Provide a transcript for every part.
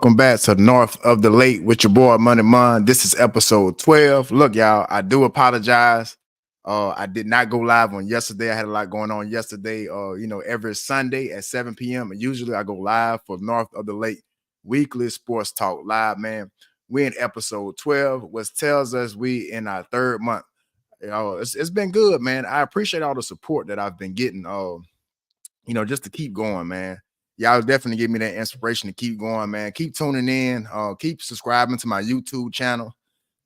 Welcome back to North of the Lake with your boy Money Mon. This is episode 12. Look, y'all, I do apologize. I did not go live on yesterday. I had a lot going on yesterday. Every Sunday at 7 p.m. And usually I go live for North of the Lake weekly sports talk live, man. We're in episode 12, which tells us we in our third month. It's been good, man. I appreciate all the support that I've been getting. Just to keep going, man. Y'all definitely give me that inspiration to keep going, man. Keep tuning in. Keep subscribing to my YouTube channel.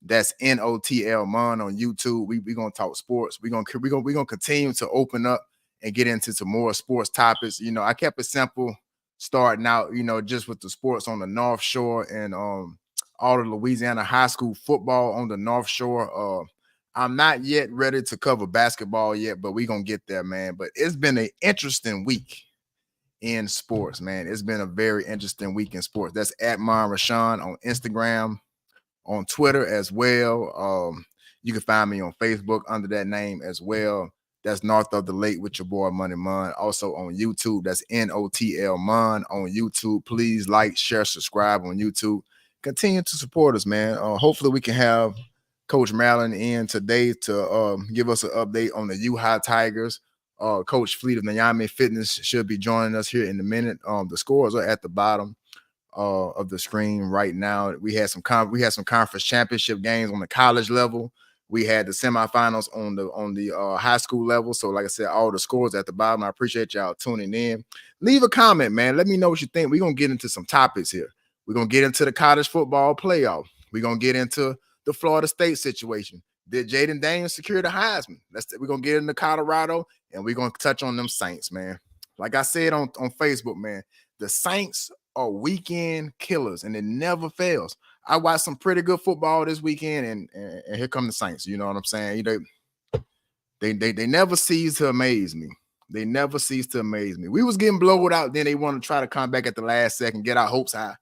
That's NOTL Mon on YouTube. We gonna talk sports. We gonna continue to open up and get into some more sports topics. I kept it simple starting out, just with the sports on the North Shore and all the Louisiana high school football on the North Shore. I'm not yet ready to cover basketball yet, but we're going to get there, man. But it's been an interesting week in sports, man. It's been a very interesting week in sports. That's at Mon Rashawn on Instagram, on Twitter as well. You can find me on Facebook under that name as well. That's North of the Lake with your boy Money Mon. Also on YouTube, that's NOTL Mon on YouTube. Please like, share, subscribe on YouTube. Continue to support us, man. Hopefully we can have Coach Maryland in today to give us an update on the U-High Tigers. Coach Fleet of Miami Fitness should be joining us here in a minute. The scores are at the bottom of the screen right now. We had some conference championship games on the college level. We had the semifinals on the high school level. So, like I said, all the scores at the bottom. I appreciate y'all tuning in. Leave a comment, man. Let me know what you think. We're gonna get into some topics here. We're gonna get into the college football playoff. We're gonna get into the Florida State situation. Did Jaden Daniels secure the Heisman? We're going to get into Colorado, and we're going to touch on them Saints, man. Like I said on Facebook, man, the Saints are weekend killers, and it never fails. I watched some pretty good football this weekend, and here come the Saints. You know what I'm saying? They never cease to amaze me. They never cease to amaze me. We was getting blown out, then they want to try to come back at the last second, get our hopes high.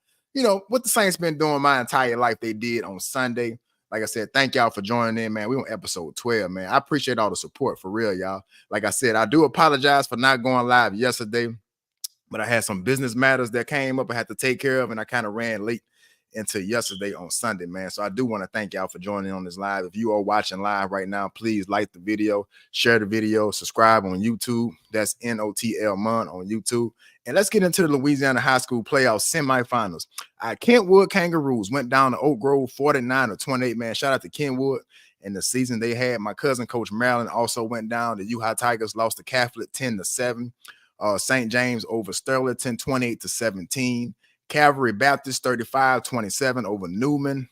What the Saints been doing my entire life, they did on Sunday. Like I said, thank y'all for joining in, man. We on episode 12, man. I appreciate all the support for real, y'all. Like I said, I do apologize for not going live yesterday, but I had some business matters that came up I had to take care of, and I kind of ran late into yesterday on Sunday, man. So I do want to thank y'all for joining on this live. If you are watching live right now, please like the video, share the video, subscribe on YouTube. That's NOTL Mon on YouTube. And let's get into the Louisiana High School Playoff semifinals. Kentwood Kangaroos went down to Oak Grove 49-28, man. Shout out to Kentwood and the season they had. My cousin, Coach Maryland, also went down. The U-High Tigers lost to Catholic 10-7. St. James over Sterling 28-17. Calvary Baptist 35-27 over Newman.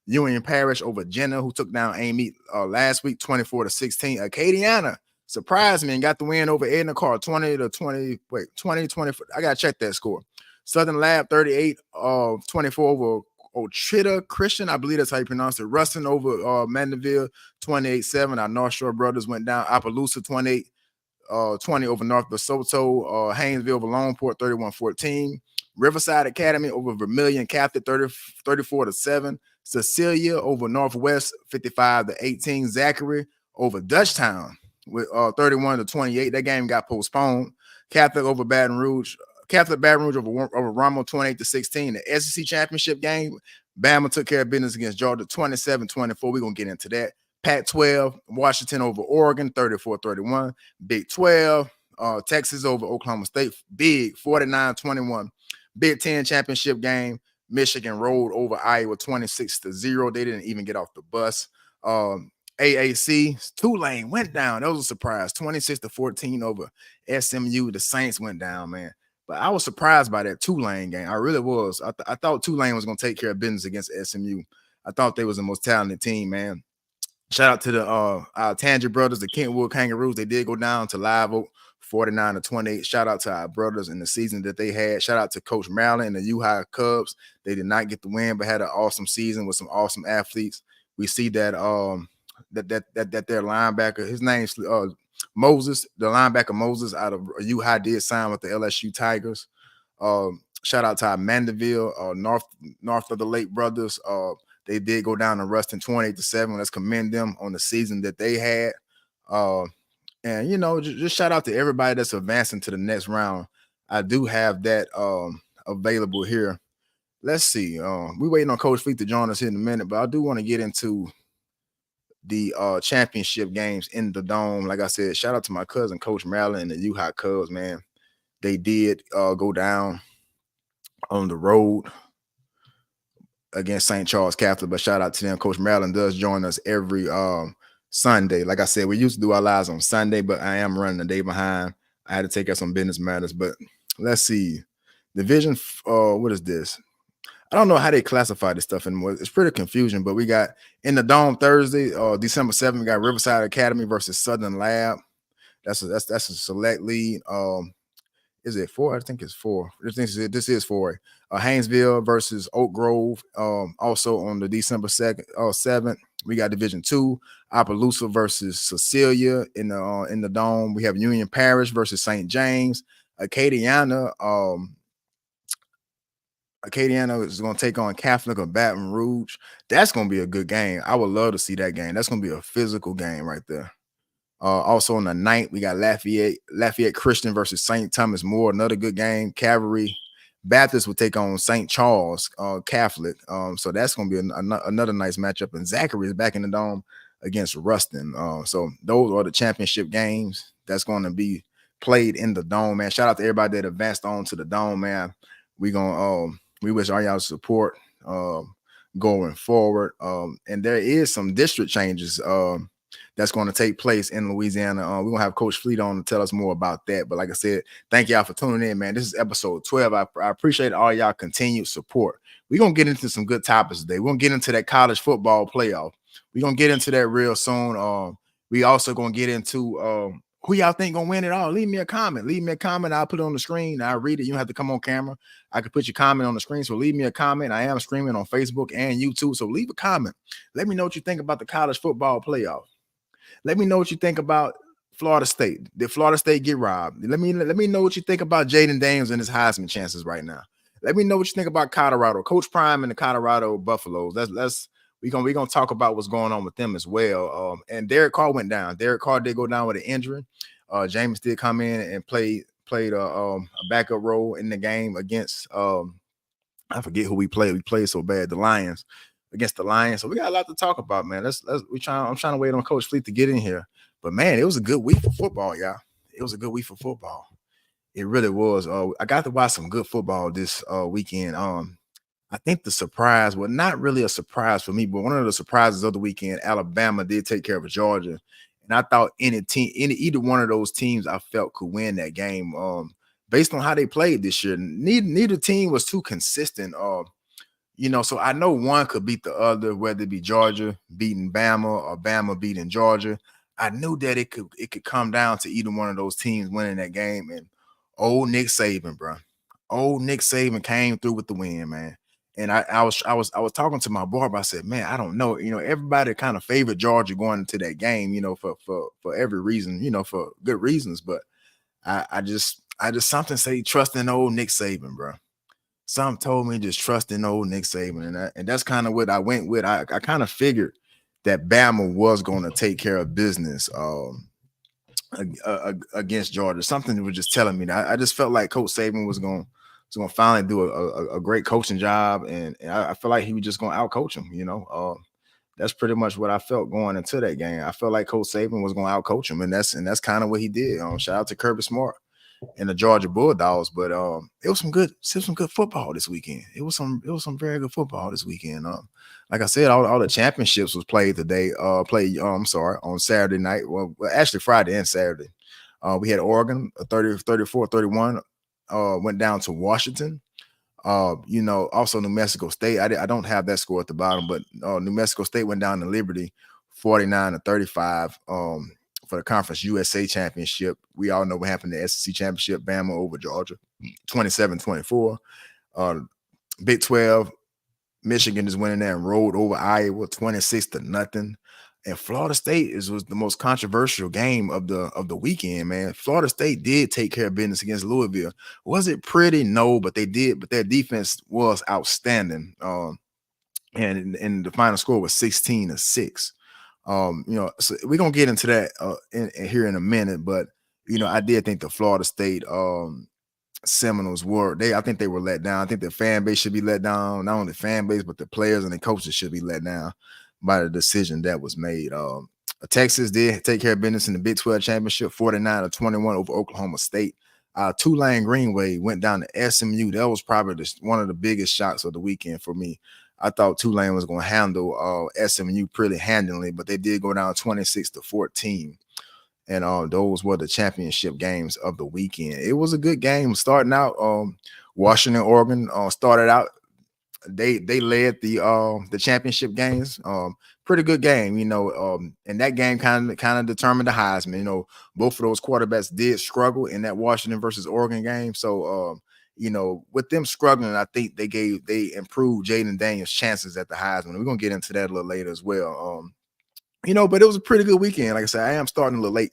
Union Parish over Jenna, who took down Amy last week 24-16. Acadiana surprised me and got the win over Edna Carr 20-20. 20-24. I gotta check that score. Southern Lab 38-24 over Ochita Christian. I believe that's how you pronounce it. Ruston over Mandeville 28-7. Our North Shore brothers went down. Opelousas 20 over North DeSoto. Haynesville over Longport 31-14. Riverside Academy over Vermilion Catholic 34-7. Cecilia over Northwest 55-18. Zachary over Dutchtown with 31-28. That game got postponed. Catholic Baton Rouge over Rommel 28-16. The SEC championship game, Bama took care of business against Georgia 27-24. We're gonna get into that. Pac-12, Washington over Oregon 34-31. Big 12, Texas over Oklahoma State, big 49-21. Big 10 championship game, Michigan rolled over Iowa 26-0. They didn't even get off the bus. AAC, Tulane went down. That was a surprise, 26-14 over SMU. The Saints went down, man. But I was surprised by that Tulane game. I really was. I thought Tulane was going to take care of business against SMU. I thought they was the most talented team, man. Shout out to the our Tangy brothers, the Kentwood Kangaroos. They did go down to Live Oak 49-28. Shout out to our brothers in the season that they had. Shout out to Coach Maryland and the U-High Cubs. They did not get the win, but had an awesome season with some awesome athletes. We see that that their linebacker, his name's Moses, the linebacker Moses out of U-High did sign with the LSU Tigers. Shout out to our Mandeville, North of the Lake brothers. They did go down to Ruston 28-7. Let's commend them on the season that they had. And, just shout out to everybody that's advancing to the next round. I do have that available here let's see. We waiting on Coach Fleet to join us here in a minute, but I do want to get into the championship games in the dome. Like I said, shout out to my cousin Coach Maryland and the U Hot Cubs, man. They did go down on the road against St. Charles Catholic, but shout out to them. Coach Maryland does join us every Sunday. Like I said, we used to do our lives on Sunday, but I am running a day behind. I had to take out some business matters, but let's see. Division, what is this? I don't know how they classify this stuff anymore. It's pretty confusing, but we got in the dome Thursday, December 7th, we got Riverside Academy versus Southern Lab. That's a select lead. Is it 4? I think it's 4. This is 4. Haynesville versus Oak Grove. Also on the December 2nd, 7th, we got Division 2. Opelousas versus Cecilia in the dome. We have Union Parish versus St. James. Acadiana is going to take on Catholic of Baton Rouge. That's going to be a good game. I would love to see that game. That's going to be a physical game right there. Also on the 9th, we got Lafayette Christian versus St. Thomas More. Another good game. Cavalry Baptist will take on St. Charles Catholic. So that's going to be another nice matchup. And Zachary is back in the dome against Ruston. So those are the championship games that's going to be played in the dome, man. Shout out to everybody that advanced on to the dome, man. We wish all y'all support going forward. And there is some district changes that's going to take place in Louisiana. We're going to have Coach Fleet on to tell us more about that. But like I said, thank y'all for tuning in, man. This is episode 12. I appreciate all y'all continued support. We're going to get into some good topics today. We're going to get into that college football playoff. We're going to get into that real soon. We also going to get into who y'all think going to win it all. Leave me a comment. I'll put it on the screen. I'll read it. You don't have to come on camera. I can put your comment on the screen. So leave me a comment. I am streaming on Facebook and YouTube. So leave a comment. Let me know what you think about the college football playoff. Let me know what you think about Florida State. Did Florida State get robbed? Let me know what you think about Jaden Daniels and his Heisman chances right now. Let me know what you think about Colorado, Coach Prime and the Colorado Buffaloes. We're gonna talk about what's going on with them as well. And Derek Carr went down. Derek Carr did go down with an injury. James did come in and played a backup role in the game against I forget who we played. We played so bad, the Lions. Against the Lions. So we got a lot to talk about, man. I'm trying to wait on Coach Fleet to get in here. But man, it was a good week for football, y'all. It was a good week for football. It really was. I got to watch some good football this weekend. I think the surprise, well, not really a surprise for me, but one of the surprises of the weekend, Alabama did take care of Georgia. And I thought either one of those teams I felt could win that game. Based on how they played this year. Neither team was too consistent. So I know one could beat the other, whether it be Georgia beating Bama or Bama beating Georgia. I knew that it could come down to either one of those teams winning that game. And old Nick Saban, bro. Old Nick Saban came through with the win, man. And I was talking to my barber. I said, man, I don't know. Everybody kind of favored Georgia going into that game, for every reason, for good reasons. But I just something say trust in old Nick Saban, bro. Something told me just trust in old Nick Saban, and that's kind of what I went with. I kind of figured that Bama was going to take care of business against Georgia. Something was just telling me that. I just felt like Coach Saban was going to finally do a great coaching job, and I feel like he was just going to outcoach him. That's pretty much what I felt going into that game. I felt like Coach Saban was going to outcoach him, and that's kind of what he did. Shout out to Kirby Smart and the Georgia Bulldogs, but it was some good football this weekend. It was some very good football this weekend. Like I said, all the championships was played today. On Saturday night. Well, actually Friday and Saturday. We had Oregon 34-31 went down to Washington. Also New Mexico State. I don't have that score at the bottom, but New Mexico State went down to Liberty 49-35. For the Conference USA Championship. We all know what happened to the SEC Championship, Bama over Georgia, 27-24. Big 12, Michigan is winning there and rolled over Iowa 26-0. And Florida State was the most controversial game of the weekend, man. Florida State did take care of business against Louisville. Was it pretty? No, but they did. But their defense was outstanding. And the final score was 16-6. So we're gonna get into that here in a minute, but I did think the Florida State Seminoles were I think they were let down. I think the fan base should be let down. Not only the fan base, but the players and the coaches should be let down by the decision that was made. Texas did take care of business in the Big 12 championship, 49-21 over Oklahoma State. Tulane Greenway went down to SMU. That was probably one of the biggest shocks of the weekend for me. I thought Tulane was going to handle SMU pretty handily, but they did go down 26-14. And those were the championship games of the weekend. It was a good game starting out. Washington, Oregon started out. They led the championship games. Pretty good game, and that game kind of determined the Heisman. Both of those quarterbacks did struggle in that Washington versus Oregon game. So with them struggling, I think they improved Jaden Daniels' chances at the Heisman. We're gonna get into that a little later as well. But it was a pretty good weekend. Like I said, I am starting a little late.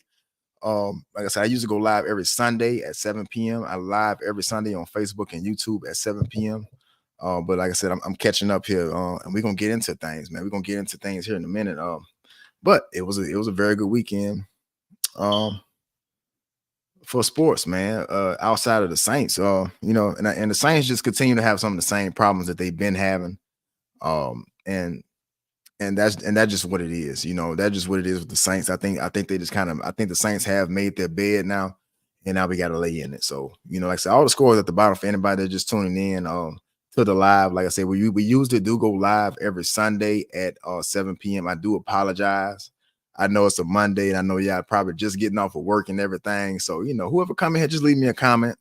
Like I said, I usually go live every Sunday at 7 p.m. I live every Sunday on Facebook and YouTube at 7 p.m. But like I said, I'm catching up here, and we're gonna get into things, man. We're gonna get into things here in a minute. But it was a very good weekend for sports, man. Outside of the Saints, and the Saints just continue to have some of the same problems that they've been having. And that's just what it is. That's just what it is with the Saints. I think they just I think the Saints have made their bed now, and now we got to lay in it. So, like I said, all the scores at the bottom for anybody that's just tuning in to the live. Like I said, we usually do go live every Sunday at 7 p.m. I do apologize. I know it's a Monday, and I know y'all probably just getting off of work and everything. So, whoever come in here, just leave me a comment.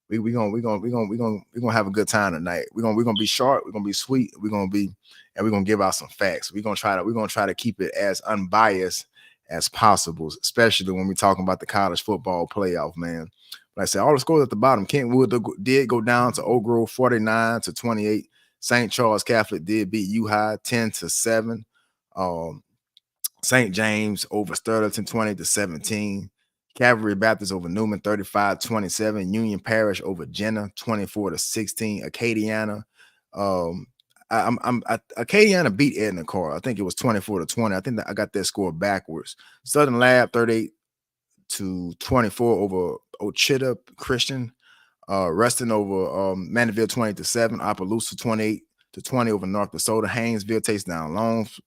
We're gonna have a good time tonight. We're gonna be short, we're gonna be sweet, we're gonna give out some facts. We're gonna try to keep it as unbiased as possible, especially when we're talking about the college football playoff, man. Like I said, all the scores at the bottom. Kentwood did go down to Oak Grove 49-28. St. Charles Catholic did beat U-High 10-7. St. James over Sterling 20-17. Calvary Baptist over Newman 35-27. Union Parish over Jenna 24-16. Acadiana. Acadiana beat Edna Carr. I think it was 24-20. I think that I got that score backwards. Southern Lab 38-24 over Ochita Christian. Reston over Mandeville 20-7. Opelousas 28-20 over North Dakota. Haynesville takes down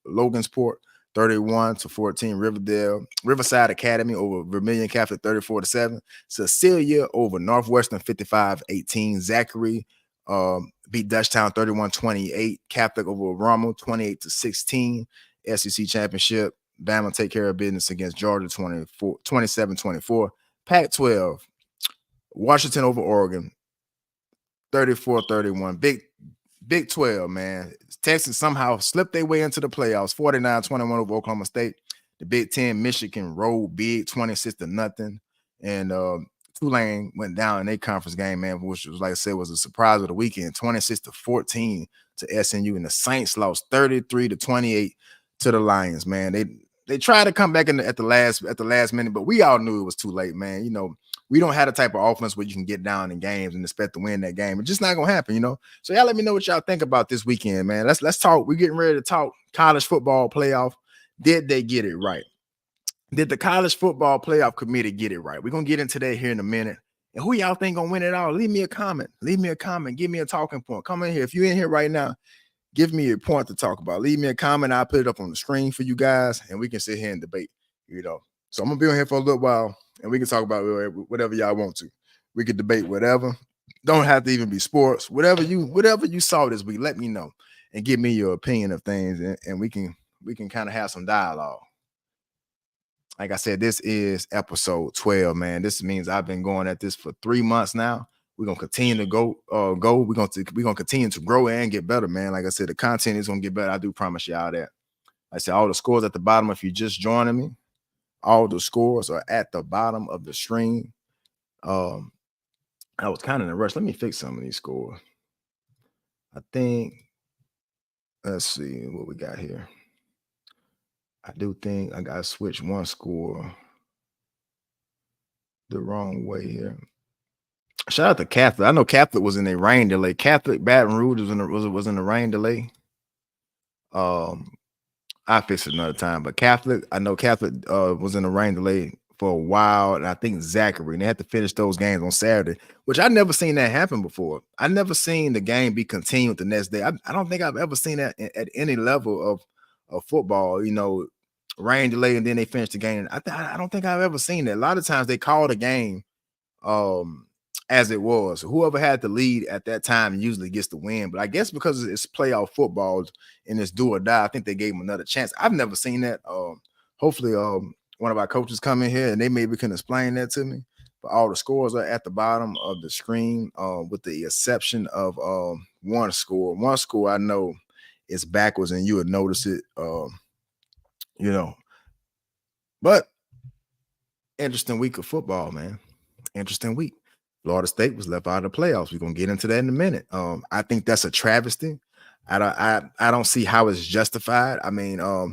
Logansport 31-14. Riverside Academy over Vermilion Catholic 34-7. Cecilia over Northwestern 55-18. Zachary beat Dutchtown 31-28. Catholic over Rommel 28-16. SEC Championship. Bama take care of business against Georgia 27-24. Pac-12. Washington over Oregon 34-31. Big 12, man. Texas somehow slipped their way into the playoffs. 49-21 over Oklahoma State. The Big 10, Michigan rolled big 26-0. And Tulane went down in their conference game, man, which was, like I said, was a surprise of the weekend. 26-14 to SNU. And the Saints lost 33-28 to the Lions, man. They tried to come back at the last minute, but we all knew it was too late, man. We don't have the type of offense where you can get down in games and expect to win that game. It's just not gonna happen, So y'all let me know what y'all think about this weekend, man. Let's talk. We're getting ready to talk college football playoff. Did they get it right? Did the college football playoff committee get it right? We're gonna get into that here in a minute. And who y'all think gonna win it all? Leave me a comment. Give me a talking point. Come in here. If you're in here right now, give me a point to talk about. Leave me a comment. I'll put it up on the screen for you guys, and we can sit here and debate, So I'm going to be on here for a little while, and we can talk about whatever y'all want to. We could debate whatever. Don't have to even be sports. Whatever you saw this week, let me know and give me your opinion of things, and we can kind of have some dialogue. Like I said, this is episode 12, man. This means I've been going at this for 3 months now. We're gonna continue to go. We're gonna continue to grow and get better, man. Like I said, the content is gonna get better. I do promise y'all that. I said all the scores at the bottom. If you're just joining me, all the scores are at the bottom of the stream. I was kind of in a rush. Let me fix some of these scores. I think. Let's see what we got here. I do think I gotta switch one score the wrong way here. Shout out to Catholic. I know Catholic was in a rain delay. Catholic Baton Rouge was in a rain delay. I fix it another time. But Catholic, I know Catholic was in a rain delay for a while, and I think Zachary, and they had to finish those games on Saturday, which I never seen that happen before. I never seen the game be continued the next day. I don't think I've ever seen that at any level of football. Rain delay and then they finish the game. I don't think I've ever seen that. A lot of times they call the game um as it was. Whoever had the lead at that time usually gets the win. But I guess because it's playoff football and it's do or die, I think they gave him another chance. I've never seen that. Hopefully one of our coaches come in here and they maybe can explain that to me. But all the scores are at the bottom of the screen, with the exception of one score. One score I know is backwards and you would notice it. You know, but interesting week of football, man. Interesting week. Florida State was left out of the playoffs. We're gonna get into that in a minute. I think that's a travesty. I don't see how it's justified. I mean, I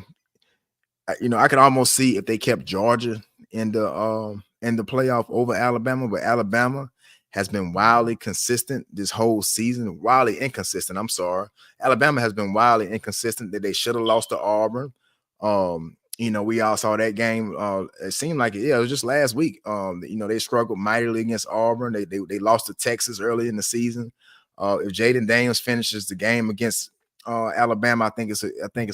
could almost see if they kept Georgia in the playoff over Alabama, but Alabama has been wildly consistent this whole season. Wildly inconsistent. I'm sorry. Alabama has been wildly inconsistent that they should have lost to Auburn. We all saw that game. It seemed like it was just last week. They struggled mightily against Auburn. They lost to Texas early in the season. If Jaden Daniels finishes the game against Alabama, I think it's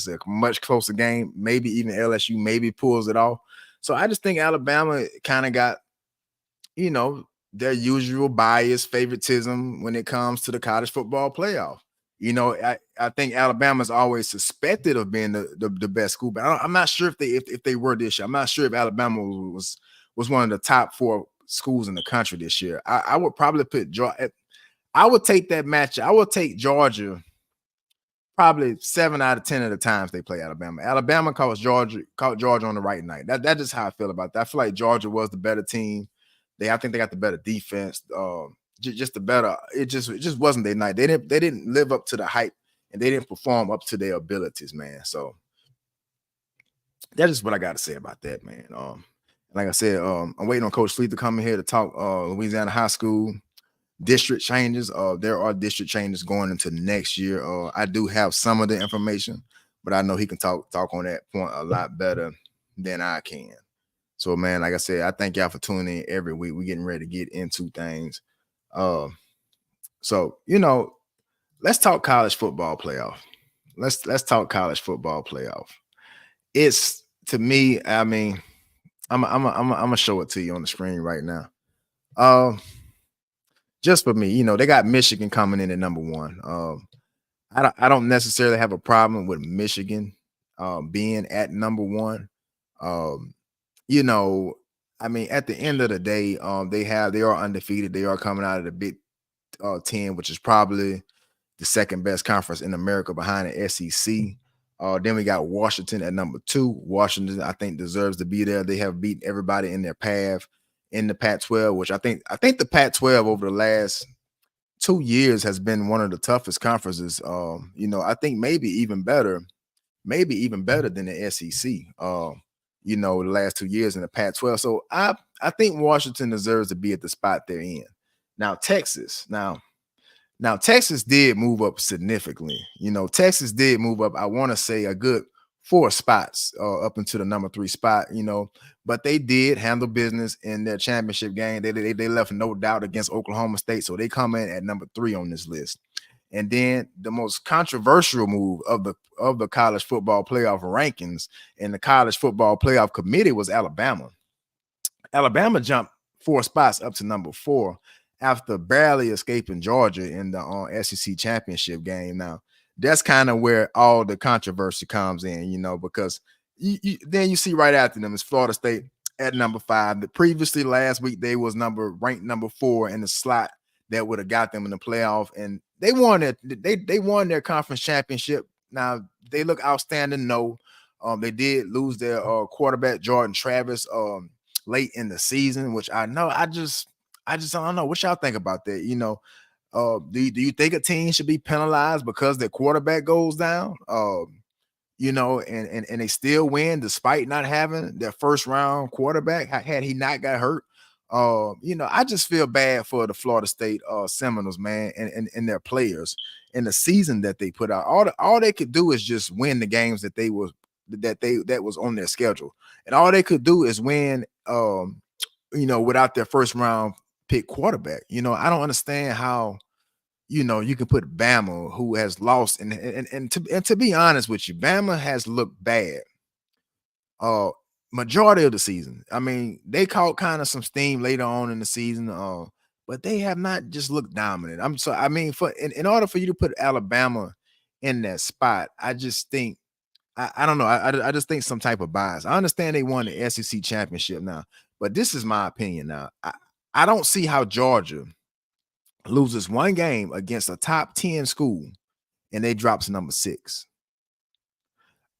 a much closer game. Maybe even LSU maybe pulls it off. So I just think Alabama kind of got, their usual bias, favoritism when it comes to the college football playoff. I think Alabama's always suspected of being the best school, but I'm not sure if they were this year. I'm not sure if Alabama was one of the top 4 schools in the country this year. I would probably put Georgia. I would take that match. I would take Georgia probably 7 out of 10 of the times they play Alabama. Alabama caught Georgia on the right night. That's just how I feel about that. I feel like Georgia was the better team. I think they got the better defense. Just the better. It just wasn't their night. They didn't live up to the hype and they didn't perform up to their abilities, man. So that's just what I got to say about that, man. Like I said, I'm waiting on Coach Fleet to come in here to talk Louisiana high school district changes. There are district changes going into next year. I do have some of the information, but I know he can talk on that point a lot better than I can. So, man, like I said, I thank y'all for tuning in every week. We're getting ready to get into things. So, let's talk college football playoff. Let's talk college football playoff. It's, to me, I mean, I'm gonna show it to you on the screen right now. Just for me, they got Michigan coming in at number 1. I don't necessarily have a problem with Michigan being at number 1. I mean, at the end of the day, they are undefeated. They are coming out of the Big 10, which is probably the second best conference in America behind the SEC. Then we got Washington at number 2. Washington, I think, deserves to be there. They have beaten everybody in their path in the Pac-12, which I think the Pac-12 over the last 2 years has been one of the toughest conferences. I think maybe even better than the SEC. The last 2 years in the Pac-12. So I think Washington deserves to be at the spot they're in. Now Texas did move up significantly. Texas did move up. I want to say a good 4 spots up into the number 3 spot. But they did handle business in their championship game. They left no doubt against Oklahoma State, so they come in at number 3 on this list. And then the most controversial move of the college football playoff rankings and the college football playoff committee was Alabama. Alabama jumped 4 spots up to number 4 after barely escaping Georgia in the SEC championship game. Now, that's kind of where all the controversy comes in, because then you see right after them is Florida State at number 5. Previously last week they was ranked number 4 in the slot that would have got them in the playoff, and they won their conference championship. Now they look outstanding. No, they did lose their quarterback Jordan Travis late in the season, which I know. I just don't know. What y'all think about that? Do you think a team should be penalized because their quarterback goes down? And they still win despite not having their first round quarterback had he not got hurt. I just feel bad for the Florida State Seminoles, man, and their players and the season that they put out. All they could do is just win the games that was on their schedule, and all they could do is win um, without their first round pick quarterback. I don't understand how you can put Bama, who has lost, and to be honest with you, Bama has looked bad uh majority of the season. I mean, they caught kind of some steam later on in the season, but they have not just looked dominant. I mean, in order for you to put Alabama in that spot, I just think I don't know. I just think some type of bias. I understand they won the SEC championship now, but this is my opinion now. I don't see how Georgia loses one game against a top 10 school and they drops number 6.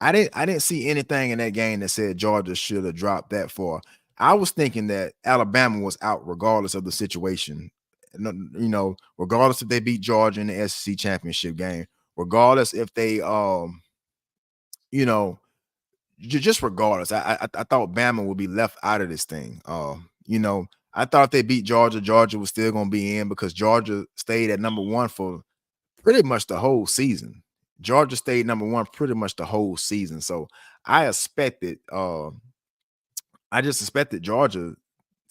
I didn't see anything in that game that said Georgia should have dropped that far. I was thinking that Alabama was out regardless of the situation. Regardless if they beat Georgia in the SEC championship game, regardless if they you know, just regardless. I thought Bama would be left out of this thing. I thought if they beat Georgia, Georgia was still gonna be in because Georgia stayed at number 1 for pretty much the whole season. Georgia stayed number 1 pretty much the whole season. So I expected I just expected Georgia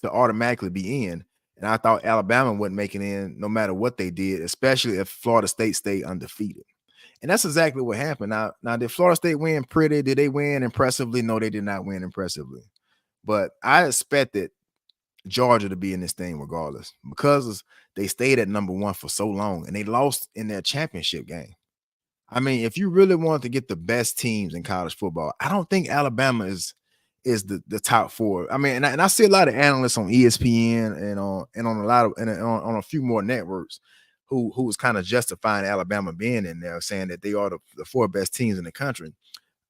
to automatically be in. And I thought Alabama wouldn't make it in no matter what they did, especially if Florida State stayed undefeated. And that's exactly what happened. Now did Florida State win pretty? Did they win impressively? No, they did not win impressively. But I expected Georgia to be in this thing regardless because they stayed at number 1 for so long and they lost in their championship game. I mean, if you really want to get the best teams in college football, I don't think Alabama is the top 4. I mean, and I see a lot of analysts on ESPN and on a lot of on a few more networks who was kind of justifying Alabama being in there, saying that they are the 4 best teams in the country.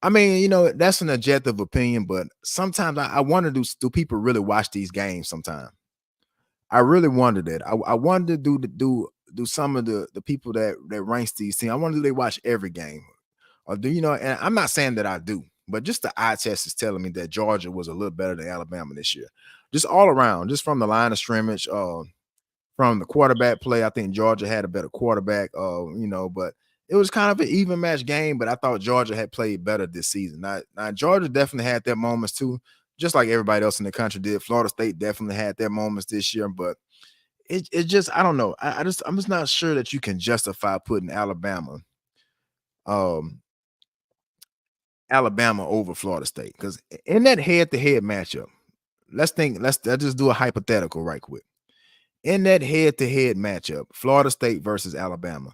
I mean, that's an objective opinion, but sometimes I wonder, do people really watch these games sometimes? I really wonder that. I wonder, do some of the people that ranks these teams, I wonder, do they watch every game? Or and I'm not saying that I do, but just the eye test is telling me that Georgia was a little better than Alabama this year. Just all around, just from the line of scrimmage, from the quarterback play. I think Georgia had a better quarterback, but it was kind of an even match game. But I thought Georgia had played better this season. Now Georgia definitely had their moments too, just like everybody else in the country did. Florida State definitely had their moments this year, but it just, I don't know. I'm just not sure that you can justify putting um Alabama over Florida State, because in that head-to-head matchup, let's just do a hypothetical right quick. In that head-to-head matchup, Florida State versus Alabama,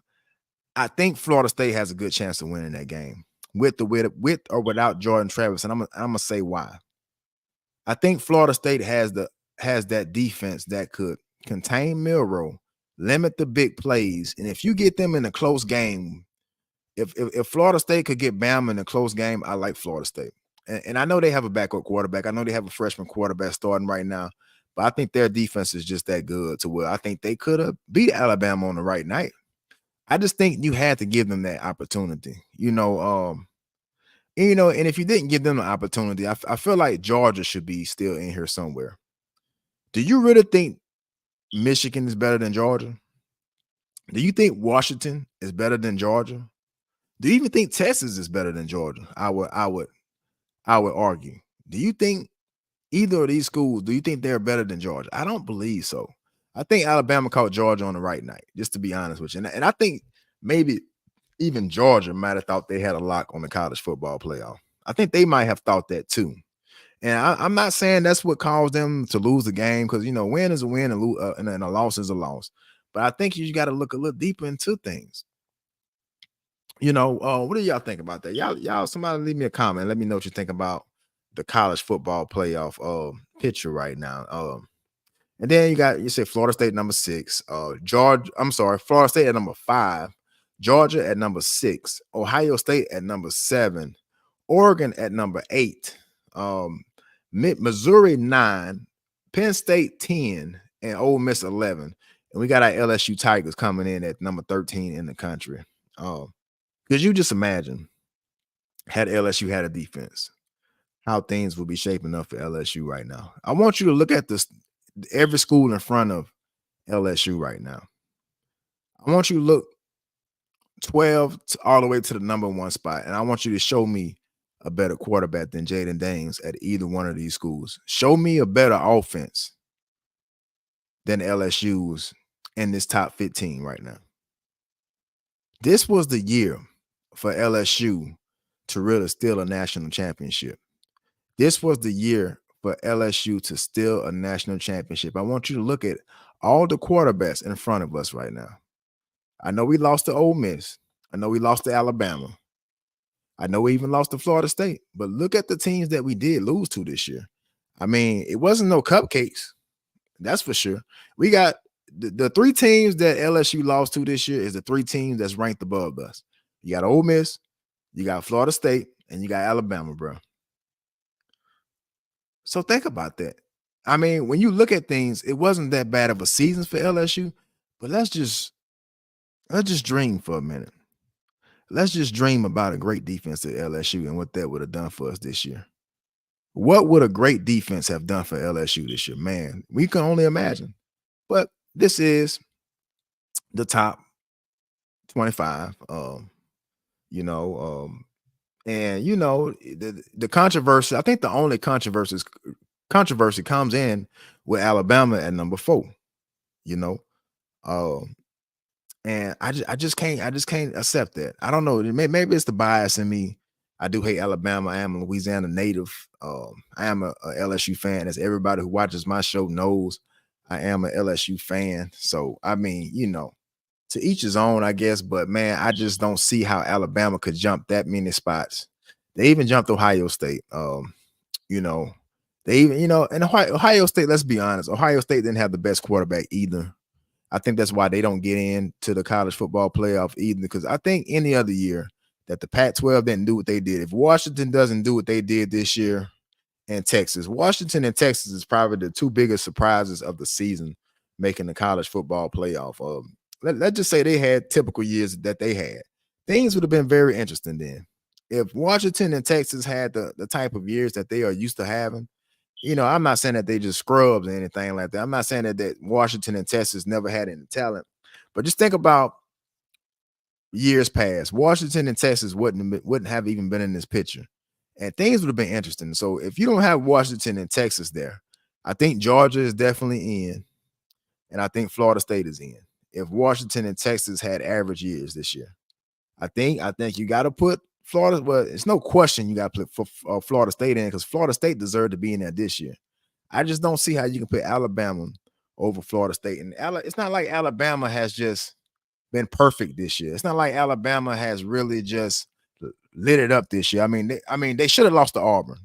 I think Florida State has a good chance of winning that game with or without Jordan Travis, and I'm gonna say why. I think Florida State has that defense that could contain Milroe, limit the big plays, and if you get them in a close game, if Florida State could get Bama in a close game, I like Florida State. And I know they have a backup quarterback. I know they have a freshman quarterback starting right now, but I think their defense is just that good to where I think they could have beat Alabama on the right night. I just think you had to give them that opportunity, and if you didn't give them the opportunity, I feel like Georgia should be still in here somewhere. Do you really think Michigan is better than Georgia? Do you think Washington is better than Georgia? Do you even think Texas is better than Georgia? I would argue. Do you think either of these schools, do you think they're better than Georgia? I don't believe so. I think Alabama caught Georgia on the right night, just to be honest with you. And I think maybe even Georgia might have thought they had a lock on the college football playoff. I think they might have thought that too. And I'm not saying that's what caused them to lose the game, because win is a win and a loss is a loss. But I think you got to look a little deeper into things. What do y'all think about that? Y'all, somebody leave me a comment. Let me know what you think about the college football playoff picture right now. And then you say Florida State number 6, Florida State at number 5, Georgia at number 6, Ohio State at number 7, Oregon at number 8, Missouri 9, Penn State 10, and Ole Miss 11. And we got our LSU Tigers coming in at number 13 in the country. Because you just imagine, had LSU had a defense, how things would be shaping up for LSU right now. I want you to look at every school in front of LSU right now. I want you to look 12 all the way to the number 1 spot, and I want you to show me a better quarterback than Jaden Daniels at either one of these schools. Show me a better offense than LSU's in this top 15 right now. This was the year for LSU to really steal a national championship. This was the year for LSU to steal a national championship. I want you to look at all the quarterbacks in front of us right now. I know we lost to Ole Miss. I know we lost to Alabama. I know we even lost to Florida State. But look at the teams that we did lose to this year. I mean, it wasn't no cupcakes. That's for sure. We got the three teams that LSU lost to this year is the three teams that's ranked above us. You got Ole Miss, you got Florida State, and you got Alabama, bro. So think about that. I mean, when you look at things, it wasn't that bad of a season for LSU, but let's just dream for a minute. Let's just dream about a great defense at LSU and what that would have done for us this year. What would a great defense have done for LSU this year? Man, we can only imagine. But this is the top 25. And the controversy, I think the only controversy comes in with Alabama at number 4, you know. And I just can't accept that. I don't know. Maybe it's the bias in me. I do hate Alabama. I am a Louisiana native. I am a LSU fan. As everybody who watches my show knows, I am a LSU fan. So I mean, to each his own, I guess. But man, I just don't see how Alabama could jump that many spots. They even jumped Ohio State. They even, and Ohio State, let's be honest, Ohio State didn't have the best quarterback either. I think that's why they don't get into the college football playoff either, because I think any other year that the Pac-12 didn't do what they did. If Washington doesn't do what they did this year, and Texas, Washington and Texas is probably the two biggest surprises of the season, making the college football playoff. Let's just say they had typical years that they had. Things would have been very interesting then. If Washington and Texas had the type of years that they are used to having, I'm not saying that they just scrubs or anything like that. I'm not saying that Washington and Texas never had any talent, but just think about years past. Washington and Texas wouldn't have even been in this picture, and things would have been interesting. So if you don't have Washington and Texas there, I think Georgia is definitely in, and I think Florida State is in. If Washington and Texas had average years this year, I think you got to put Florida. Well, it's no question you got to put Florida State in, because Florida State deserved to be in there this year. I just don't see how you can put Alabama over Florida State, and it's not like Alabama has just been perfect this year. It's not like Alabama has really just lit it up this year. I mean, they should have lost to Auburn.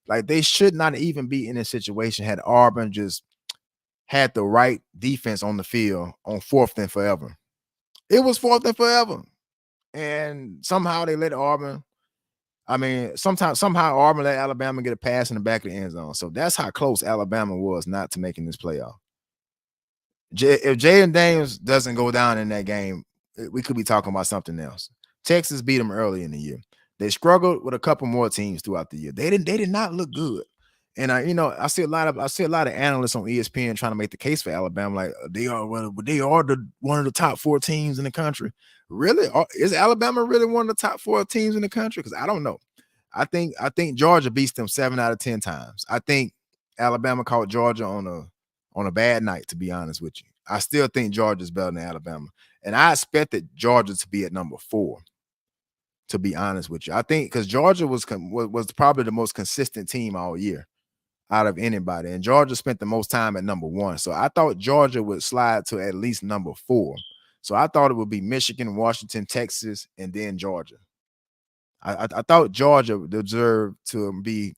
Like, they should not even be in this situation had Auburn just had the right defense on the field on 4th and forever. It was 4th and forever. And somehow they let Auburn. I mean, somehow Auburn let Alabama get a pass in the back of the end zone. So that's how close Alabama was not to making this playoff. If Jaden Daniels doesn't go down in that game, we could be talking about something else. Texas beat them early in the year. They struggled with a couple more teams throughout the year. They did not look good. And I see a lot of analysts on ESPN trying to make the case for Alabama, like they are one of the top 4 teams in the country. Really, is Alabama really one of the top 4 teams in the country? Because I don't know. I think Georgia beats them 7 out of 10 times. I think Alabama caught Georgia on a bad night. To be honest with you, I still think Georgia's better than Alabama, and I expected Georgia to be at number 4. To be honest with you, I think because Georgia was probably the most consistent team all year out of anybody, and Georgia spent the most time at number 1. So I thought Georgia would slide to at least number 4. So I thought it would be Michigan, Washington, Texas, and then Georgia. I thought Georgia deserved to be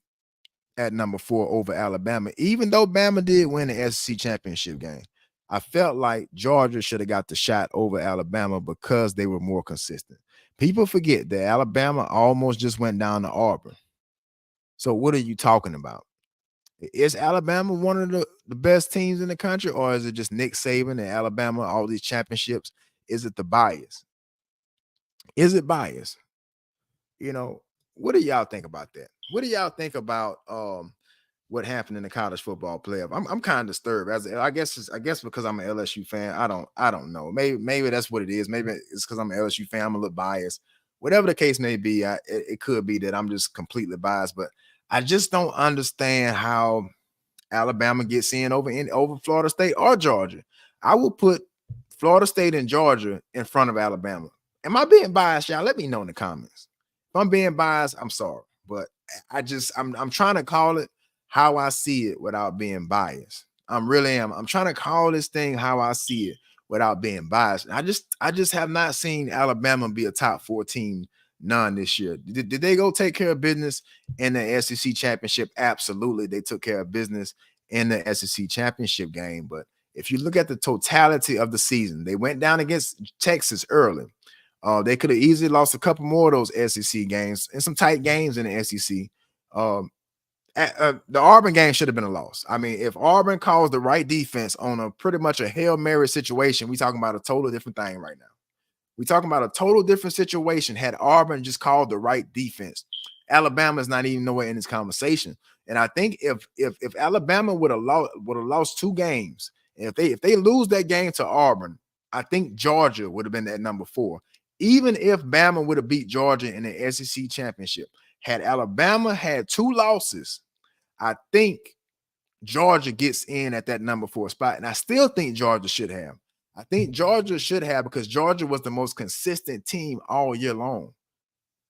at number 4 over Alabama, even though Bama did win the SEC championship game. I felt like Georgia should have got the shot over Alabama because they were more consistent. People forget that Alabama almost just went down to Auburn. So what are you talking about? Is Alabama one of the best teams in the country, or is it just Nick Saban and Alabama, all these championships? Is it the bias? Is it bias? What do y'all think about that? What do y'all think about what happened in the college football playoff? I'm kind of disturbed. I guess because I'm an LSU fan. I don't know. Maybe that's what it is. Maybe it's because I'm an LSU fan. I'm a little biased. whatever the case may be, it could be that I'm just completely biased, but I just don't understand how Alabama gets over Florida State or Georgia. I will put Florida State and Georgia in front of Alabama. Am I being biased, y'all? Let me know in the comments. If I'm being biased, I'm sorry, but I'm trying to call it how I see it without being biased. I'm really am. I'm trying to call this thing how I see it without being biased. I just have not seen Alabama be a top 14 none this year. Did they go take care of business in the SEC championship? Absolutely, they took care of business in the SEC championship game. But if you look at the totality of the season, they went down against Texas early. They could have easily lost a couple more of those SEC games and some tight games in the SEC. Um, the Auburn game should have been a loss. I mean, if Auburn calls the right defense on a pretty much a Hail Mary situation, we talking about a total different thing right now. We talking about a total different situation had Auburn just called the right defense. Alabama is not even nowhere in this conversation. And I think if Alabama would have lost two games, if they lose that game to Auburn, I think Georgia would have been at number 4. Even if Bama would have beat Georgia in the SEC championship, had Alabama had 2 losses, I think Georgia gets in at that number 4 spot. And I still think Georgia should have. I think Georgia should have because Georgia was the most consistent team all year long.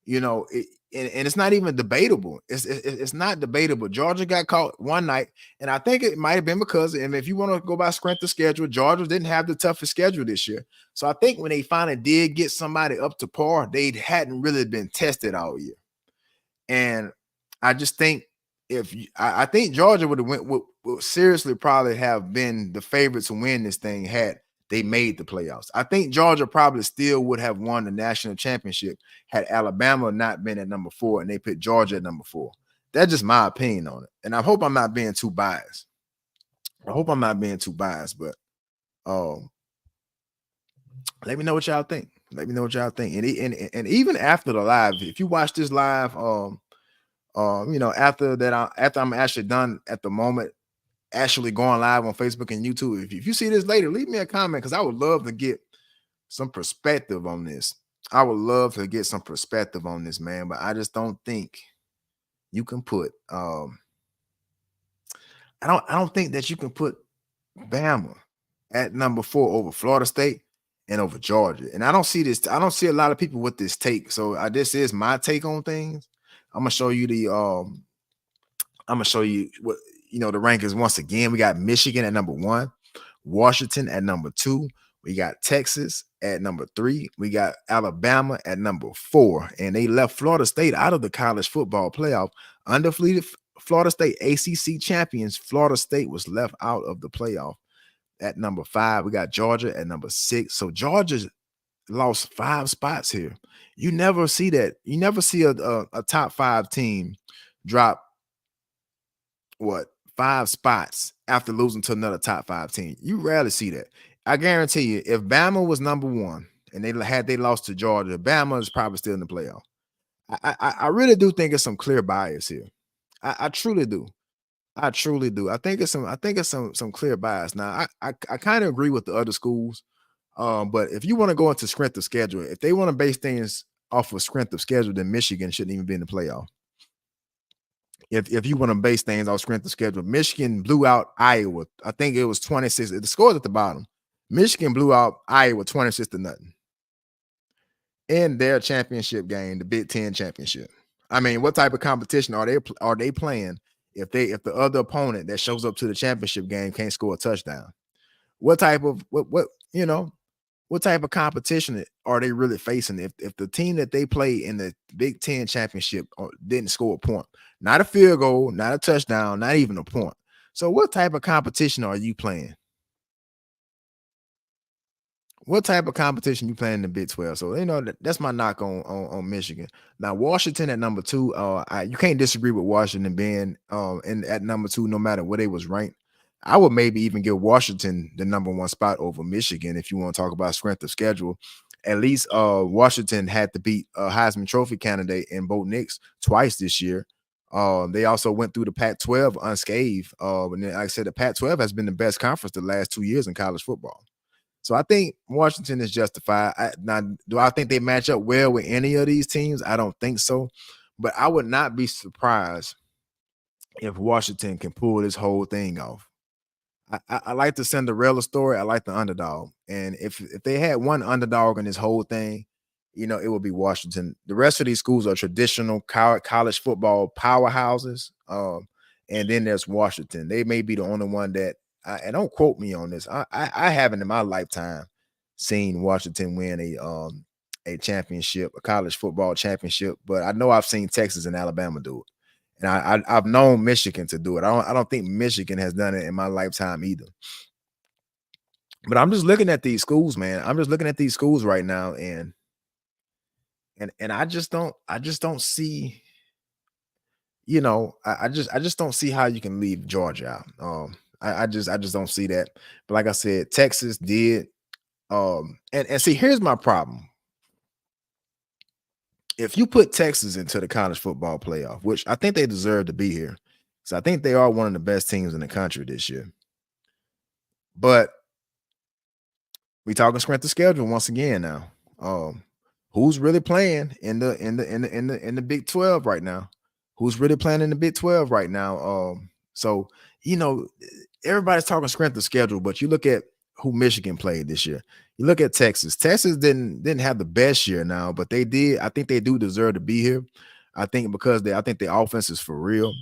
You know, and it's not even debatable. It's not debatable. Georgia got caught one night, and I think it might have been because, and if you want to go by strength of schedule, Georgia didn't have the toughest schedule this year. So I think when they finally did get somebody up to par, they hadn't really been tested all year. And I just think I think Georgia would seriously probably have been the favorite to win this thing had they made the playoffs. I think Georgia probably still would have won the national championship had Alabama not been at number 4 and they put Georgia at number 4. That's just my opinion on it. And I hope I'm not being too biased. But let me know what y'all think. And even after the live, if you watch this live, after I'm actually done at the moment, actually going live on Facebook and YouTube. If you see this later, leave me a comment because I would love to get some perspective on this. I would love to get some perspective on this, man. But I just don't think you can put I don't think that you can put Bama at number 4 over Florida State and over Georgia. And I don't see this. I don't see a lot of people with this take. So this is my take on things. I'm gonna show you what the rankings once again. We got Michigan at number 1, Washington at number 2. We got Texas at number 3. We got Alabama at number 4. And they left Florida State out of the college football playoff. Undefeated Florida State ACC champions. Florida State was left out of the playoff at number 5. We got Georgia at number 6. So Georgia lost 5 spots here. You never see that. You never see a top 5 team drop 5 spots after losing to another top 5 team. You rarely see that. I guarantee you, if Bama was number 1 and they lost to Georgia, Bama is probably still in the playoff. I really do think it's some clear bias here. I truly do. I truly do. I think it's some clear bias. Now, I kind of agree with the other schools. But if you want to go into strength of schedule, if they want to base things off of strength of schedule, then Michigan shouldn't even be in the playoff. If you want to base things off strength of schedule, Michigan blew out Iowa. I think it was 26. The score's at the bottom. Michigan blew out Iowa 26-0 in their championship game, the Big Ten championship. I mean, what type of competition are they playing if the other opponent that shows up to the championship game can't score a touchdown? What type of what type of competition are they really facing if the team that they play in the Big Ten championship didn't score a point, not a field goal, not a touchdown, not even a point? So what type of competition are you playing? What type of competition you playing in the Big 12? So that's my knock on Michigan. Now Washington at number 2. You can't disagree with Washington being at number 2 no matter where they was ranked. I would maybe even give Washington the number 1 spot over Michigan if you want to talk about strength of schedule. At least Washington had to beat a Heisman Trophy candidate in Bo Nix twice this year. They also went through the Pac-12 unscathed. And like I said, the Pac-12 has been the best conference the last 2 years in college football. So I think Washington is justified. Now, do I think they match up well with any of these teams? I don't think so. But I would not be surprised if Washington can pull this whole thing off. I like the Cinderella story. I like the underdog. And if they had one underdog in this whole thing, it would be Washington. The rest of these schools are traditional college football powerhouses. And then there's Washington. They may be the only one that, and don't quote me on this. I haven't in my lifetime seen Washington win a championship, a college football championship, but I know I've seen Texas and Alabama do it. And I've known Michigan to do it. I don't think Michigan has done it in my lifetime either. But I'm just looking at these schools, man. I'm just looking at these schools right now, and I just don't see, I just don't see how you can leave Georgia out. I just don't see that. But like I said, Texas did. And see, here's my problem. If you put Texas into the college football playoff, which I think they deserve to be here, so I think they are one of the best teams in the country this year. But we talking strength of schedule once again now. Who's really playing in the Big 12 right now? Who's really playing in the Big 12 right now? So you know, everybody's talking strength of schedule, but you look at who Michigan played this year. You look at Texas. Texas didn't have the best year now, but they did. I think they do deserve to be here. I think because I think the offense is for real.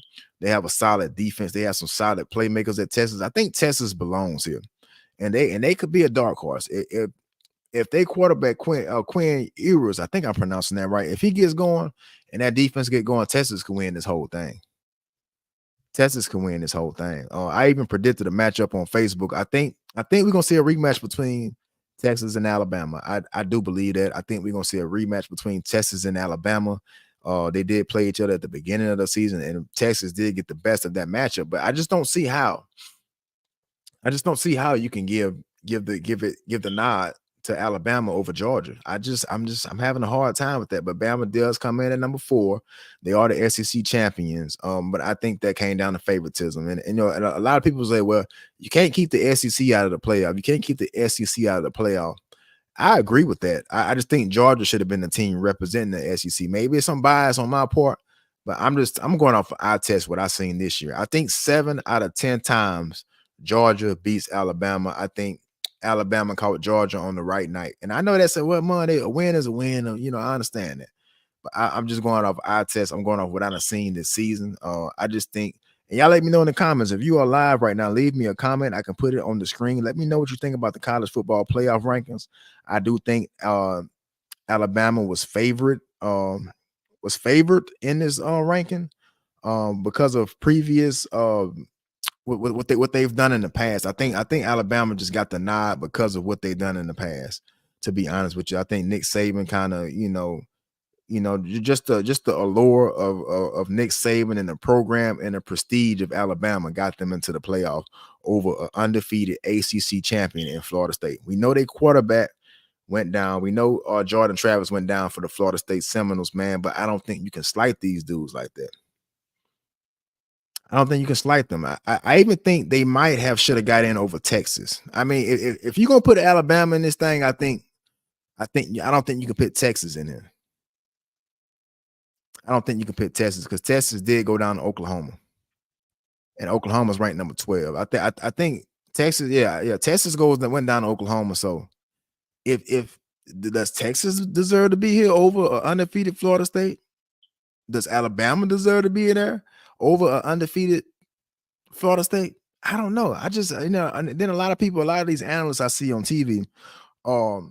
They have a solid defense. They have some solid playmakers at Texas. I think Texas belongs here, and they could be a dark horse if they quarterback Quinn Ewers. I think I'm pronouncing that right. If he gets going and that defense get going, Texas can win this whole thing. Texas can win this whole thing. I even predicted a matchup on Facebook. I think we're gonna see a rematch between Texas and Alabama. I do believe that. I think we're gonna see a rematch between Texas and Alabama. They did play each other at the beginning of the season, and Texas did get the best of that matchup. But I just don't see how. I just don't see how you can give the nod to Alabama over Georgia. I'm having a hard time with that. But Bama does come in at number 4. They are the SEC champions. But I think that came down to favoritism. And a lot of people say, well, you can't keep the SEC out of the playoff. You can't keep the SEC out of the playoff. I agree with that. I just think Georgia should have been the team representing the SEC. Maybe it's some bias on my part, but I'm going off eye test what I've seen this year. I think 7 out of 10 times Georgia beats Alabama. I think Alabama caught Georgia on the right night. And I know that's a win is a win. I understand that. But I'm just going off eye test. I'm going off what I've seen this season. I just think, and y'all let me know in the comments. If you are live right now, leave me a comment. I can put it on the screen. Let me know what you think about the college football playoff rankings. I do think Alabama was favored in this ranking because of previous what they've done in the past. I think Alabama just got the nod because of what they've done in the past. To be honest with you, I think Nick Saban kind of just the allure of Nick Saban and the program and the prestige of Alabama got them into the playoff over an undefeated ACC champion in Florida State. We know their quarterback went down. We know Jordan Travis went down for the Florida State Seminoles, man. But I don't think you can slight these dudes like that. I don't think you can slight them. I even think they might have should have got in over Texas. I mean, if you're gonna put Alabama in this thing, I don't think you can put Texas in there. I don't think you can pick Texas because Texas did go down to Oklahoma, and Oklahoma's ranked number 12. I think Texas, yeah, Texas went down to Oklahoma. So if does Texas deserve to be here over an undefeated Florida State? Does Alabama deserve to be in there over an undefeated Florida State? I don't know. I just and then a lot of these analysts I see on TV are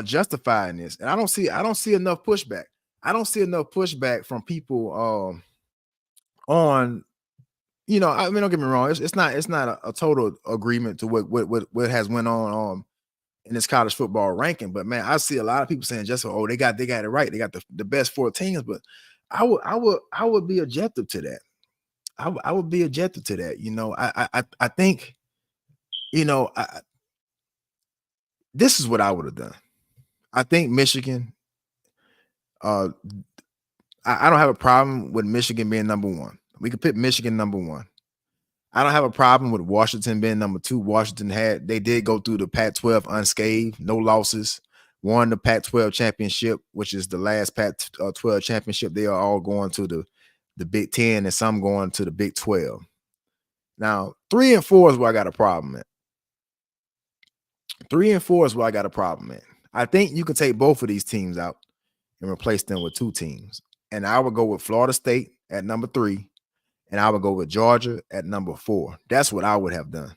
justifying this, and I don't see enough pushback. I don't see enough pushback from people on I mean, don't get me wrong, it's not a total agreement to what has went on in this college football ranking, but man, I see a lot of people saying just they got it right, they got the best 4 teams, but I would be objective to that. I would be objective to that. I think this is what I would have done. I think Michigan. I don't have a problem with Michigan being number 1. We could put Michigan number 1. I don't have a problem with Washington being number 2. Washington they did go through the Pac-12 unscathed, no losses, won the Pac-12 championship, which is the last Pac-12 championship. They are all going to the Big Ten and some going to the Big 12. Now, 3 and 4 is where I got a problem at. 3 and 4 is where I got a problem at. I think you can take both of these teams out and replace them with 2 teams. And I would go with Florida State at number 3, and I would go with Georgia at number 4. That's what I would have done.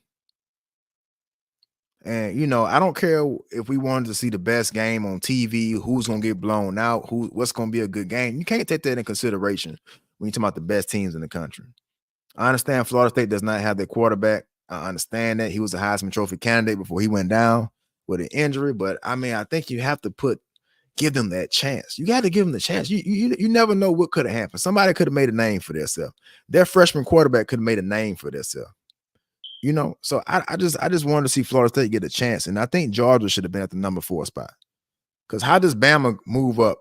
And I don't care if we wanted to see the best game on TV, who's gonna get blown out, what's gonna be a good game. You can't take that in consideration when you're talking about the best teams in the country. I understand Florida State does not have their quarterback. I understand that he was a Heisman Trophy candidate before he went down with an injury, but I mean, I think you have to give them that chance. You got to give them the chance. You never know what could have happened. Somebody could have made a name for themselves. Their freshman quarterback could have made a name for themselves. So I just wanted to see Florida State get a chance, and I think Georgia should have been at the number 4 spot. Because how does Bama move up?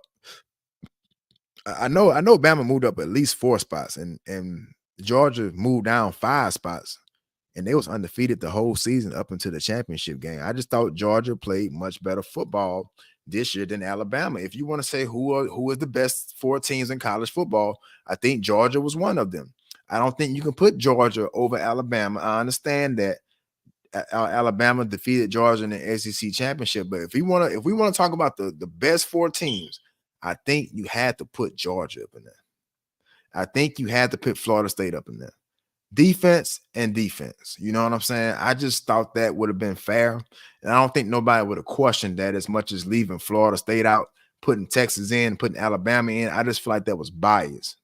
I know Bama moved up at least 4 spots, and Georgia moved down 5 spots, and they was undefeated the whole season up until the championship game. I just thought Georgia played much better football this year than Alabama. If you want to say who is the best 4 teams in college football, I think Georgia was one of them. I don't think you can put Georgia over Alabama. I understand that Alabama defeated Georgia in the SEC championship, but if we want to talk about the best 4 teams, I think you had to put Georgia up in there. I think you had to put Florida State up in there. Defense and defense. You know what I'm saying? I just thought that would have been fair. And I don't think nobody would have questioned that as much as leaving Florida State out, putting Texas in, putting Alabama in. I just feel like that was bias.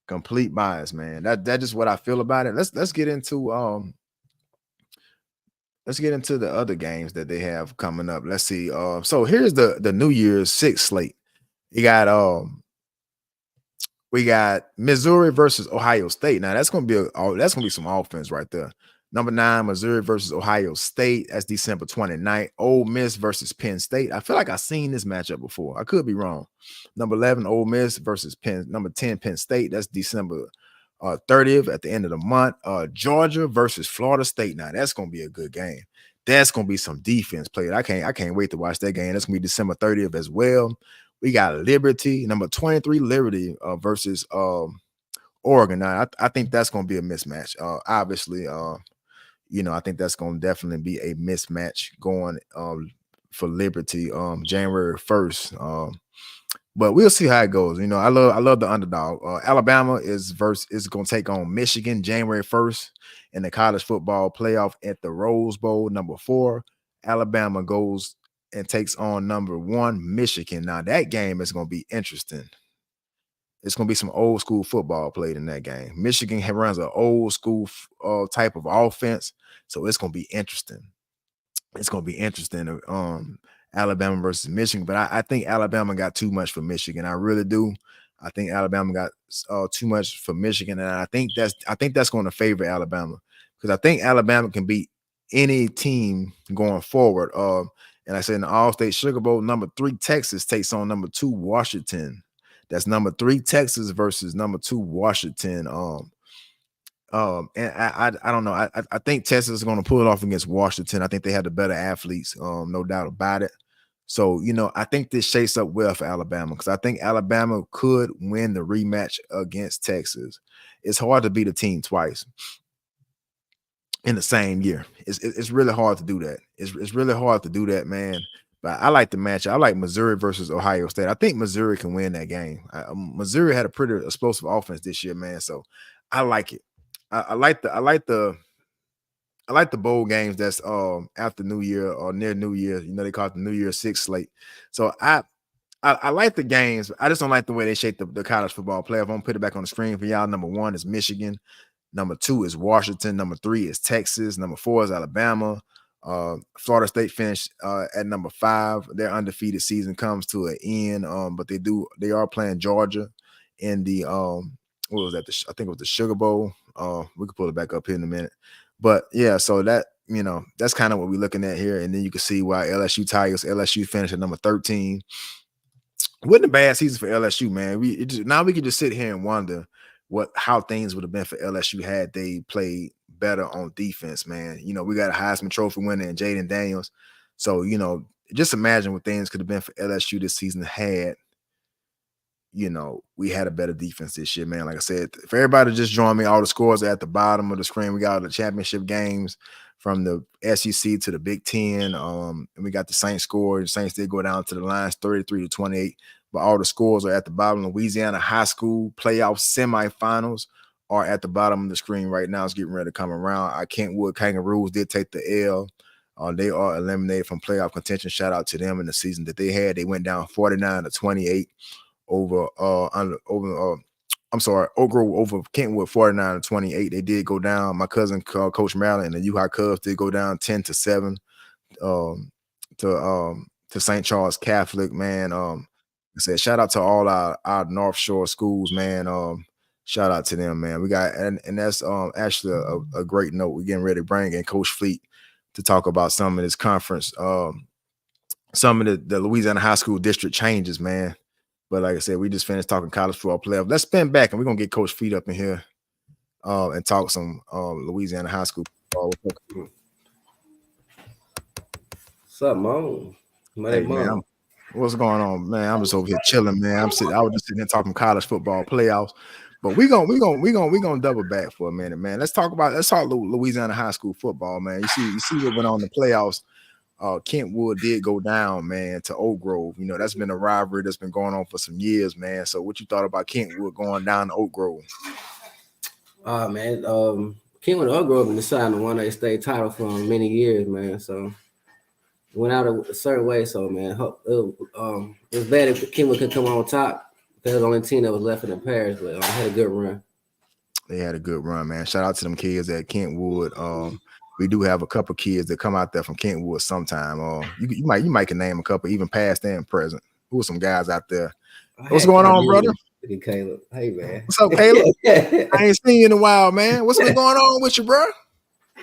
Complete bias, man. That's just what I feel about it. Let's get into the other games that they have coming up. Let's see. So here's the New Year's 6 slate. We got Missouri versus Ohio State. Now that's gonna be some offense right there. Number 9, Missouri versus Ohio State. That's December 29th. Ole Miss versus Penn State. I feel like I've seen this matchup before. I could be wrong. Number 11, Ole Miss versus number 10, Penn State. That's December 30th at the end of the month. Georgia versus Florida State. Now that's gonna be a good game. That's gonna be some defense played. I can't wait to watch that game. That's gonna be December 30th as well. We got Liberty, number 23, Liberty versus Oregon. Now I think that's gonna be a mismatch. Obviously, I think that's gonna definitely be a mismatch going for Liberty January 1st. But we'll see how it goes. I love the underdog. Alabama is going to take on Michigan January 1st in the college football playoff at the Rose Bowl. Number 4, Alabama goes and takes on number 1, Michigan. Now that game is going to be interesting. It's going to be some old school football played in that game. Michigan runs an old school type of offense, so it's going to be interesting. It's going to be interesting. Alabama versus Michigan, but I think Alabama got too much for Michigan. I really do. I think Alabama got too much for Michigan, and I think that's going to favor Alabama because I think Alabama can beat any team going forward. And I said in the All-State Sugar Bowl, number 3 Texas takes on number 2 Washington. That's number 3 Texas versus number 2 Washington. And I don't know. I think Texas is going to pull it off against Washington. I think they have the better athletes, no doubt about it. So, I think this shapes up well for Alabama because I think Alabama could win the rematch against Texas. It's hard to beat a team twice in the same year. It's really hard to do that. It's really hard to do that, man. But I like the match. I like Missouri versus Ohio State. I think Missouri can win that game. Missouri had a pretty explosive offense this year, man. So I like it. I like the bowl games that's after New Year or near New Year. They call it the New Year 6 slate. So I like the games. I just don't like the way they shape the college football playoff. I'm gonna put it back on the screen for y'all. Number 1 is Michigan. Number 2 is Washington. Number 3 is Texas. Number 4 is Alabama. Florida State finished at number 5. Their undefeated season comes to an end. But they are playing Georgia in the what was that? I think it was the Sugar Bowl. We could pull it back up here in a minute. But yeah, so that's kind of what we're looking at here. And then you can see why LSU Tigers, LSU finished at number 13. Wasn't a bad season for LSU, man. Now we can just sit here and wonder how things would have been for LSU had they played better on defense, man. You know, we got a Heisman Trophy winner in Jaden Daniels. So, you know, just imagine what things could have been for LSU this season had, you know, we had a better defense this year, man. Like I said, for everybody just join me, all the scores are at the bottom of the screen. We got all the championship games from the SEC to the Big Ten. And we got the Saints score. The Saints did go down to the Lions 33-28, but all the scores are at the bottom. Louisiana High School playoff semifinals are at the bottom of the screen right now. It's getting ready to come around. Our Kentwood Kangaroos did take the L. They are eliminated from playoff contention. Shout out to them in the season that they had. They went down 49-28 over Oak Grove over Kentwood 49-28. They did go down. My cousin Coach Maryland and the U High Cubs did go down 10-7 to St. Charles Catholic, man. I said shout out to all our North Shore schools, man. Shout out to them, man. We got and that's actually a great note. We're getting ready to bring in Coach Fleet to talk about some of this conference, some of the Louisiana High School district changes, man. But like I said, we just finished talking college football playoff. Let's spin back and we're gonna get Coach Feet up in here and talk some Louisiana high school football. What's up, Mom? Hey, man, what's going on, man? I'm just over here chilling, man. I was just sitting here talking college football playoffs. But we gonna double back for a minute, man. Let's talk Louisiana high school football, man. You see what went on in the playoffs. Kentwood did go down, man, to Oak Grove. You know, that's been a rivalry that's been going on for some years, man. So what you thought about Kentwood going down to Oak Grove? Man, Kentwood Oak Grove been deciding to win a state title for many years, man. So it went out a certain way. So, man, it was bad if Kentwood could come on top. That was the only team that was left in the parish, but had a good run. They had a good run, man. Shout out to them kids at Kentwood. We do have a couple kids that come out there from Kentwood sometime. You might can name a couple, even past and present. Who are some guys out there? What's going on, brother? Look at Caleb. Hey, man. What's up, Caleb? I ain't seen you in a while, man. What's been going on with you, bro?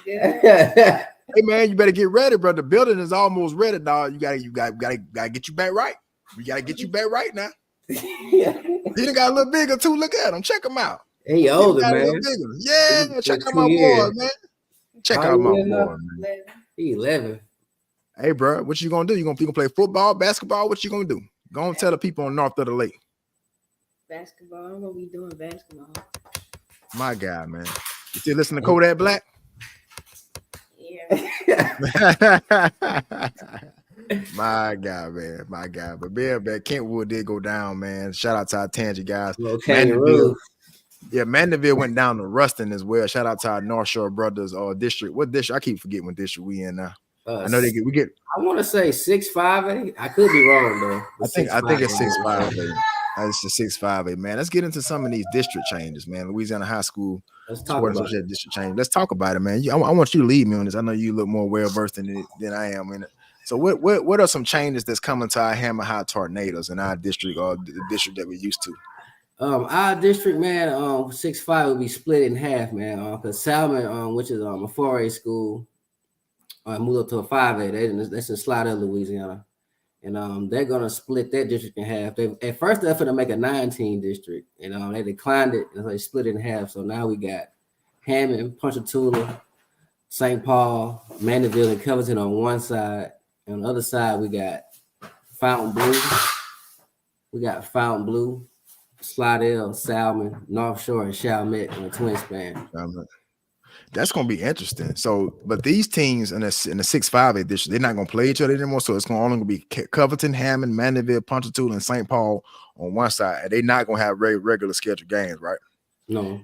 Hey, man, you better get ready, bro. The building is almost ready, dog. You gotta get you back right. We gotta get you back right now. He done got a little bigger too. Look at him. Check him out. He older, man. Yeah, check out my boy, man. Check out my boy, man. He 11. Hey, bro, what you gonna do? You gonna play football, basketball? What you gonna do? Go and tell the people on North of the Lake. Basketball. I'm gonna be doing basketball. My guy, man. You still listen to Kodak Black? Yeah. My guy, man. My guy. But man, Kentwood did go down, man. Shout out to our Tangy guys. Mandeville went down to Ruston as well. Shout out to our North Shore brothers district. What district? I keep forgetting what district we in now. I know we get. I want to say 6-5. I could be wrong though. I think it's 6-5. It's the 6-5, man. Let's get into some of these district changes, man. Louisiana High School Sports Association district change. Let's talk about it, man. I want you to lead me on this. I know you look more well versed than I am in it. So what are some changes that's coming to our Hammer High Tornadoes in our district or the district that we're used to? Our district, man, 6-5 will be split in half, man. Because Salmon, which is a 4A school, moved up to a 5A. That's in Slidell, Louisiana, and they're gonna split that district in half. At first they're gonna make a 19 district, and they declined it, and so they split it in half. So now we got Hammond, Ponchatoula, St. Paul, Mandeville, and Covington on one side. And on the other side, we got Fontainebleau. Slidell, Salmon, North Shore, and Chalmette in the twin span. That's gonna be interesting. So, but these teams in the 6-5 edition, they're not gonna play each other anymore. So it's only gonna be Covington, Hammond, Mandeville, Ponchatoula, and St. Paul on one side. They're not gonna have regular scheduled games, right? No.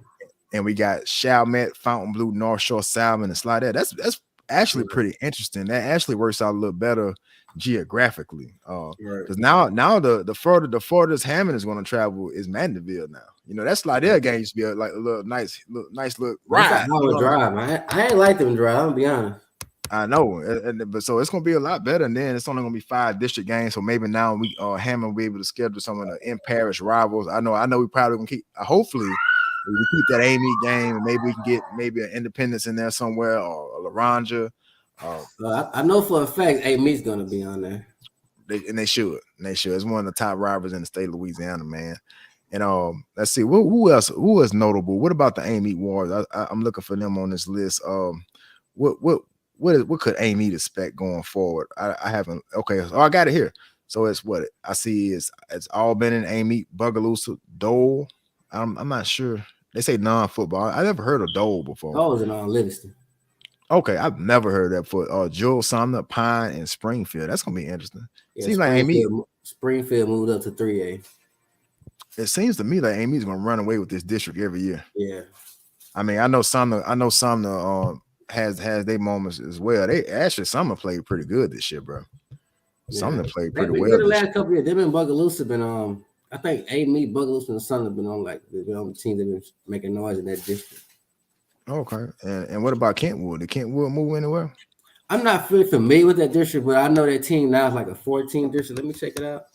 And we got Chalmette, Fontainebleau, North Shore, Salmon, and Slidell. That's actually pretty interesting. That actually works out a little better geographically. Because now the furthest Hammond is going to travel is Mandeville now. You know, that Slidell game used to be a little nice ride. Drive, man. I ain't like them drive, I'm gonna be honest. I know, but so it's gonna be a lot better. And then it's only gonna be 5 district games. So maybe now we Hammond will be able to schedule some of the in-parish rivals. I know we probably gonna keep. Hopefully, we keep that Amy game, and maybe we can get an Independence in there somewhere or a Laranja. I know for a fact Amy's gonna be on there. They should. It's one of the top rivals in the state of Louisiana, man. And let's see, who else? Who is notable? What about the Aim Eat Wars? I'm looking for them on this list. What could Aim Eat expect going forward? I haven't. Okay, so I got it here. So it's what I see is it's all been in Aim Eat, Bugaloosa, Dole. I'm not sure. They say non-football. I never heard of Dole before. Oh, was in Livingston. Okay, I've never heard that for Jewel, Sumner, Pine, and Springfield. That's gonna be interesting. Yeah, Seems like Amy. Springfield moved up to 3A. It seems to me like Amy's gonna run away with this district every year. Yeah. I mean, I know Sumner has their moments as well. Sumner played pretty good this year, bro. Sumner played pretty well. The last couple years, they've been Bugaloosa been I think Amy, Bugaloosa, and Sumner been on the team that been making noise in that district. Okay, and what about Kentwood? Did Kentwood move anywhere? I'm not really familiar with that district, but I know that team now is like a 14 district. Let me check it out.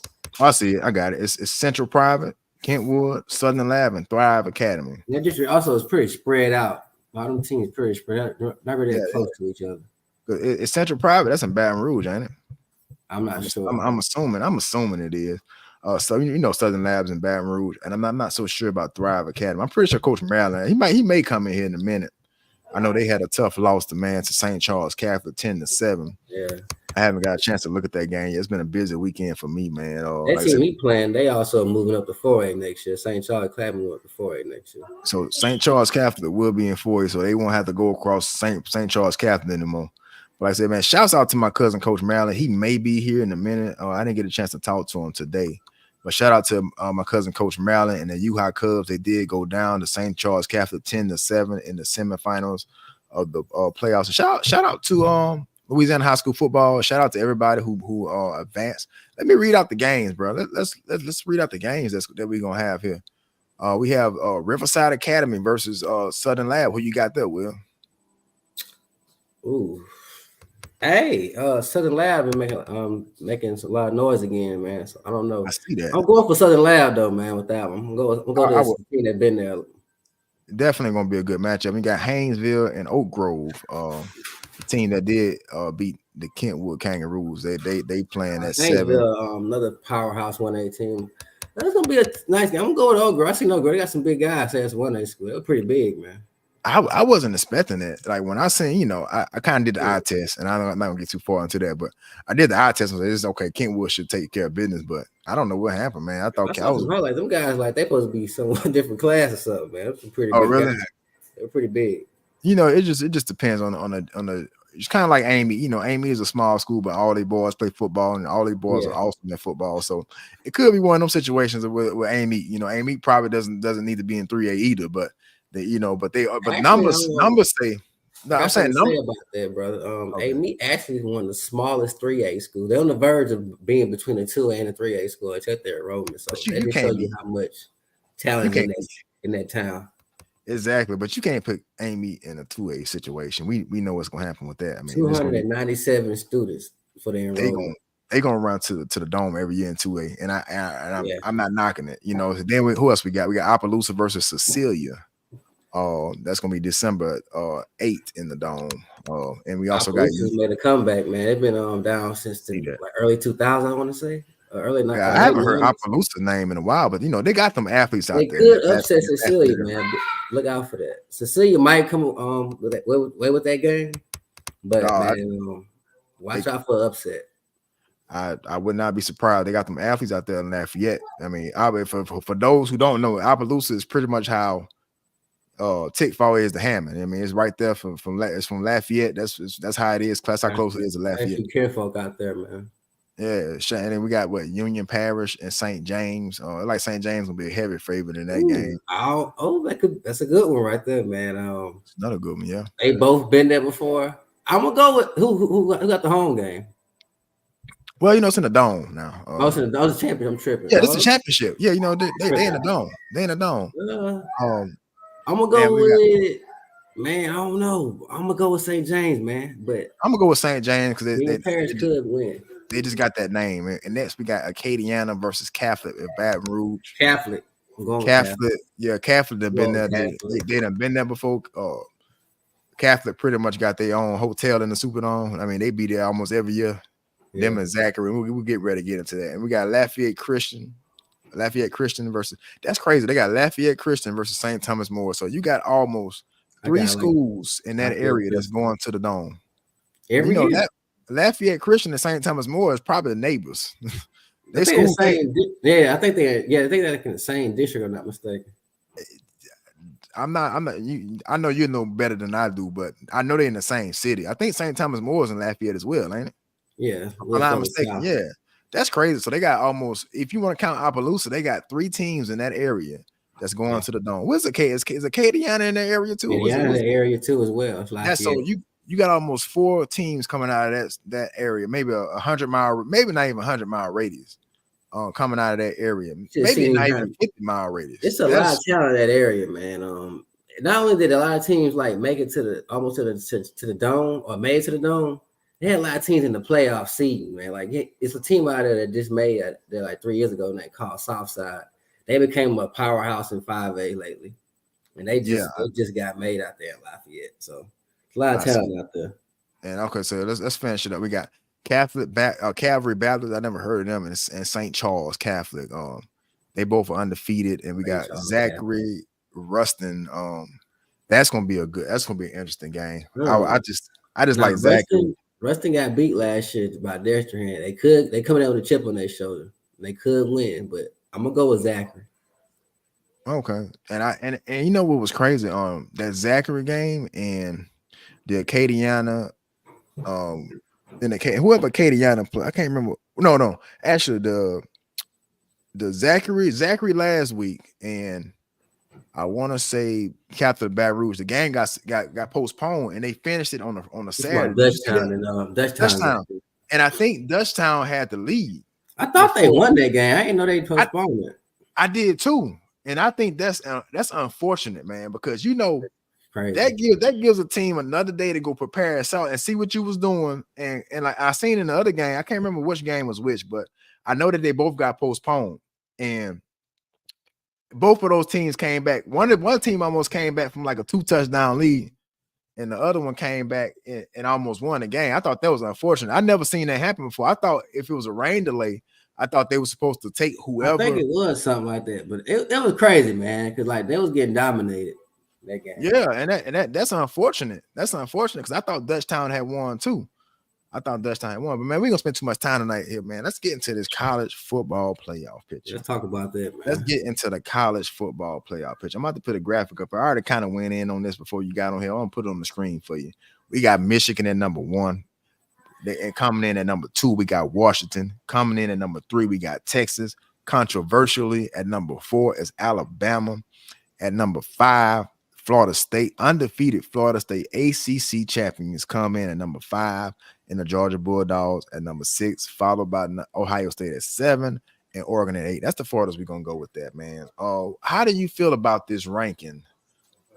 I see it. I got it. It's Central Private, Kentwood, Southern Lab, and Thrive Academy. That district also is pretty spread out. A lot of them teams pretty spread out, not really that close to each other. It's Central Private. That's in Baton Rouge, ain't it? I'm not sure. I'm assuming it is. So you know Southern Labs in Baton Rouge, and I'm not so sure about Thrive Academy. I'm pretty sure Coach Maryland, he may come in here in a minute. I know they had a tough loss to St. Charles Catholic 10-7. Yeah. I haven't got a chance to look at that game yet. It's been a busy weekend for me, man. That team we playing, they also moving up to 4A next year. St. Charles Catholic moving up to 4A next year. So St. Charles Catholic will be in 4A, so they won't have to go across St. Charles Catholic anymore. But like I said, man, shouts out to my cousin, Coach Maryland. He may be here in a minute. I didn't get a chance to talk to him today. But shout out to my cousin, Coach Maryland, and the U-High Cubs. They did go down to St. Charles Catholic 10-7 in the semifinals of the playoffs. And shout out to Louisiana High School football. Shout out to everybody who advanced. Let me read out the games, bro. Let's read out the games that we're gonna have here. We have Riverside Academy versus Southern Lab. Who you got there, Will? Ooh. Hey, Southern Lab been making a lot of noise again, man. So I don't know. I see that. I'm going for Southern Lab though, man. With that one, I'm going to the team that been there. Definitely gonna be a good matchup. We got Haynesville and Oak Grove, the team that did beat the Kentwood Kangaroos. They playing at 7. Another powerhouse 1A team. That's gonna be a nice game. I'm going to Oak Grove. I see Oak Grove. They got some big guys. That's 1A school. They're pretty big, man. I wasn't expecting it. Like when I seen, I kind of did the eye test, and I'm not gonna get too far into that, but I did the eye test and said, it's okay. Kentwood should take care of business, but I don't know what happened, man. I thought like them guys, like they supposed to be somewhat different class or something, man. That's pretty. Oh, big really? guys. They're pretty big. It just depends on the. It's kind of like Amy. Amy is a small school, but all their boys play football, and all their boys are awesome at football. So it could be one of those situations with Amy. Amy probably doesn't need to be in 3A either, but. Numbers say. No, I'm saying numbers about that, brother. Amy actually is one of the smallest 3A schools. They're on the verge of being between the 2A and the 3A school. It's at their enrollment, so that just shows you how much talent in that town. Exactly, but you can't put Amy in a 2A situation. We know what's gonna happen with that. I mean, 297 students for the enrollment. They're gonna run to the dome every year in 2A, and I'm not knocking it. Then who else we got? We got Opelousas versus Cecilia. That's gonna be December 8th in the dome. And we also got made a comeback, man. They've been down since the early 2000s, I want to say. Early 90s. I haven't heard Opelousas name in a while, but they got them athletes out there. They could upset Cecilia, man. Look out for that. Cecilia might come with that game, but watch out for upset. I would not be surprised. They got them athletes out there in Lafayette. I mean, for those who don't know, Opelousas is pretty much how Tick-Fall is to Hammond. I mean, it's right there from Lafayette. That's how it is. That's how close it is to Lafayette. Some kinfolk out there, man. Yeah, and then we got Union Parish and St. James. Like St. James will be a heavy favorite in that game. That's a good one right there, man. It's another good one, yeah. They both been there before. I'm gonna go with who got the home game. Well, it's in the dome now. It's in the championship. I'm tripping. Yeah, it's the championship. Yeah, they in the dome. They in the dome. I'm gonna go with man. I don't know. I'm gonna go with St. James, man. But I'm gonna go with St. James because they could win. They just got that name. And next we got Acadiana versus Catholic at Baton Rouge. Catholic. Catholic. Yeah, Catholic have been there. They done been there before. Catholic pretty much got their own hotel in the Superdome. I mean, they be there almost every year. Yeah. Them and Zachary. We'll get ready to get into that. And we got Lafayette Christian Lafayette Christian versus. That's crazy. They got Lafayette Christian versus St. Thomas More. So you got almost three schools in that area that's going to the Dome. Every year. That Lafayette Christian and St. Thomas More is probably neighbors. They the same. Yeah, I think they're in the same district. If I'm not mistaken. I'm not. I know you know better than I do, but I know they're in the same city. I think St. Thomas More is in Lafayette as well, ain't it? Yeah, if I'm not mistaken. Yeah, that's crazy. So they got almost. If you want to count Opelousas, they got 3 teams in that area that's going to the Dome. Where's the K? Is Acadiana in that area too? Yeah, in the area too as well. That's so you got almost 4 teams coming out of that area. Maybe a 100-mile, maybe not even 100-mile radius. Coming out of that area, maybe not even 50-mile radius. It's a lot of talent in that area, man. Not only did a lot of teams like make it to the Dome or made it to the Dome, they had a lot of teams in the playoff seeding, man. Like it's a team out there that just made it there like 3 years ago, and they called Southside. They became a powerhouse in 5A lately, and they just got made out there in Lafayette. So a lot of talent out there. And okay, so let's finish it up. We got Calvary Baptist. I never heard of them, and St. Charles Catholic. They both are undefeated, and we got Zachary Ruston. That's gonna be an interesting game. I just like Zachary. Ruston got beat last year by Destrehan. They coming out with a chip on their shoulder. They could win, but I'm gonna go with Zachary. Okay, and you know what was crazy? That Zachary game and the Acadiana, whoever Acadiana play, I can't remember. No, actually the Zachary last week, and I want to say Catholic Baton Rouge. The game got postponed, and they finished it on a Saturday. Dutchtown, and I think Dutchtown had the lead. I thought they won that game. I didn't know they postponed it. I did too, and I think that's unfortunate, man, because crazy. That gives a team another day to go prepare us out and see what you was doing. And like I seen in the other game, I can't remember which game was which, but I know that they both got postponed, and both of those teams came back. One team almost came back from like a 2-touchdown lead, and the other one came back and almost won the game. I thought that was unfortunate. I never seen that happen before. I thought if it was a rain delay, I thought they were supposed to take whoever. I think it was something like that, but it was crazy, man, because like they was getting dominated that game. Yeah, and that's unfortunate. That's unfortunate because I thought Dutchtown had won too. But man, we gonna spend too much time tonight here, man. Let's get into this college football playoff picture. Let's talk about that, man. Let's get into the college football playoff picture. I'm about to put a graphic up. I already kind of went in on this before you got on here. I'm gonna put it on the screen for you. We got Michigan at number 1. And coming in at number 2, we got Washington. Coming in at number 3, we got Texas. Controversially, at number 4 is Alabama. At number 5, Florida State. Undefeated Florida State ACC champions come in at number 5, and the Georgia Bulldogs at number 6, followed by Ohio State at 7 and Oregon at 8. That's the farthest we're gonna go with that, man. How do you feel about this ranking?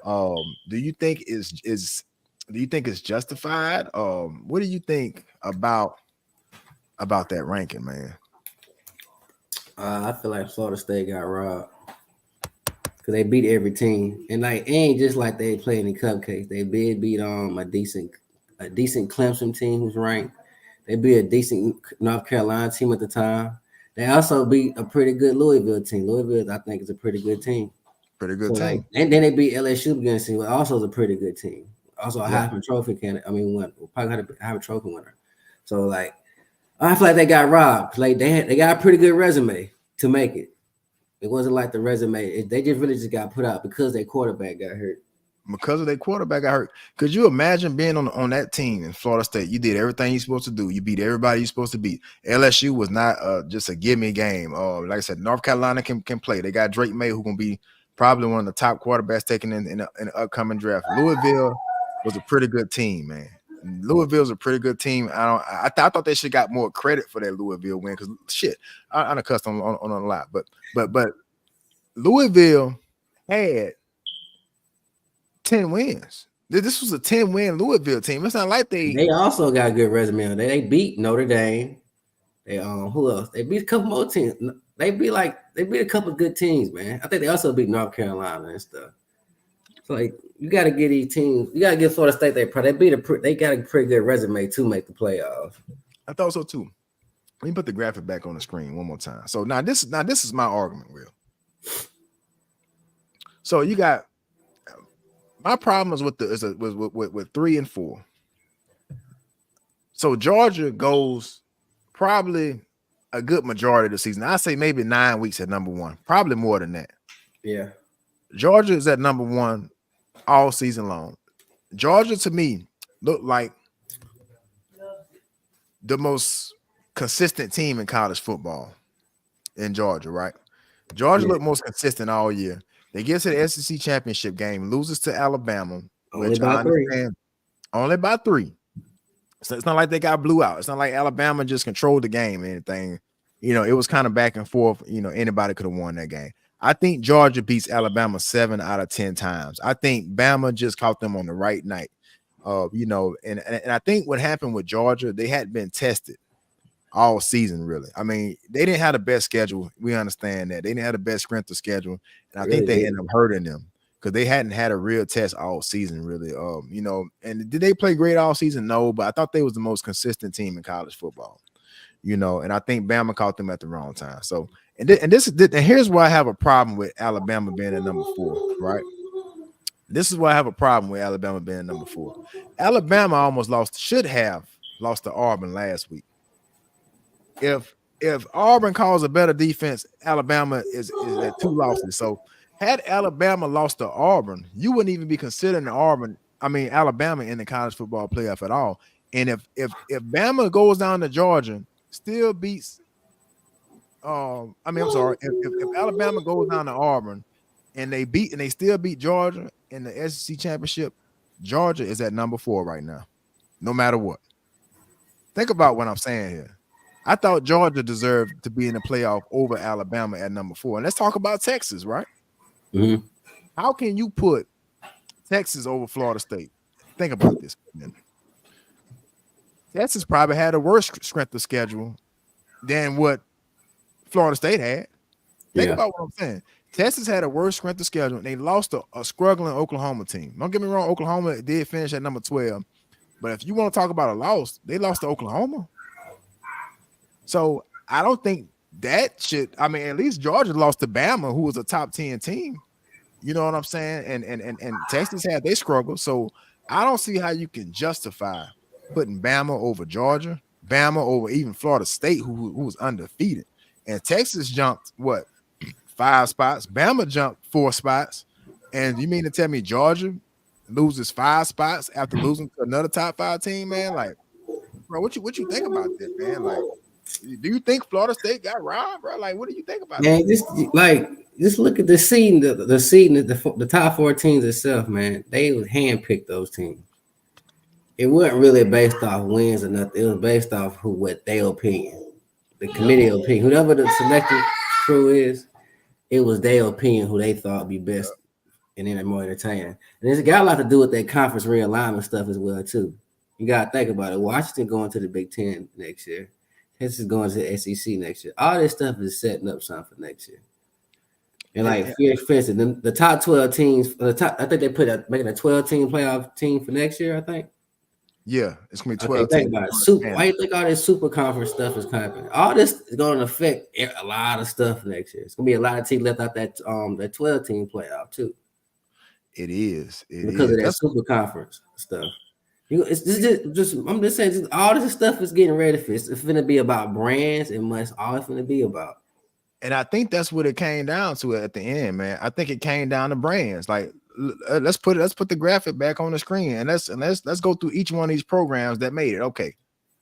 Do you think it's justified? What do you think about that ranking, man? I feel like Florida State got robbed because they beat every team, and like it ain't just like they playing in cupcakes. They beat a decent Clemson team who's ranked. They beat a decent North Carolina team at the time. They also beat a pretty good Louisville team. Louisville, I think, is a pretty good team. Pretty good team. Like, and then they beat LSU against team, also is a pretty good team. Also a Heisman Trophy candidate. Probably had a Heisman Trophy winner. So like, I feel like they got robbed. Like they got a pretty good resume to make it. It wasn't like the resume. They just got put out because their quarterback got hurt. Because of their quarterback got hurt. Could you imagine being on that team in Florida State? You did everything you're supposed to do. You beat everybody you're supposed to beat. LSU was not just a gimme game. Like I said, North Carolina can play. They got Drake May, who's gonna be probably one of the top quarterbacks taken in the upcoming draft. Louisville was a pretty good team, man. Louisville's a pretty good team. I thought they should got more credit for that Louisville win because shit, I done cussed on a lot, but Louisville had 10 wins. This was a 10-win Louisville team. It's not like they also got a good resume. They beat Notre Dame. They who else? They beat a couple more teams. They beat a couple of good teams, man. I think they also beat North Carolina and stuff. So like you got to get these teams. You got to give Florida State they got a pretty good resume to make the playoffs. I thought so too. Let me put the graphic back on the screen one more time. So now this is my argument, Will. So you got my problems with with 3 and 4. So Georgia goes probably a good majority of the season. I say maybe 9 weeks at number 1, probably more than that. Yeah. Georgia is at number 1 all season long. Georgia to me looked like the most consistent team in college football in Georgia, right? Georgia looked most consistent all year. They get to the SEC championship game, loses to Alabama, Only which I by 3. understand only by 3. So it's not like they got blew out. It's not like Alabama just controlled the game or anything. You know, it was kind of back and forth. You know, anybody could have won that game. I think Georgia beats Alabama 7 out of 10 times. I think Bama just caught them on the right night. You know, and I think what happened with Georgia, they hadn't been tested all season, really. I mean, they didn't have the best schedule. We understand that. They didn't have the best strength of schedule. And I think they ended up hurting them because they hadn't had a real test all season, really. You know, and did they play great all season? No, but I thought they was the most consistent team in college football. You know, and I think Bama caught them at the wrong time. So, and here's why I have a problem with Alabama being at number 4, right? This is why I have a problem with Alabama being number 4. Alabama almost should have lost to Auburn last week. If Auburn calls a better defense, Alabama is at 2 losses. So had Alabama lost to Auburn, you wouldn't even be considering Alabama in the college football playoff at all. And if Bama goes down to Georgia, still beats I'm sorry, if Alabama goes down to Auburn and they still beat Georgia in the SEC championship, Georgia is at number 4 right now, no matter what. Think about what I'm saying here. I thought Georgia deserved to be in the playoff over Alabama at number 4. And let's talk about Texas, right? Mm-hmm. How can you put Texas over Florida State? Think about this. Texas probably had a worse strength of schedule than what Florida State had. Think about what I'm saying. Texas had a worse strength of schedule, and they lost to a struggling Oklahoma team. Don't get me wrong, Oklahoma did finish at number 12. But if you want to talk about a loss, they lost to Oklahoma. So I don't think that should. I mean, at least Georgia lost to Bama, who was a top 10 team. You know what I'm saying? And Texas had their struggle. So I don't see how you can justify putting Bama over Georgia, Bama over even Florida State, who was undefeated. And Texas jumped 5 spots. Bama jumped 4 spots. And you mean to tell me Georgia loses 5 spots after losing to another top 5 team, man? Like, bro, what you think about that, man? Like, do you think Florida State got robbed, bro? Like, what do you think about man, that? Just look at the seeding, the seeding, the top 4 teams itself, man. They was handpicked those teams. It wasn't really based off wins or nothing. It was based off what their opinion, the committee opinion, whoever the selected crew is. It was their opinion who they thought would be best and then more entertaining. And it's got a lot to do with that conference realignment stuff as well too. You gotta think about it. Washington going to the Big Ten next year. Texas is going to the SEC next year. All this stuff is setting up something for next year. And like, for instance, the top 12 teams, I think they put making a 12-team playoff team for next year, I think. Yeah, it's gonna be 12. Think about it. Why you think all this super conference stuff is happening? All this is going to affect a lot of stuff next year. It's gonna be a lot of teams left out that 12-team playoff too. It is because of that super conference stuff. It's just I'm just saying, all this stuff is getting ready for. It's going to be about brands, and that's all it's going to be about. And I think that's what it came down to at the end, man. I think it came down to brands. Like, let's put the graphic back on the screen, and let's go through each one of these programs that made it. Okay,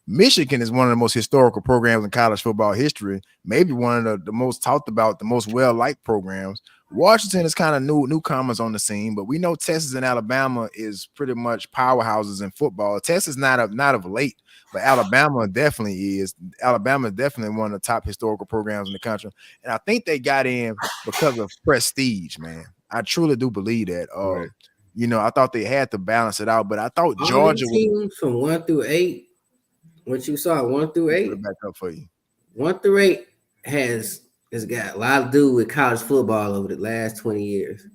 Michigan is one of the most historical programs in college football history. Maybe one of the most talked about, the most well-liked programs. Washington is kind of newcomers on the scene, but we know Texas and Alabama is pretty much powerhouses in football. Texas not of late, but Alabama definitely is. Alabama is definitely one of the top historical programs in the country, and I think they got in because of prestige, man. I truly do believe that. Right. You know, I thought they had to balance it out, but I thought Georgia teams from 1 through 8. What you saw 1 through 8. Put it back up for you. 1 through 8 has got a lot to do with college football over the last 20 years.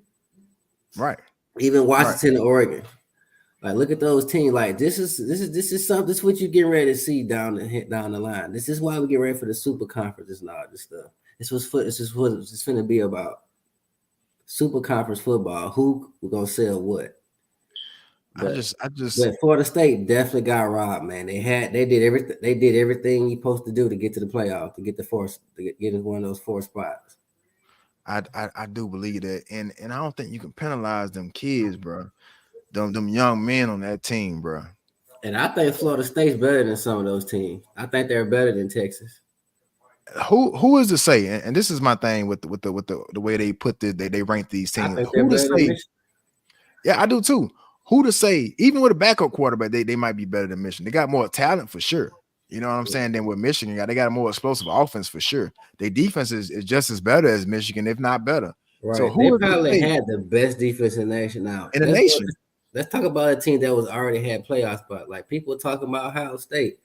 Right. Even Washington and Oregon. Like, look at those teams. Like, this is something. This is what you're getting ready to see down the line. This is why we get ready for the super conferences and all this stuff. This is what it's going to be about. Super conference football. Who we're gonna sell what? I But just but Florida State definitely got robbed, man. They did everything you're supposed to do to get to the playoff, to get get in one of those 4 spots. I do believe that, and I don't think you can penalize them kids, bro. Them young men on that team, bro. And I think Florida State's better than some of those teams. I think they're better than Texas. Who is to say? And this is my thing with the way they put they rank these I teams. think they're Who to better than say? Michigan. Yeah, I do too. Who to say? Even with a backup quarterback, they might be better than Michigan. They got more talent for sure. You know what I'm saying? Than with Michigan, they got a more explosive offense for sure. Their defense is just as better as Michigan, if not better. So Right. They who is to probably say had the best defense in the nation. Now in the nation? let's talk about a team that was already had playoff spot. Like, people talking about Ohio State.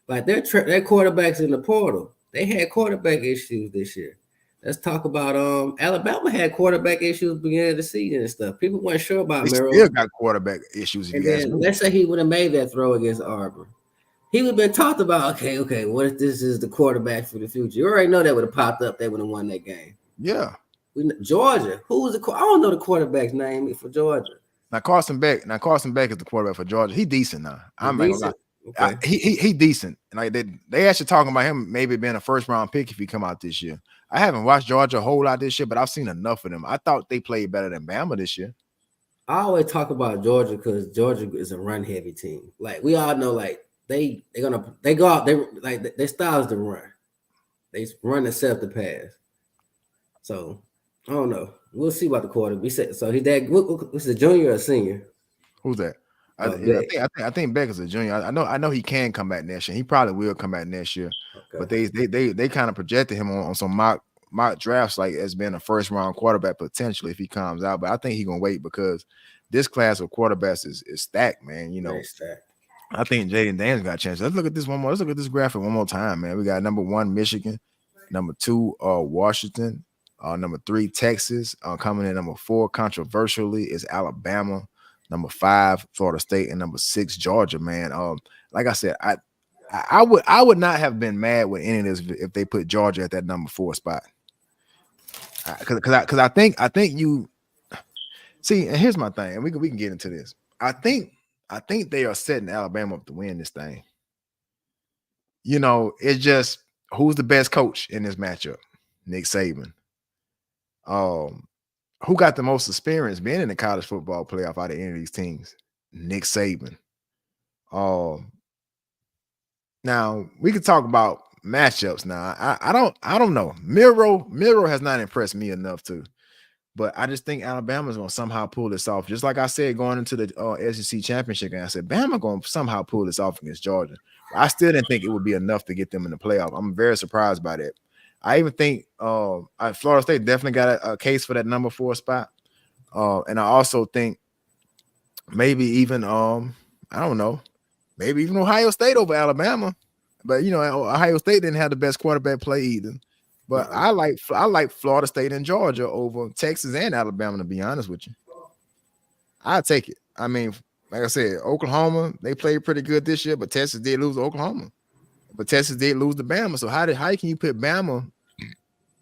Like, their quarterbacks in the portal. They had quarterback issues this year. Let's talk about Alabama had quarterback issues beginning of the season and stuff. People weren't sure about They Miro. still got quarterback issues, if And you ask then me. let's say he would have made that throw against Auburn. He would have been talked about. Okay. What if this is the quarterback for the future? You already know that would have popped up. They would have won that game. Yeah. Georgia. Who was I don't know the quarterback's name for Georgia. Now Carson Beck is the quarterback for Georgia. He decent now. I'm not gonna lie. Okay. He decent. And like they actually talking about him maybe being a first round pick if he come out this year. I haven't watched Georgia a whole lot this year, but I've seen enough of them. I thought they played better than Bama this year. I always talk about Georgia because Georgia is a run heavy team. Like, we all know, like they go out, their style is to run. They run and set up the pass. So I don't know. We'll see about the quarter. We said so. He's that. What's a junior or a senior? Who's that? Beck. I think Beck is a junior. I know he can come back next year. He probably will come back next year. Okay. But they kind of projected him on some mock drafts like as being a first round quarterback potentially if he comes out. But I think he's gonna wait because this class of quarterbacks is stacked, man. You know, I think Jaden Daniels got a chance. Let's look at this one more. Let's look at this graphic one more time, man. We got number 1 Michigan, number 2 Washington, number 3 Texas, coming in number 4 controversially is Alabama, number 5 Florida State, and number 6 Georgia. Man, like I said, I would not have been mad with any of this if they put Georgia at that number 4 spot. Because I think you see, and here's my thing, and we can get into this. I think they are setting Alabama up to win this thing. You know, it's just who's the best coach in this matchup? Nick Saban. Who got the most experience being in the college football playoff out of any of these teams? Nick Saban. Now we could talk about matchups. Now I don't know. Miro has not impressed me enough to. But I just think Alabama's going to somehow pull this off. Just like I said, going into the SEC championship game, I said, Bama going to somehow pull this off against Georgia. I still didn't think it would be enough to get them in the playoff. I'm very surprised by that. I even think Florida State definitely got a case for that number 4 spot. And I also think maybe even, I don't know, maybe even Ohio State over Alabama. But, you know, Ohio State didn't have the best quarterback play either. But I like Florida State and Georgia over Texas and Alabama, to be honest with you. I'll take it. I mean, like I said, Oklahoma, they played pretty good this year, but Texas did lose to Oklahoma. But Texas did lose to Bama. So how can you put Bama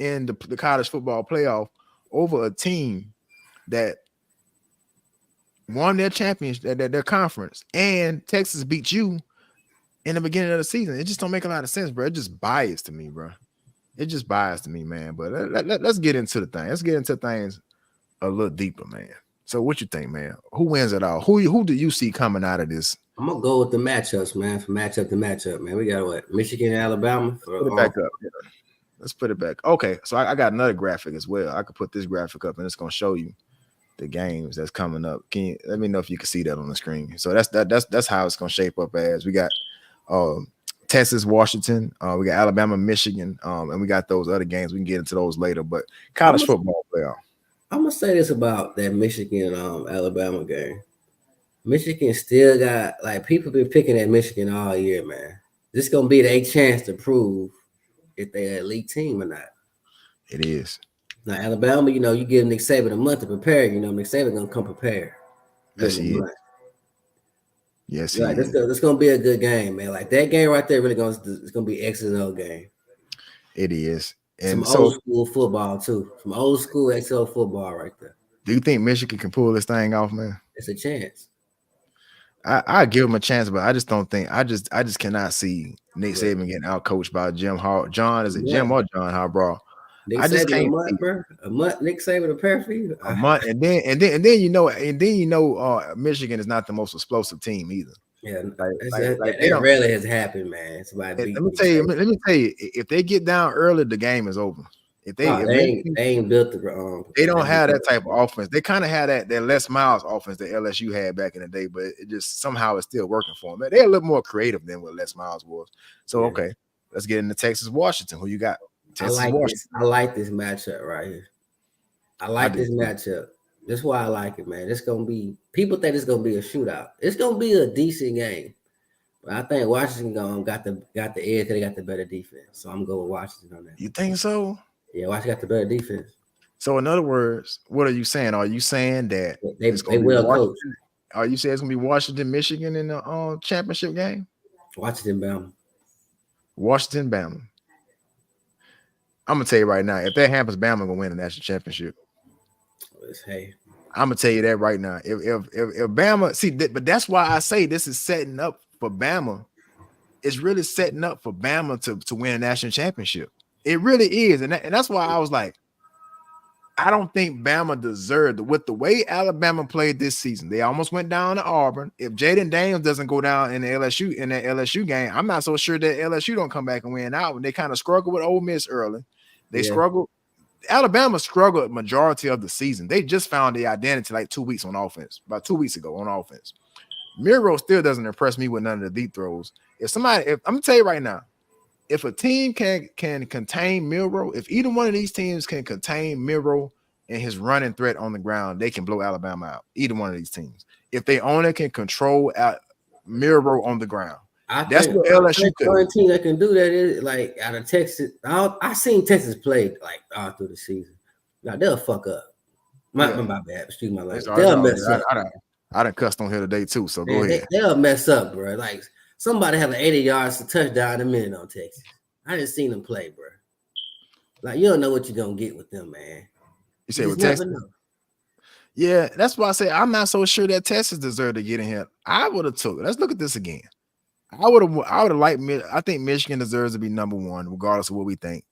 in the college football playoff over a team that won their championship, their conference, and Texas beat you in the beginning of the season? It just don't make a lot of sense, bro. It just biased to me, bro. It just biased to me, man. But let's get into the thing. Let's get into things a little deeper, man. So what you think, man? Who wins it all? Who do you see coming out of this? I'm gonna go with the matchups, man. From matchup to matchup, man. We got what? Michigan and Alabama. Put it back up. Yeah. Let's put it back. Okay, so I got another graphic as well. I could put this graphic up, and it's gonna show you the games that's coming up. Can you let me know if you can see that on the screen? So that's how it's gonna shape up. As we got Texas, Washington, we got Alabama, Michigan, and we got those other games. We can get into those later. But college football playoff. I'm gonna say this about that Michigan Alabama game. Michigan still got, like, people been picking at Michigan all year, man. This gonna be their chance to prove if they're an elite team or not. It is. Now Alabama, you know, you give Nick Saban a month to prepare. You know, Nick Saban gonna come prepared. Yes, he is. Yes, Right, he is. this gonna be a good game, man. Like that game right there, really it's gonna be X and O game. It is. Some And old so, school football too. Some old school XO football right there. do you think Michigan can pull this thing off, man? It's a chance. I give him a chance, but I just don't think I just cannot see Nick Yeah. Saban getting out coached by Jim John. Is it What? Jim or John Harbaugh? Nick I just Saban a can't see month, bro. A month. Nick Saban a pair for you. a month, and then Michigan is not the most explosive team either. Yeah, Like they that don't. rarely has happened, man. Somebody Let beat me Nick tell you. Saban. Let me tell you. If they get down early, the game is over. If No, Michigan, they ain't built the they don't have that that type of offense. They kind of had that Les Miles offense that LSU had back in the day, but it just somehow it's still working for them. They're a little more creative than what Les Miles was. So okay, let's get into Texas Washington. Who you got? Texas Washington. I like this matchup right here. I like this matchup. That's why I like it, man. It's gonna be people think it's gonna be a shootout. It's gonna be a decent game. But I think Washington got the edge because they got the better defense. So I'm going with Washington on that. You think so? Yeah, Washington got the better defense. So in other words, what are you saying? Are you saying that they will coach? Are you saying it's gonna be Washington, Michigan in the championship game? Washington, Bama. Washington, Bama. I'm gonna tell you right now, if that happens, Bama gonna win the national championship. Hey, I'm gonna tell you that right now. If Bama but that's why I say this is setting up for Bama. It's really setting up for Bama to win a national championship. It really is, and that's why I was like, I don't think Bama deserved it. With the way Alabama played this season. They almost went down to Auburn. If Jaden Daniels doesn't go down in that LSU game, I'm not so sure that LSU don't come back and win out. They kind of struggled with Ole Miss early. They struggled. Alabama struggled majority of the season. They just found their identity like 2 weeks on offense, about 2 weeks ago on offense. Miro still doesn't impress me with none of the deep throws. If I'm gonna tell you right now, if a team can contain Miro, if either one of these teams can contain Miro and his running threat on the ground, they can blow Alabama out. Either one of these teams. If they only can control Miro on the ground. That's what LSU could. The only team that can do that is like out of Texas. I seen Texas play like all through the season. Now they'll fuck up. My bad. Excuse my language. They'll mess up. I done cussed on here today too. So go ahead. They'll mess up, bro. Like somebody have an 80 yards to touchdown a minute on Texas. I didn't see them play, bro. Like you don't know what you're gonna get with them, man. You say with Texas? Yeah, that's why I say I'm not so sure that Texas deserved to get in here. I would have took it. Let's look at this again. I would have liked. I think Michigan deserves to be number one, regardless of what we think.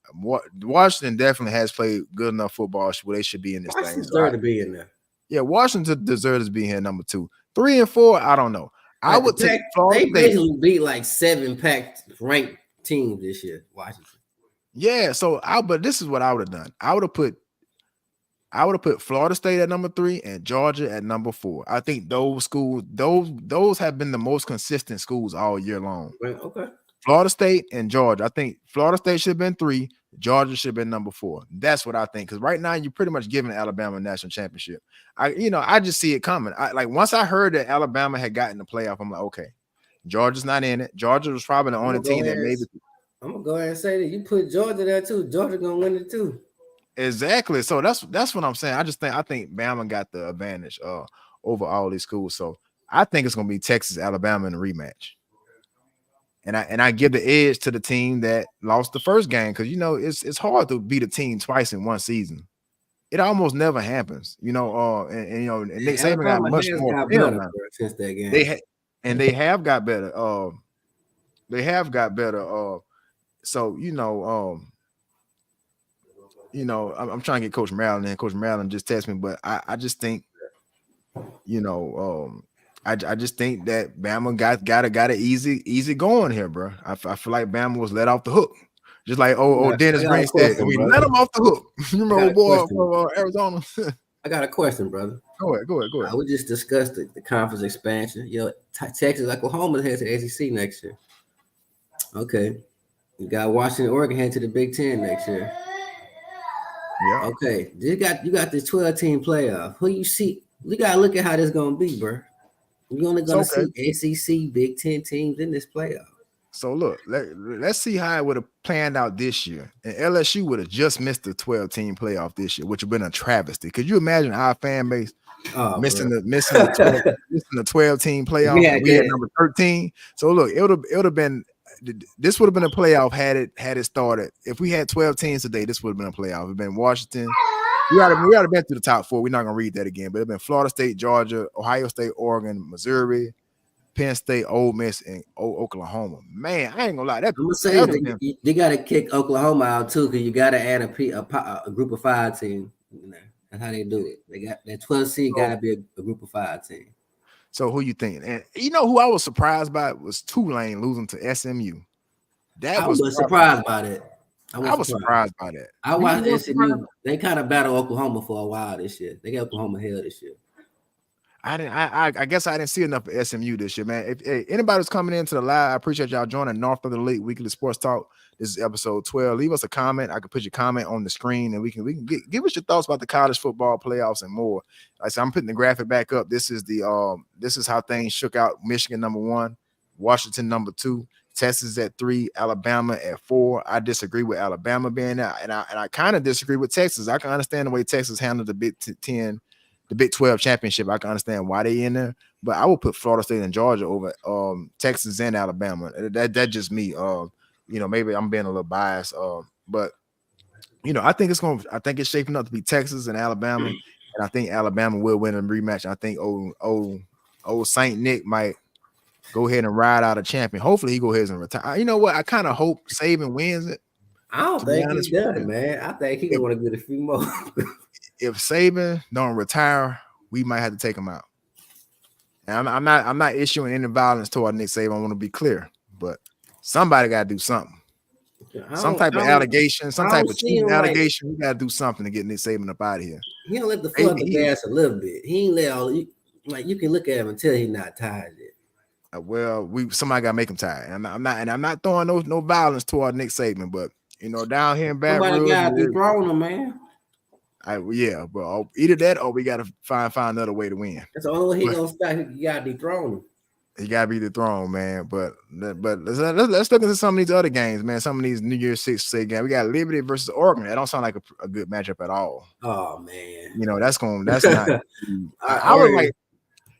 Washington definitely has played good enough football where they should be in this thing. Deserve to be in there. Yeah, Washington deserves to be here number 2, 3, and 4. I don't know. I would take Florida State. They basically beat like 7 packed ranked teams this year. Washington. Yeah, but this is what I would have done. I would have put Florida State at number 3 and Georgia at number 4. I think those schools, those have been the most consistent schools all year long. Right, okay. Florida State and Georgia. I think Florida State should have been 3. Georgia should have been number 4. That's what I think. Because right now you're pretty much giving Alabama a national championship. I just see it coming. Once I heard that Alabama had gotten the playoff, I'm like, okay, Georgia's not in it. Georgia was probably the only team that maybe. I'm gonna go ahead and say that you put Georgia there too. Georgia gonna win it too. Exactly. So that's what I'm saying. I think Bama got the advantage over all these schools. So I think it's gonna be Texas, Alabama in the rematch. And I give the edge to the team that lost the first game because it's hard to beat a team twice in one season. It almost never happens, and Nick Saban got much more better since that game. They have got better. They have got better. So I'm trying to get Coach Maryland, and Coach Maryland just texted me, but I just think, I just think that Bama got it easy going here, bro. I feel like Bama was let off the hook, just like Dennis Green said. We let him off the hook. You remember boy from Arizona? I got a question, brother. Go ahead. We just discussed the conference expansion. Texas, Oklahoma heads to the SEC next year. Okay, you got Washington, Oregon head to the Big Ten next year. Yeah. Okay, you got this 12-team playoff. Who you see? We gotta look at how this gonna be, bro. You're only gonna see SEC, Big Ten teams in this playoff. So look, let's see how it would have planned out this year. And LSU would have just missed the 12-team playoff this year, which would have been a travesty. Could you imagine our fan base missing bro. the 12-team If we playoff and had we at that, number 13? So look, it would have been this would have been a playoff had it started. If we had 12 teams today, this would have been a playoff. It'd been Washington. We ought to been through the top four. We're not gonna read that again, but it'd been Florida State, Georgia, Ohio State, Oregon, Missouri, Penn State, Ole Miss, and Oklahoma. Man, I ain't gonna lie. I'm gonna say they got to kick Oklahoma out too, because you got to add a group of 5 team. You know, that's how they do it. They got that 12 seed got to be a group of 5 team. So who you think? And you know who I was surprised by was Tulane losing to SMU. I was surprised by that. I was surprised by that. I watched SMU. They kind of battled Oklahoma for a while this year. They got Oklahoma hell this year. I guess I didn't see enough of SMU this year, man. If anybody's coming into the live, I appreciate y'all joining North of the League Weekly Sports Talk. This is episode 12. Leave us a comment. I can put your comment on the screen, and we can give us your thoughts about the college football playoffs and more. Like I said, I'm putting the graphic back up. This is how things shook out. Michigan number 1, Washington number 2, Texas at 3, Alabama at 4. I disagree with Alabama being there, and I kind of disagree with Texas. I can understand the way Texas handled the Big 10. The Big 12 championship, I can understand why they in there, but I would put Florida State and Georgia over Texas and Alabama. That's just me. Maybe I'm being a little biased, but I think it's shaping up to be Texas and Alabama, and I think Alabama will win a rematch. I think old Saint Nick might go ahead and ride out a champion. Hopefully, he go ahead and retire. You know what? I kind of hope Saban wins it. I don't think he's done, man. I think he want to get a few more. If Saban don't retire, we might have to take him out. And I'm not issuing any violence toward Nick Saban. I want to be clear, but somebody got to do something. Some type of allegation, some type of cheating allegation. We got to do something to get Nick Saban up out of here. He don't let the foot on the gas a little bit. He ain't let all you can look at him until he's not tired yet. Somebody got to make him tired. I'm not throwing no violence toward Nick Saban, but down here in Baton Rouge, somebody got to dethrone him, man. But either that or we got to find another way to win. That's the only way he gonna stop. He got to dethrone him. He got to be dethroned, man. But let's look into some of these other games, man. Some of these New Year's Six games. We got Liberty versus Oregon. That don't sound like a good matchup at all. Oh man, that's not. I was like,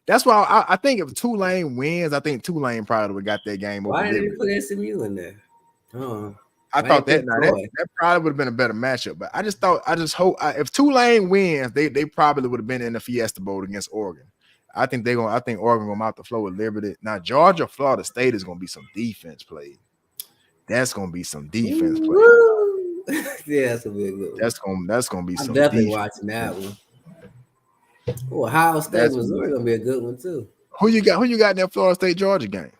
that's why I think if Tulane wins, I think Tulane probably would got that game. Why did they put SMU in there? I thought that probably would have been a better matchup, but I just hope if Tulane wins, they probably would have been in the Fiesta Bowl against Oregon. I think Oregon gonna mount the floor with Liberty. Now Georgia, Florida State is gonna be some defense played. That's gonna be some defense played. Yeah, that's gonna be a good one. That's gonna be some. I'm definitely watching that one. Oh, Ohio State, Missouri gonna be a good one too. Who you got in that Florida State Georgia game?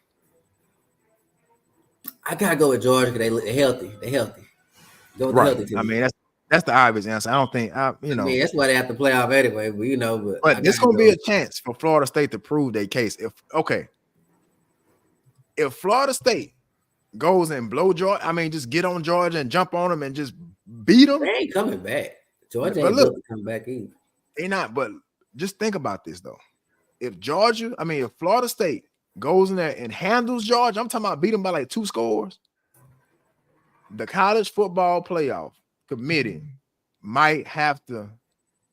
I gotta go with Georgia because they're healthy. They're healthy. Go with the healthy team. I mean, that's the obvious answer. I don't think I mean that's why they have to play off anyway. But there's gonna be a chance for Florida State to prove their case. If Florida State goes and blow Georgia, just get on Georgia and jump on them and just beat them. They ain't coming back. Georgia ain't going to come back either. They not. But just think about this though. If Florida State goes in there and handles Georgia, I'm talking about beat them by like 2 scores. The college football playoff committee might have to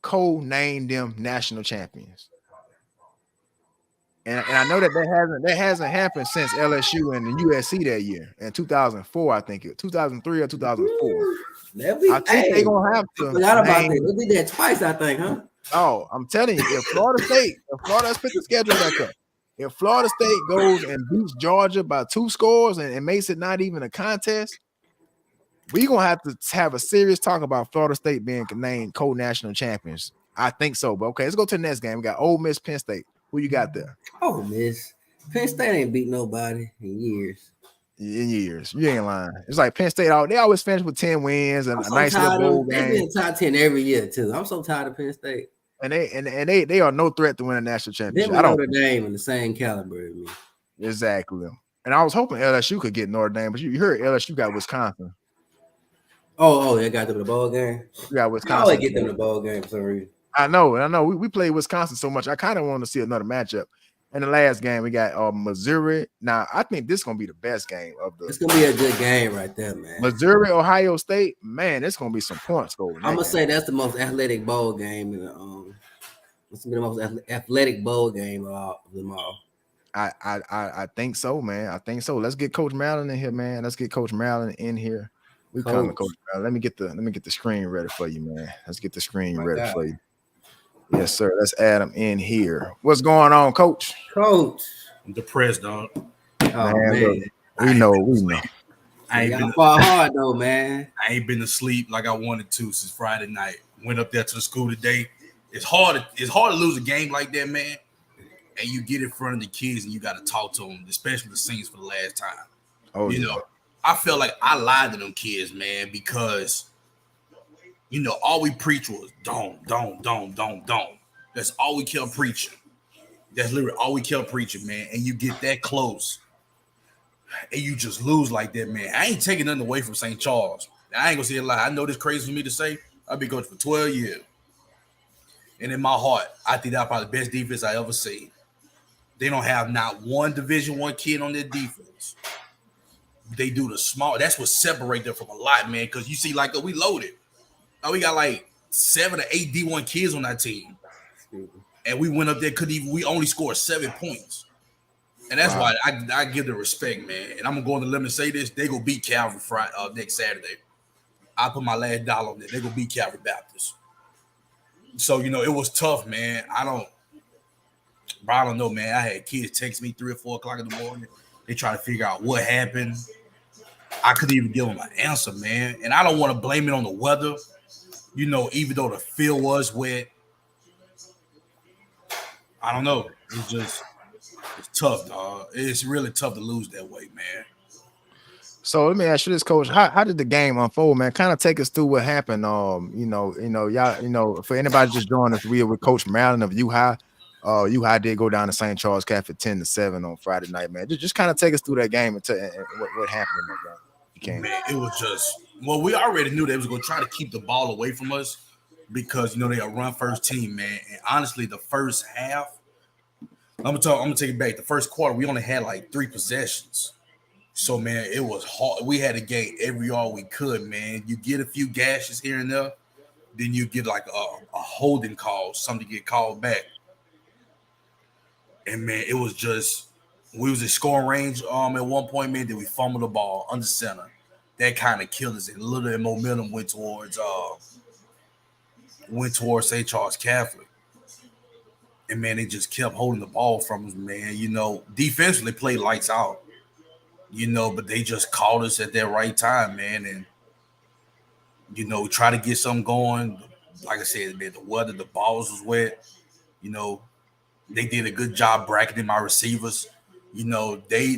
co-name them national champions. And I know that hasn't happened since LSU and the USC that year in 2004, I think 2003 or 2004. I think they're gonna have to. I forgot about that. They did that twice, I think, huh? Oh, I'm telling you, let's put the schedule back up. If Florida State goes and beats Georgia by 2 scores and makes it not even a contest, we're going to have a serious talk about Florida State being named co-national champions. I think so. But okay, let's go to the next game. We got Ole Miss, Penn State. Who you got there? Ole Miss. Penn State ain't beat nobody in years. You ain't lying. It's like Penn State, they always finish with 10 wins and a nice little bowl game. They've been top 10 every year, too. I'm so tired of Penn State. And they are no threat to win a national championship. They Notre Dame in the same caliber as me. Exactly. And I was hoping LSU could get Notre Dame, but you heard LSU got Wisconsin. Oh, they got them in the bowl game. You got Wisconsin. I always get them in the bowl game for some reason. I know. We played Wisconsin so much. I kind of want to see another matchup. In the last game, we got Missouri. Now, I think this is gonna be the best game of the It's gonna be a good game right there, man. Missouri, Ohio State. Man, it's gonna be some points scored in I'm that gonna game. say that's the most athletic bowl game in the It's gonna be the most athletic bowl game of them all. I think so, man. I think so. Let's get Coach Maryland in here, man. Let's get Coach Maryland in here. We coming, Coach, Coach Maryland. Let me get the screen ready for you, man. Let's get the screen my ready God, for you. Yes, sir. Let's add them in here. What's going on, Coach? Coach. I'm depressed, dog. Oh Man, look, man, we know. I ain't y'all been fought hard though, man. I ain't been to sleep like I wanted to since Friday night. Went up there to the school today. It's hard to lose a game like that, man. And you get in front of the kids and you got to talk to them, especially the seniors for the last time. Oh, you yeah. know, I felt like I lied to them kids, man, because all we preach was don't. That's all we kept preaching. That's literally all we kept preaching, man. And you get that close and you just lose like that, man. I ain't taking nothing away from St. Charles. I ain't gonna say a lie. I know this crazy for me to say. I've been coaching for 12 years. And in my heart, I think that's probably the best defense I ever seen. They don't have not one Division I kid on their defense. They do the small. That's what separates them from a lot, man. Because you see, like, we loaded. We got like 7 or 8 D1 kids on that team. And we went up there, we only scored 7 points. And that's why I give the respect, man. And I'm going to go on the limit and say this. They go beat Calvary next Saturday. I put my last dollar on there. They go beat Calvary Baptist. So, it was tough, man. I don't know, man. I had kids text me 3 or 4 o'clock in the morning. They try to figure out what happened. I couldn't even give them an answer, man. And I don't want to blame it on the weather, even though the field was wet. I don't know. It's tough, dog. It's really tough to lose that way, man. So let me ask you this, Coach. How did the game unfold, man? Kind of take us through what happened. Y'all, for anybody just joining us, we are with Coach Maryland of U-High. U-High did go down to St. Charles Catholic 10-7 on Friday night, man. Just kind of take us through that game and what happened in that game. You can. Man, it was just we already knew they was gonna try to keep the ball away from us because they are run first team, man. And honestly, the first half, I'm gonna take it back. The first quarter, we only had like 3 possessions. So, man, it was hard. We had to gain every yard we could, man. You get a few gashes here and there, then you get like a holding call, something get called back. And, man, it was just we was in scoring range at one point, man. Then we fumbled the ball under center. That kind of killed us. And a little bit of momentum went towards St. Charles Catholic. And, man, they just kept holding the ball from us, man. Defensively played lights out. But they just called us at that right time, man. And, try to get something going. Like I said, man, the weather, the balls was wet. They did a good job bracketing my receivers. They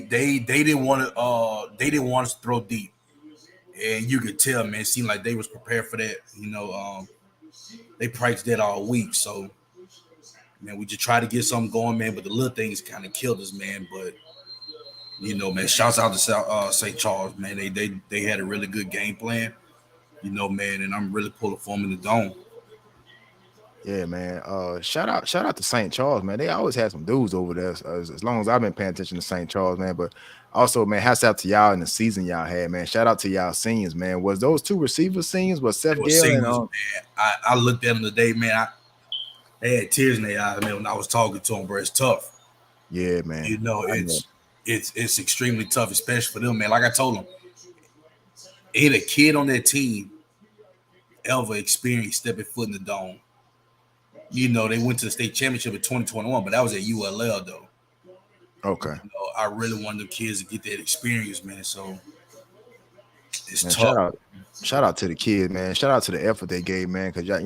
didn't want us to throw deep. And you could tell, man, it seemed like they was prepared for that. They practiced that all week. So, man, we just tried to get something going, man. But the little things kind of killed us, man. But man, shouts out to St. Charles, man. They had a really good game plan, man, and I'm really pulling for them in the dome. Yeah, man. Shout out to St. Charles, man. They always had some dudes over there as long as I've been paying attention to St. Charles, man. But also, man, hats out to y'all in the season y'all had, man. Shout out to y'all seniors, man. Was those 2 receiver seniors? Was Seth Gale and man. I looked at them today, man. They had tears in their eyes, man, when I was talking to them, bro. It's tough. Yeah, man. It's extremely tough, especially for them, man. Like I told them, ain't a kid on their team ever experienced stepping foot in the dome. They went to the state championship in 2021, but that was at ULL, though. Okay. I really wanted the kids to get that experience, man. So it's man, tough. Shout out to the kids, man. Shout out to the effort they gave, man. Because I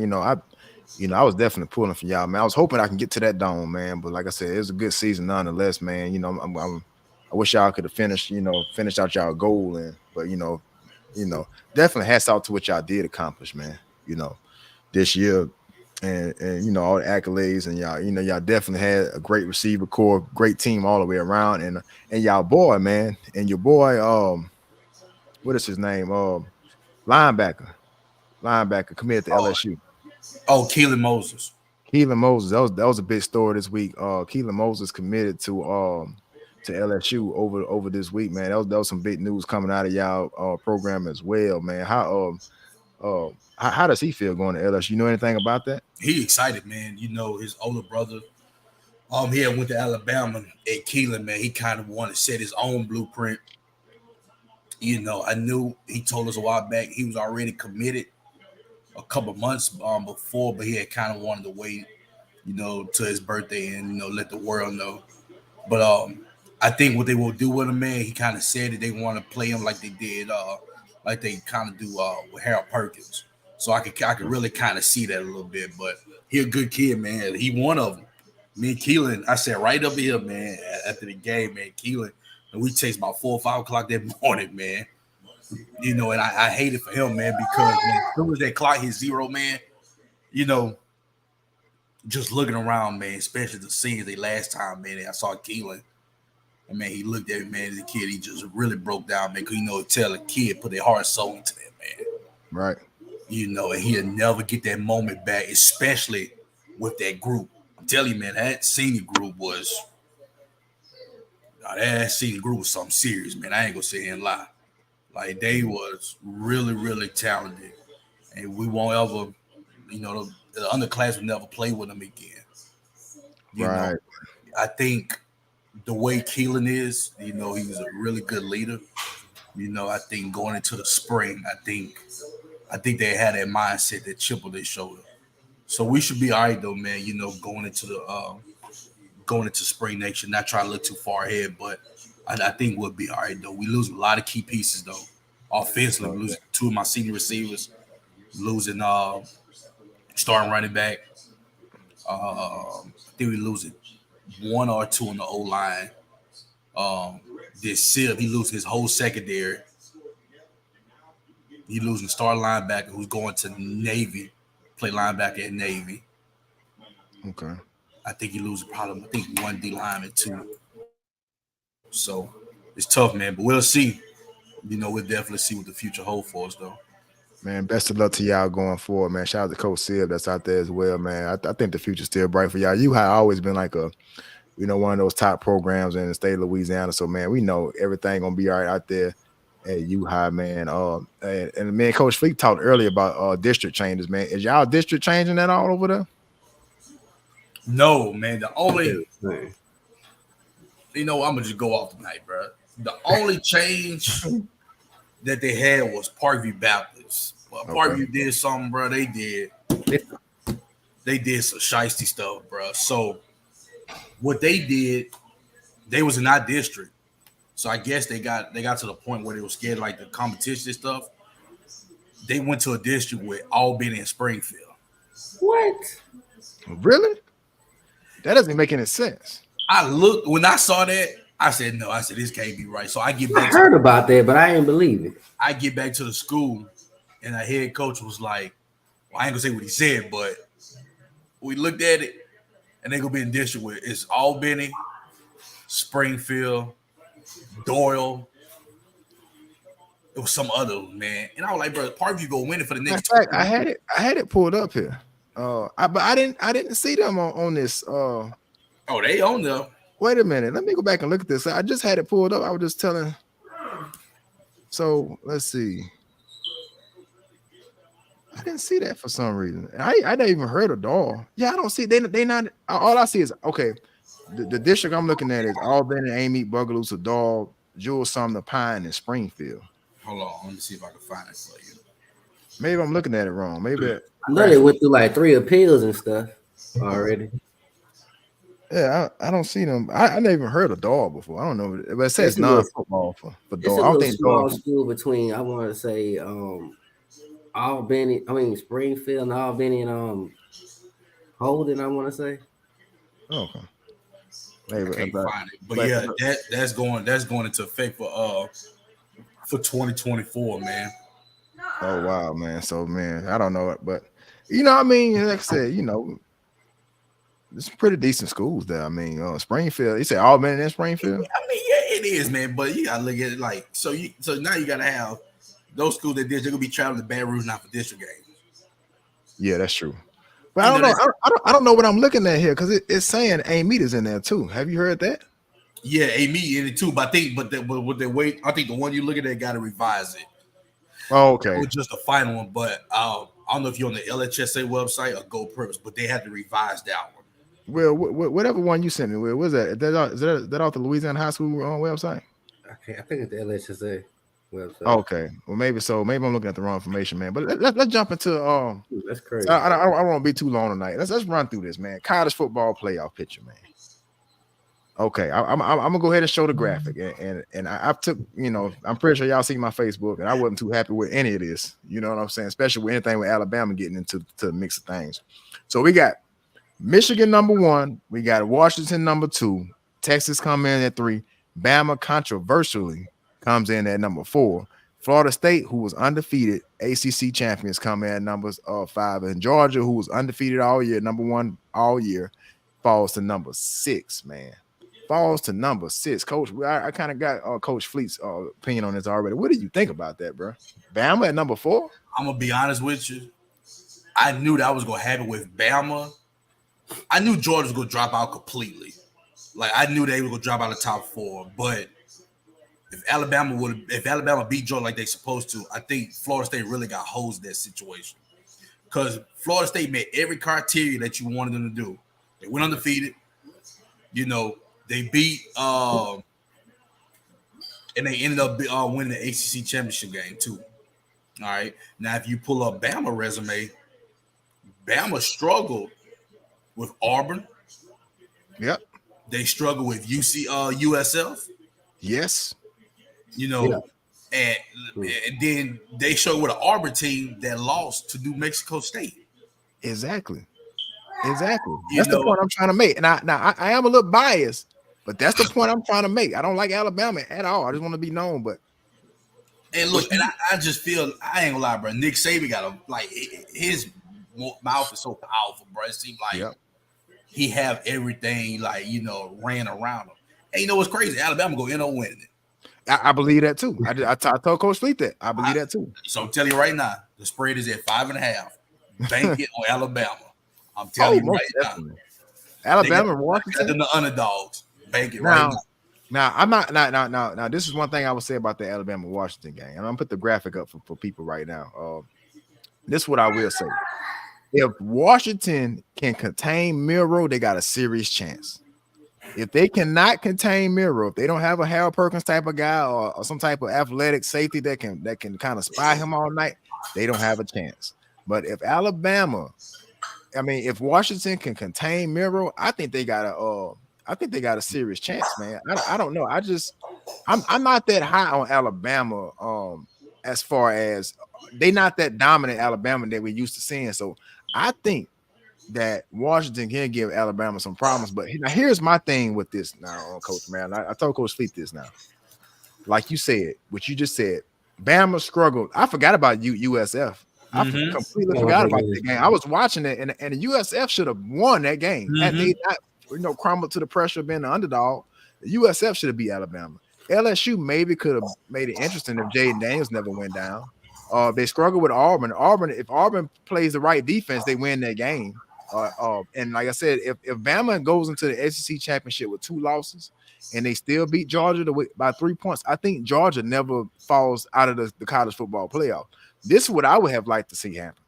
was definitely pulling for y'all, man. I was hoping I can get to that dome, man. But like I said, it was a good season nonetheless, man. I wish y'all could have finished out y'all goal, but definitely hats out to what y'all did accomplish, man. This year. And all the accolades, and y'all definitely had a great receiver core, great team all the way around, and y'all boy, man, and your boy, what is his name? Linebacker committed to LSU. Oh, Keelan Moses. Keelan Moses, that was a big story this week. Keelan Moses committed to LSU over this week, man. That was some big news coming out of y'all program as well, man. How does he feel going to LSU? You know anything about that? He excited, man. You know, his older brother, he had went to Alabama. At Keelan, man, he kind of wanted to set his own blueprint. You know, I knew he told us a while back he was already committed a couple months before, but he had kind of wanted to wait, you know, to his birthday and, you know, let the world know. But I think what they will do with him, man, he kind of said that they want to play him like they did, like they kind of do with Harold Perkins. So I could really kind of see that a little bit. But he a good kid, man. He one of them. Me and Keelan, I said right up here, man, after the game, man, Keelan, and we chased about 4 or 5 o'clock that morning, man. You know, and I hate it for him, man, because man, as soon as that clock hit 0, man, you know, just looking around, man, especially the scenes the last time, man, I saw Keelan. And man, he looked at me, man, as a kid, he just really broke down, man, because you know, tell a kid put their heart and soul into that, man. Right. You know, and he'll never get that moment back, especially with that group. I'm telling you, man, that senior group was something serious, man. I ain't gonna sit here and lie. Like they was really, really talented, and we won't ever, you know, the underclass will never play with them again. You Right. know, I think the way Keelan is, you know, he was a really good leader. You know, I think going into the spring, I think they had that mindset, that chip on their shoulder. So we should be all right though, man. You know, going into spring next year, not trying to look too far ahead, but I think we'll be all right though. We lose a lot of key pieces though. Offensively, we losing 2 of my senior receivers, losing starting running back. I think we losing 1 or 2 on the O line. This Siv, he loses his whole secondary. He losing star linebacker who's going to Navy, play linebacker at Navy. Okay. I think he loses probably 1 D lineman too. So it's tough, man. But we'll see. You know, we'll definitely see what the future holds for us, though. Man, best of luck to y'all going forward, man. Shout out to Coach Sib that's out there as well, man. I think the future's still bright for y'all. You have always been like one of those top programs in the state of Louisiana. So, man, we know everything gonna be all right out there at U-High, man. And man, Coach Fleet talked earlier about district changes, man. Is y'all district changing at all over there? No, man. The only, you know, I'm gonna just go off tonight, bro. The only change that they had was Parkview Baptist. Well, Parkview did something, bro. They did some shiesty stuff, bro. So what they did, they was in our district. So I guess they got to the point where they were scared like the competition and stuff. They went to a district with Albany and Springfield. What? Really? That doesn't make any sense. I looked when I saw that. I said no. I said this can't be right. So I get back. I heard about that, but I didn't believe it. I get back to the school, and the head coach was like, "Well, I ain't gonna say what he said, but we looked at it, and they gonna be in district with it's Albany, Springfield, Doyle. It was some other man, and I was like, bro, Parkview go win it for the next. In fact, I had it pulled up here. But I didn't see them on this. Oh, they on there. Wait a minute. Let me go back and look at this. I just had it pulled up. I was just telling. So let's see. I didn't see that for some reason. I never even heard of Doyle. Yeah, I don't see. They not. All I see is okay. The district I'm looking at is Albany, Amy, Bugaloo, Doyle, Jewel, Sumner, Pine, and Springfield. Hold on, let me see if I can find it for you. Maybe I'm looking at it wrong. Maybe I know they went through like 3 appeals and stuff already. Yeah, I don't see them. I never even heard of Doyle before. I don't know, but it says non-football for Doyle. It's a little small school between, I want to say, Springfield and Albany and Holden, I want to say. Okay. Maybe I can't find it, but yeah, that's going into effect for 2024, man. Oh wow, man. So man, I don't know, but you know, I mean, like I said, you know, it's pretty decent schools there. I mean, Springfield. You say Albany and Springfield? I mean, yeah, it is, man. But you gotta look at it like so now you gotta have those schools that they're gonna be traveling to Baton Rouge now for district games. Yeah, that's true. But I don't know. I don't know what I'm looking at here because it's saying Amy is in there too. Have you heard that? Yeah, Amy in it too. But I think, but with the wait, I think the one you look at got to revise it. Oh, It okay. was just the final one, but I don't know if you're on the LHSA website or Go Purpose, but they had to revise that one. Well, whatever one you sent me, what was that? Is that off the Louisiana High School website? I think it's the LHSA website. Okay, well maybe so. Maybe I'm looking at the wrong information, man. But let's jump into Ooh, that's crazy. I won't be too long tonight. Let's run through this, man. College football playoff picture, man. Okay, I'm gonna go ahead and show the graphic, and I took, I'm pretty sure y'all see my Facebook, and I wasn't too happy with any of this. You know what I'm saying? Especially with anything with Alabama getting into the mix of things. So we got Michigan #1, we got Washington #2, Texas come in at 3, Bama controversially comes in at #4, Florida State, who was undefeated ACC champions, come in at numbers 5, and Georgia, who was undefeated all year, #1 all year, falls to #6, man. Falls to #6. Coach, I kind of got Coach Fleet's opinion on this already. What do you think about that, bro? Bama at #4? I'm gonna be honest with you. I knew that was gonna happen with Bama. I knew Georgia was gonna drop out completely. Like I knew they were gonna drop out of the top 4. But if Alabama beat Georgia like they supposed to, I think Florida State really got hosed in that situation. Because Florida State met every criteria that you wanted them to do. They went undefeated. They beat and they ended up winning the ACC championship game too. All right. Now, if you pull up Bama resume, Bama struggled with Auburn. Yep. They struggled with USF. Yes. And then they showed with an Auburn team that lost to New Mexico State. Exactly. That's the point I'm trying to make. And I am a little biased, but that's the point I'm trying to make. I don't like Alabama at all. I just want to be known. But and look, and I just feel I ain't gonna lie, bro. Nick Saban got his mouth is so powerful, bro. It seems like he have everything ran around him. And you know what's crazy? Alabama go end up winning it. I believe that too. I told Coach Fleet that. I believe that too. So I'm telling you right now, the spread is at 5.5. Bank it on Alabama. I'm telling you right now. Alabama and Washington. They're the underdogs. Bank it right now. Now I'm not now. This is one thing I would say about the Alabama Washington game. And I'm gonna put the graphic up for people right now. This is what I will say. If Washington can contain Miro, they got a serious chance. If they cannot contain Miro, if they don't have a Harold Perkins type of guy or some type of athletic safety that can kind of spy him all night, they don't have a chance. But if if Washington can contain Miro, I think they got a serious chance, man. I don't know. I'm not that high on Alabama as far as they not that dominant Alabama that we used to seeing. So I think that Washington can give Alabama some problems. But now here's my thing with this now, Coach, man. I told Coach Fleet this now. Like you said, what you just said, Bama struggled. I forgot about USF. I completely forgot about that game. I was watching it, and the USF should have won that game. Had they not, crumbled to the pressure of being the underdog, the USF should have beat Alabama. LSU maybe could have made it interesting if Jaden Daniels never went down. They struggled with Auburn. If Auburn plays the right defense, they win that game. And like I said, if Bama goes into the SEC championship with 2 losses and they still beat Georgia by 3 points, I think Georgia never falls out of the college football playoff. This is what I would have liked to see happen.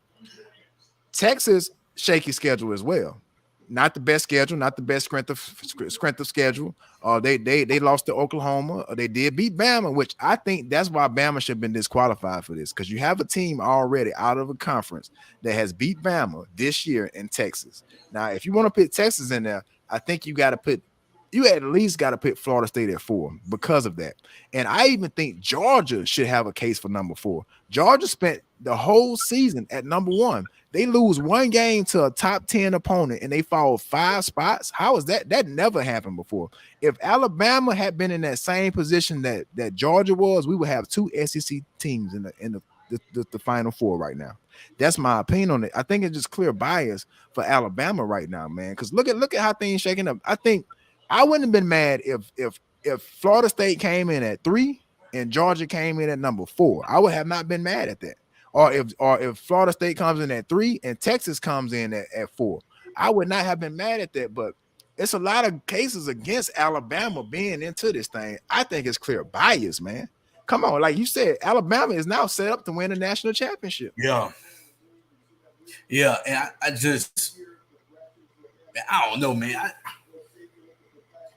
Texas, shaky schedule as well. Not the best schedule, not the best strength of schedule. They lost to Oklahoma. They did beat Bama, which I think that's why Bama should have been disqualified for this, because you have a team already out of a conference that has beat Bama this year in Texas. Now, if you want to put Texas in there, I think you at least got to put Florida State at 4 because of that. And I even think Georgia should have a case for #4. Georgia spent the whole season at #1. They lose 1 game to a top 10 opponent and they fall 5 spots. How is that? That never happened before. If Alabama had been in that same position that Georgia was, we would have 2 SEC teams in the Final Four right now. That's my opinion on it. I think it's just clear bias for Alabama right now, man. Because look at how things shaking up. I think I wouldn't have been mad if Florida State came in at 3 and Georgia came in at #4. I would have not been mad at that. or if Florida State comes in at 3 and Texas comes in at 4, I would not have been mad at that. But it's a lot of cases against Alabama being into this thing. I think it's clear bias, man. Come on, like you said, Alabama is now set up to win a national championship. Yeah. Yeah, and I just, I don't know, man.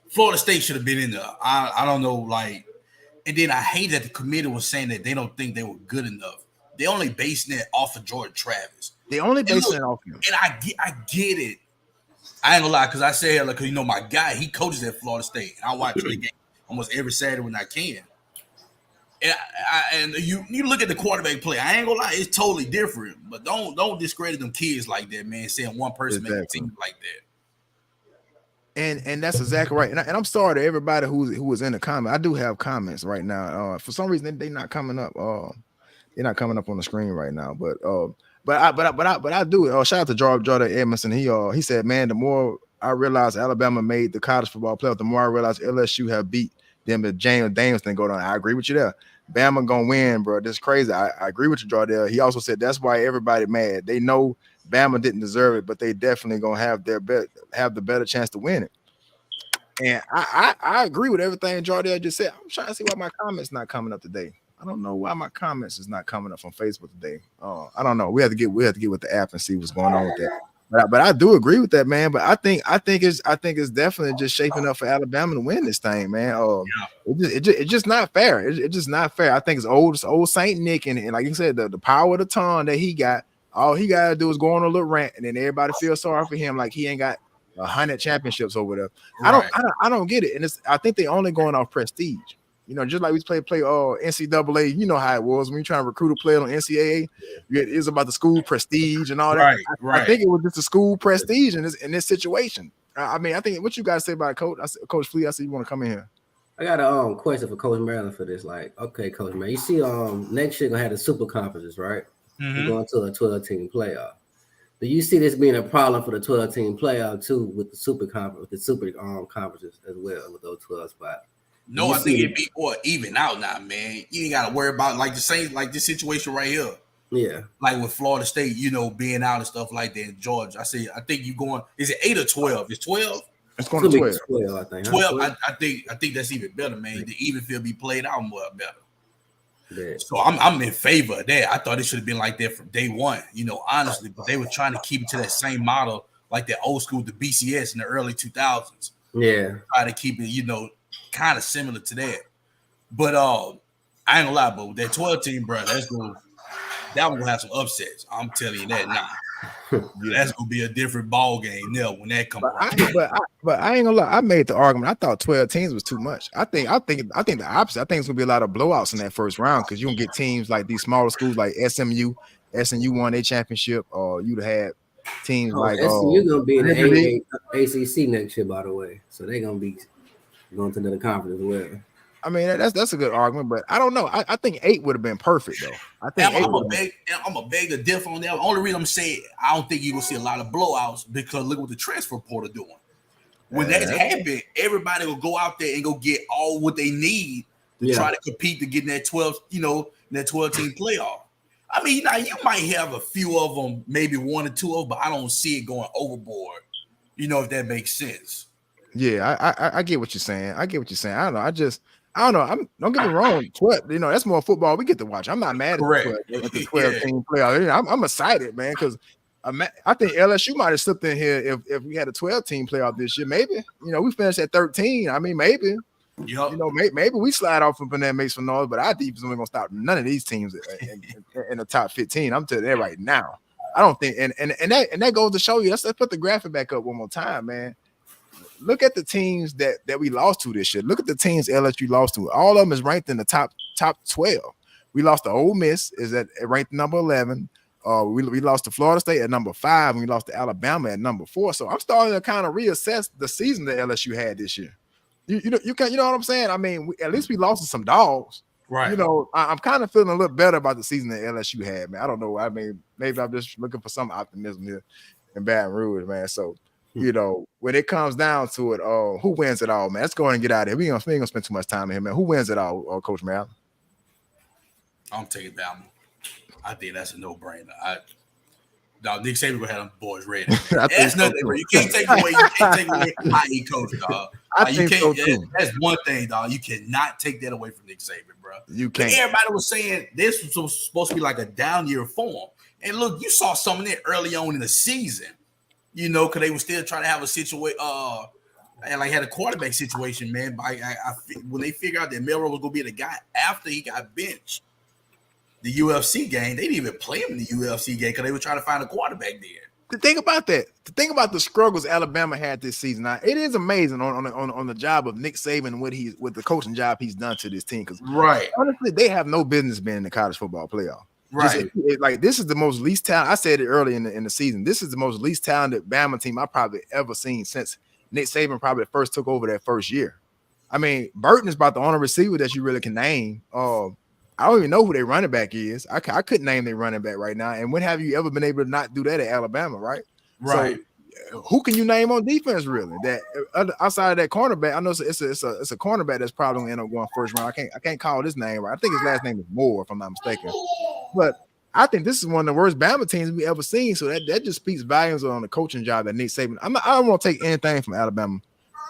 Florida State should have been in there. I don't know, like, and then I hate that the committee was saying that they don't think they were good enough. They only basing it off of Jordan Travis. They only basing it off him. And I get it. I ain't gonna lie, because I say, like, you know, my guy, he coaches at Florida State, and I watch the game almost every Saturday when I can. And you look at the quarterback play. I ain't gonna lie, it's totally different. But don't discredit them kids like that, man. Saying one person made a team like that. And that's exactly right. And I'm sorry to everybody who was in the comment. I do have comments right now. For some reason they not coming up. They're not coming up on the screen right now. But I do. Shout out to Jordan Edmondson. He said, man, the more I realized Alabama made the college football playoff, the more I realized LSU have beat them. If James Daniels didn't go down, I agree with you there. Bama gonna win, bro. This is crazy. I agree with you, Jardell. He also said that's why everybody mad. They know Bama didn't deserve it, but they definitely gonna have the better chance to win it. And I agree with everything Jardell just said. I'm trying to see why my comments not coming up today. I don't know why my comments is not coming up on Facebook today. I don't know. We have to get with the app and see what's going on with that. But I do agree with that, man. But I think it's definitely just shaping up for Alabama to win this thing, man. It's just not fair. It's just not fair. I think it's old Saint Nick, and like you said, the power of the tongue that he got. All he gotta do is go on a little rant, and then everybody feels sorry for him, like he ain't got 100 championships over there. Right. I don't get it, and I think they only going off prestige. You know, just like we play NCAA, you know how it was when you try to recruit a player on NCAA. It's about the school prestige and all that. Right. I think it was just a school prestige in this situation. I mean, I think what you guys say about Coach Flea. I see you want to come in here. I got a question for Coach Maryland for this. Like, okay, Coach Maryland, you see, next year gonna have the super conferences, right? Mm-hmm. We're going to a 12-team playoff. Do you see this being a problem for the 12-team playoff too, with the super conference, with the super conferences as well, with those 12 spots? No, I think it'd be more even out now, man. You ain't got to worry about like the same, like this situation right here. Yeah. Like with Florida State, you know, being out and stuff like that in Georgia. I think you going, is it 8 or 12? It's 12? It's going to 12. 12, I think. 12, I think that's even better, man. The even field be played out more better. Yeah. So I'm in favor of that. I thought it should have been like that from day one, you know, honestly. But they were trying to keep it to that same model, like that old school, the BCS in the early 2000s. Yeah. Try to keep it, you know, kind of similar to that. But I ain't gonna lie, but with that 12-team, bro, that one gonna have some upsets. I'm telling you that now. That's gonna be a different ball game there when that comes around. But I ain't gonna lie, I made the argument. I thought 12 teams was too much. I think the opposite. I think it's gonna be a lot of blowouts in that first round because you can get teams like these smaller schools like SMU won their championship, or you'd have teams like SMU gonna be in the ACC next year, by the way. So they're gonna be going to another conference as well. I mean, that's a good argument, but I don't know. I think 8 would have been perfect though. I think I'm a beg a diff on that. The only reason I'm saying I don't think you will see a lot of blowouts because look what the transfer portal doing. When that happens, everybody will go out there and go get all what they need to try to compete to get in that 12, you know, that 12-team playoff. I mean, now you might have a few of them, maybe 1 or 2 of them, but I don't see it going overboard. You know, if that makes sense. Yeah, I get what you're saying. I don't know. I don't know. Don't get me wrong. 12, you know, that's more football we get to watch. I'm not mad at the 12-team playoff. I'm excited, man, because I think LSU might have slipped in here if we had a 12-team playoff this year. Maybe, you know, we finished at 13. I mean, maybe. Yep. You know, maybe we slide off from that makes some noise, but our defense ain't gonna stop none of these teams in the top 15. I'm telling you that right now. I don't think, and that goes to show you. Let's put the graphic back up one more time, man. Look at the teams that we lost to this year. Look at the teams LSU lost to. All of them is ranked in the top 12. We lost to Ole Miss, is at ranked number 11. We lost to Florida State at number 5, and we lost to Alabama at number 4. So I'm starting to kind of reassess the season that LSU had this year. You know what I'm saying? I mean, at least we lost to some dogs. Right. You know, I'm kind of feeling a little better about the season that LSU had, man. I don't know. I mean, maybe I'm just looking for some optimism here in Baton Rouge, man. So, you know, when it comes down to it, who wins it all, man? Let's go ahead and get out of here. We ain't gonna spend too much time in here, man. Who wins it all, Coach Mal? I'm taking Bama. I think that's a no-brainer. Nick Saban gonna have them boys ready. I think That's so nothing, bro. too. You can't take away. You can't take away how he coach, dog. I You think can't. so too. That's one thing, dog. You cannot take that away from Nick Saban, bro. You But can't. everybody was saying this was supposed to be like a down year for him. And look, you saw some of that early on in the season, you know, because they were still trying to have a situation. And like had a quarterback situation, man. When they figured out that Melrose was gonna be the guy after he got benched, the UFC game, they didn't even play him in the UFC game because they were trying to find a quarterback there. The thing about that, the thing about the struggles Alabama had this season, now it is amazing on the job of Nick Saban, with the coaching job he's done to this team. Because honestly, they have no business being in the college football playoff. Right. Like this is the most least talented. I said it early in the season. This is the most least talented Bama team I've probably ever seen since Nick Saban probably first took over that first year. I mean, Burton is about the only receiver that you really can name. I don't even know who their running back is. I couldn't name their running back right now. And when have you ever been able to not do that at Alabama, right? Right. So, who can you name on defense really? That outside of that cornerback, I know it's a cornerback that's probably gonna end up going first round. I can't call his name right. I think his last name is Moore, if I'm not mistaken. But I think this is one of the worst Bama teams we ever seen. So that just speaks volumes on the coaching job that Nick Saban. I don't want to take anything from Alabama.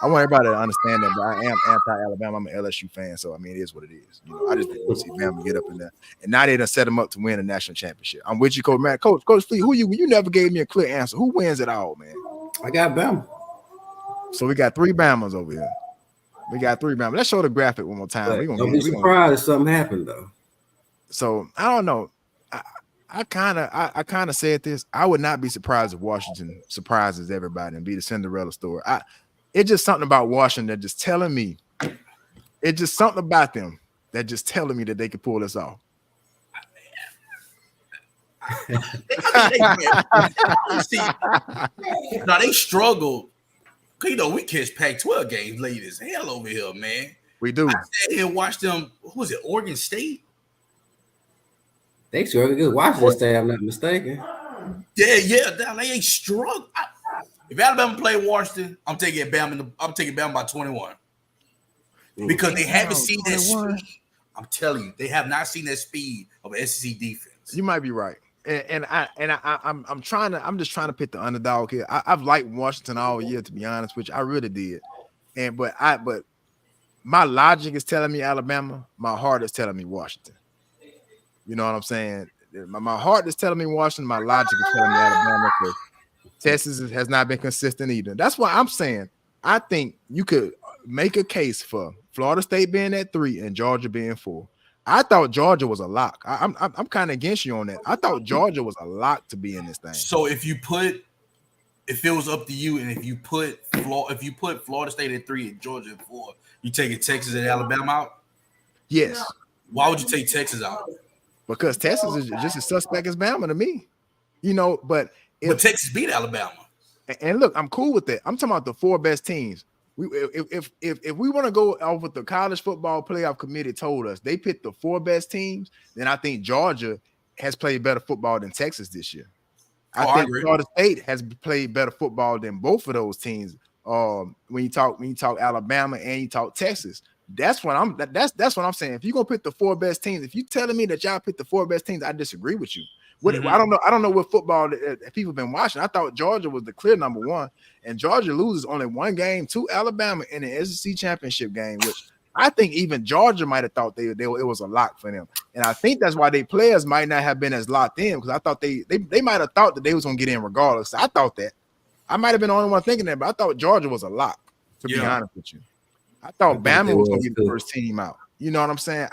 I want everybody to understand that, but I am anti-Alabama. I'm an LSU fan, so I mean, it is what it is. You know, I just think we'll see Bama get up in there, and now they done set them up to win a national championship. I'm with you, Coach Matt. Coach Fleet, who you never gave me a clear answer. Who wins it all, man? I got Bama. So we got 3 Bamas over here. We got 3 Bamas. Let's show the graphic one more time. Don't be surprised if something happened though. So I don't know. I kind of said this. I would not be surprised if Washington surprises everybody and be the Cinderella story. It's just something about Washington that just telling me. It's just something about them that just telling me that they could pull this off. Now they struggled. You know, we catch Pac-12 games late as hell over here, man. We do. I sat here and watched them. Who was it? Oregon State. They sure good. Washington State, I'm not mistaken. Yeah. They ain't struggled. If Alabama play Washington, I'm taking Bama by 21 because they haven't seen that speed. I'm telling you, they have not seen that speed of an SEC defense. You might be right, I'm just trying to pick the underdog here. I've liked Washington all year, to be honest, which I really did, but my logic is telling me Alabama. My heart is telling me Washington. You know what I'm saying? My heart is telling me Washington. My logic is telling me Alabama. Texas has not been consistent either. That's why I'm saying I think you could make a case for Florida State being at 3 and Georgia being 4. I thought Georgia was a lock. I'm kind of against you on that. I thought Georgia was a lock to be in this thing. So if it was up to you, and if you put Florida State at 3 and Georgia at 4, you taking Texas and Alabama out? Yes. Why would you take Texas out? Because Texas is just as suspect as Bama to me. You know, but Texas beat Alabama. And look, I'm cool with that. I'm talking about the 4 best teams. If we want to go off what the college football playoff committee told us, they picked the 4 best teams, then I think Georgia has played better football than Texas this year. I think Florida State has played better football than both of those teams. When you talk Alabama and you talk Texas, that's what I'm saying. If you're gonna pick the 4 best teams, if you're telling me that y'all picked the 4 best teams, I disagree with you. I don't know what football that people have been watching. I thought Georgia was the clear number 1, and Georgia loses only 1 game to Alabama in the SEC championship game, which I think even Georgia might have thought it was a lock for them. And I think that's why their players might not have been as locked in, because I thought they might have thought that they was gonna get in regardless. I thought that. I might have been the only one thinking that, but I thought Georgia was a lock, to be honest with you. I thought Bama was gonna be the first team out. You know what I'm saying?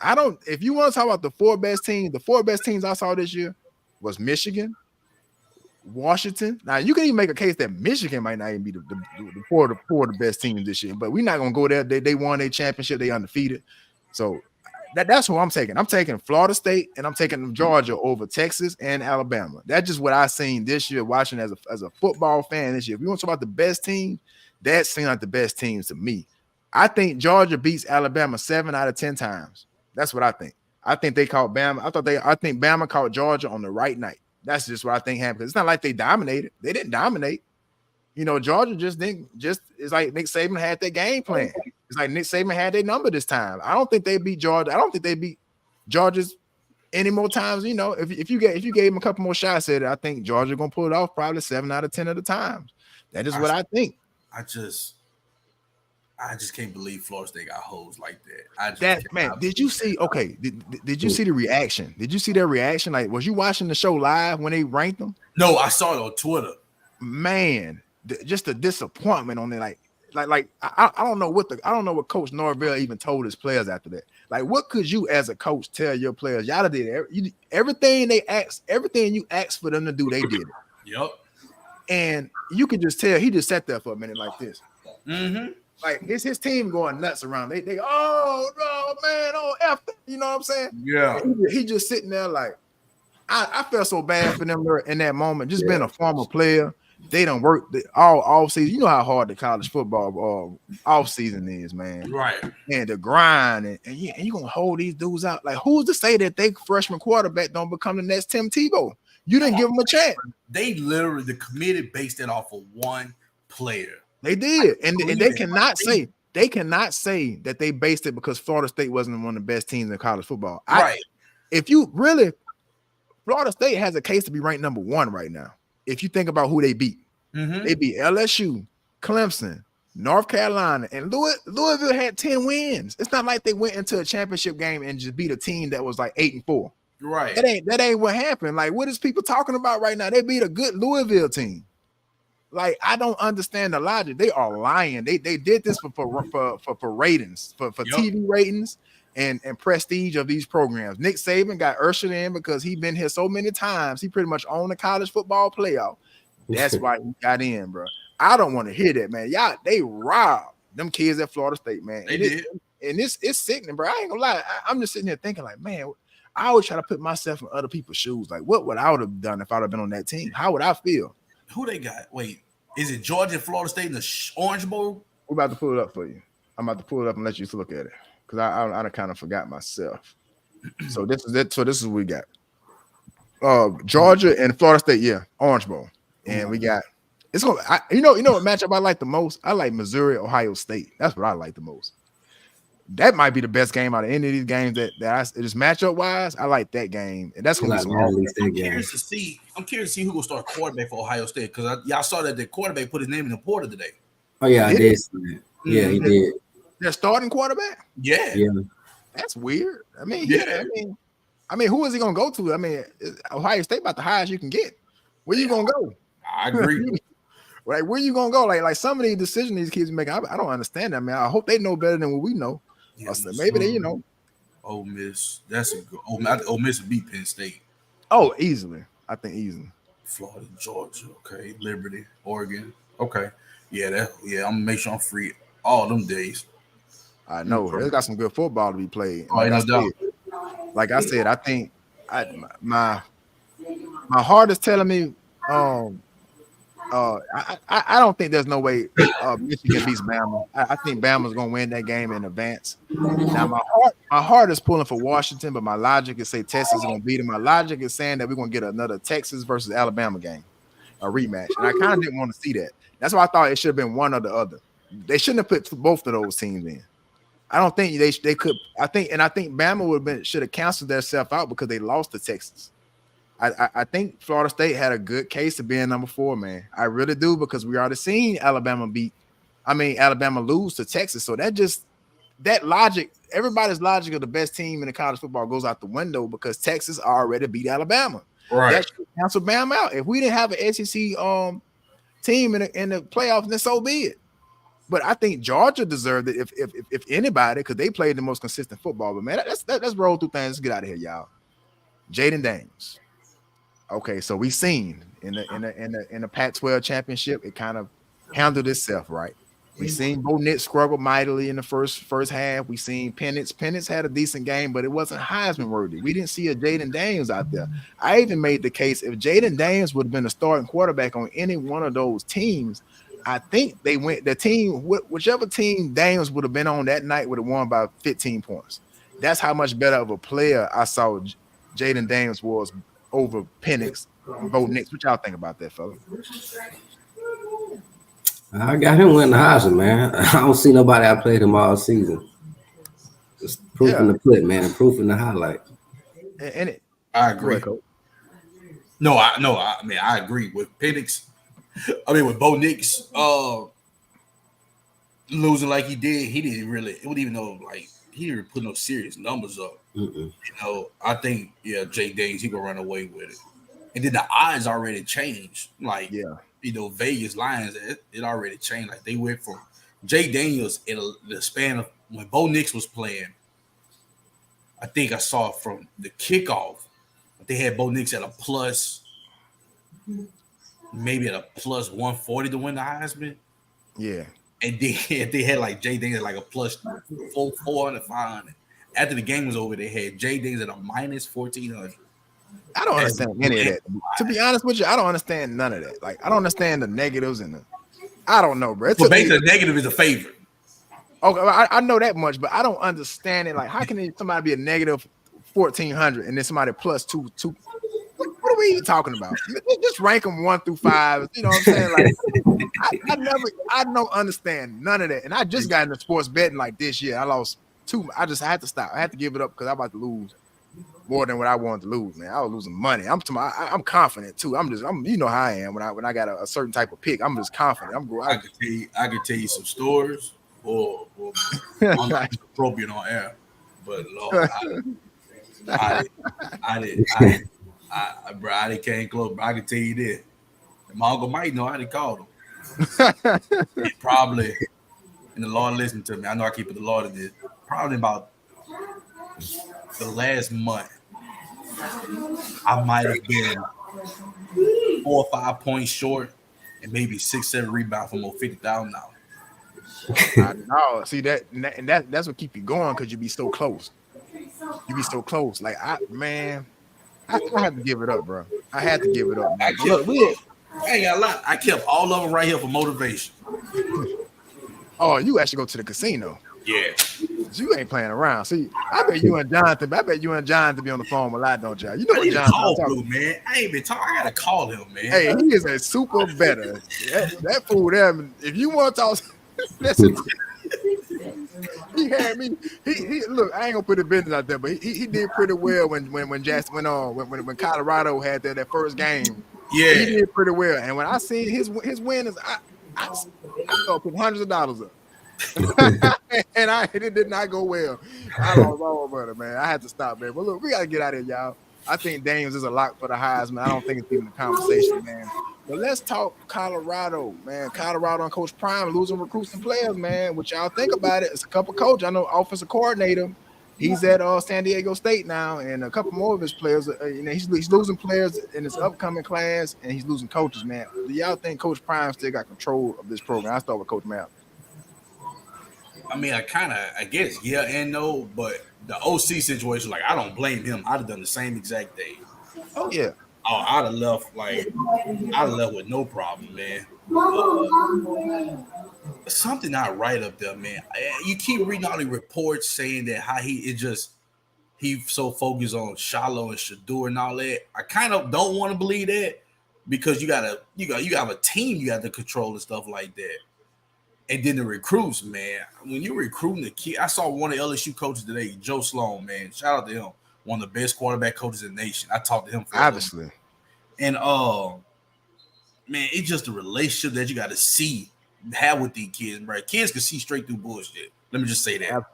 If you want to talk about the 4 best teams I saw this year was Michigan, Washington. Now you can even make a case that Michigan might not even be the 4 of the best teams this year, but we're not gonna go there. They won a championship, they undefeated. So that's who I'm taking. I'm taking Florida State and I'm taking Georgia over Texas and Alabama. That's just what I seen this year, watching as a football fan this year. If you want to talk about the best team, that seemed like the best teams to me. I think Georgia beats Alabama 7 out of 10 times. That's what I think. I think they caught Bama. I think Bama caught Georgia on the right night. That's just what I think happened. It's not like they dominated. They didn't dominate. You know, Georgia it's like Nick Saban had their game plan. It's like Nick Saban had their number this time. I don't think they beat Georgia. I don't think they beat Georgia's any more times, you know, if you gave him a couple more shots at it, I think Georgia gonna pull it off probably 7 out of 10 of the times. That is what I think. I just can't believe Florida State got hoes like that. I just That man, did you see? Okay, did you see the reaction? Did you see their reaction? Like, was you watching the show live when they ranked them? No, I saw it on Twitter. Man, just the disappointment on it. Like I don't know what Coach Norvell even told his players after that. Like, what could you as a coach tell your players? Y'all did everything they asked, everything you asked for them to do, they did it. Yep. And you could just tell he just sat there for a minute like this. Mm-hmm. Like, it's his team going nuts around. They oh no man, oh F, you know what I'm saying? Yeah. He just sitting there like, I felt so bad for them in that moment. Just being a former player, they done worked all off season. You know how hard the college football off season is, man. Right. And the grind, and you gonna hold these dudes out. Like, who's to say that they freshman quarterback don't become the next Tim Tebow? You didn't give them a chance. They literally, the committee based it off of one player. They did, and they cannot say that they based it because Florida State wasn't one of the best teams in college football. Right. If you really, Florida State has a case to be ranked number 1 right now. If you think about who they beat, they beat LSU, Clemson, North Carolina, and Louisville had 10 wins. It's not like they went into a championship game and just beat a team that was like 8-4. Right. That ain't what happened. Like, what is people talking about right now? They beat a good Louisville team. Like, I don't understand the logic. They are lying. They did this for ratings, for TV ratings and prestige of these programs. Nick Saban got ushered in because he'd been here so many times. He pretty much owned the college football playoff. That's why he got in, bro. I don't want to hear that, man. Y'all, they robbed them kids at Florida State, man. They did. And it's sickening, bro. I ain't gonna lie. I'm just sitting there thinking, like, man, I always try to put myself in other people's shoes. Like, what would I would have done if I'd have been on that team? How would I feel? Who they got? Wait, is it Georgia and Florida State in the Orange Bowl? We're about to pull it up for you. I'm about to pull it up and let you look at it because I kind of forgot myself. So this is it. So this is what we got. Georgia and Florida State, Orange Bowl, and we got. It's gonna. You know what matchup I like the most? I like Missouri, Ohio State. That's what I like the most. That might be the best game out of any of these games that just matchup wise. I like that game, and that's gonna be some. I'm curious to see who will start quarterback for Ohio State because y'all saw that the quarterback put his name in the portal today. Oh yeah, I did. Yeah, he did. Their starting quarterback. Yeah, that's weird. I mean, who is he gonna go to? I mean, Ohio State about the highest you can get. Where you gonna go? I agree. Like, where you gonna go? Like some of these decisions these kids are making, I don't understand that, man. I hope they know better than what we know. Yeah, maybe they, Ole Miss. That's a good. Ole Miss would beat Penn State. Oh, easily. I think easily. Florida, Georgia, okay. Liberty, Oregon, okay. Yeah, I'm gonna make sure I'm free all them days. I know they got some good football to be played. Like I said, I think my heart is telling me I don't think there's no way Michigan beats Bama. I think Bama's gonna win that game in advance. Now my heart is pulling for Washington, but my logic is say Texas is gonna beat them. My logic is saying that we're gonna get another Texas versus Alabama game, a rematch, and I kind of didn't want to see that. That's why I thought it should have been one or the other. They shouldn't have put both of those teams in. I don't think they could. I think Bama should have canceled themselves out because they lost to Texas. I think Florida State had a good case of being number 4, man. I really do because we already seen Alabama lose to Texas. So that logic, everybody's logic of the best team in the college football goes out the window because Texas already beat Alabama. Right. That should cancel Bama out. If we didn't have an SEC team in the playoffs, then so be it. But I think Georgia deserved it if anybody, because they played the most consistent football. But man, let's roll through things. Let's get out of here, y'all. Jaden Daniels. Okay, so we seen in the Pac-12 championship, it kind of handled itself, right? We seen Bo Nix struggle mightily in the first half. We seen Penix. Penix had a decent game, but it wasn't Heisman worthy. We didn't see a Jaden Daniels out there. I even made the case if Jaden Daniels would have been a starting quarterback on any one of those teams, I think whichever team Daniels would have been on that night would have won by 15 points. That's how much better of a player I saw Jaden Daniels was over Penix, Bo Nix. What y'all think about that, fella? I got him winning the Heisman, man. I don't see nobody I played him all season. Just proof in the clip, man, and proof in the highlight. And it. I Go agree. ahead, Coach. I mean, I agree with Penix. I mean, with Bo Nix, losing like he did, he didn't really. It wouldn't even know like he didn't put no serious numbers up. Mm-mm. I think Jay Daniels he gonna run away with it. And then the odds already changed. Like Yeah. Vegas Lions, it already changed. Like they went from Jay Daniels in the span of when Bo Nix was playing. I think I saw from the kickoff, they had Bo Nix at a plus, maybe at a plus 140 to win the Heisman. Yeah. And then they had like Jay Daniels like a plus 400, 500. After the game was over, they had Jay Daniels at a minus 1,400. I don't understand any of that. To be honest with you, I don't understand none of that. Like, I don't understand the negatives and I don't know, bro. But basically, the negative is a favorite. Okay, I know that much, but I don't understand it. Like, how can somebody be a negative 1,400 and then somebody plus two? What are we even talking about? Just rank them 1 through 5. You know what I'm saying? Like, I don't understand none of that. And I just got into sports betting like this year. I lost 2. I had to stop. I had to give it up because I'm about to lose more than what I wanted to lose, man. I was losing money. I'm confident too. I'm you know how I am when I got a certain type of pick. I'm just confident. I could tell you some stories or appropriate on air, but Lord, I can't close. Bro, I can tell you this. My uncle might know I didn't call him. He probably, and the Lord listened to me. I know I keep it the Lord of this. Probably about the last month, I might have been 4 or 5 points short, and maybe 6, 7 rebounds for more $50,000. I know. See that's what keep you going because you be so close. You be so close. Like I had to give it up, bro. I had to give it up, man. I ain't got a lot. I kept all of them right here for motivation. Oh, you actually go to the casino. Yeah. You ain't playing around. See, I bet you and Jonathan be on the phone a lot, don't y'all? You know what Jonathan man. I ain't been talking. I gotta call him, man. Hey, he is a super better. That fool there. If you want to talk, listen. He had me. He look. I ain't gonna put the business out there, but he did pretty well when Jackson went on when Colorado had that first game. Yeah, he did pretty well. And when I seen his winners, I started putting hundreds of dollars up. And it did not go well. I lost all about it, man. I had to stop, man. But look, we gotta get out of here, y'all. I think Daniels is a lock for the Heisman. I don't think it's even a conversation, man. But let's talk Colorado, man. Colorado and Coach Prime losing recruits and players, man. What y'all think about it? It's a couple coaches. I know offensive coordinator. He's at San Diego State now, and a couple more of his players. He's losing players in his upcoming class, and he's losing coaches, man. Do y'all think Coach Prime still got control of this program? I start with Coach Mapp. I mean, I guess, yeah and no, but the OC situation, like, I don't blame him. I'd have done the same exact thing. Oh, yeah. Oh, I'd have left with no problem, man. Something not right up there, man. You keep reading all the reports saying that how he's so focused on Shiloh and Shadur and all that. I kind of don't want to believe that because you have a team you have to control and stuff like that. And then the recruits, man. When you're recruiting the kid, I saw one of the LSU coaches today, Joe Sloan, man. Shout out to him. One of the best quarterback coaches in the nation. I talked to him obviously. And man, it's just a relationship that you got to have with these kids, bro. Kids can see straight through bullshit. Let me just say that.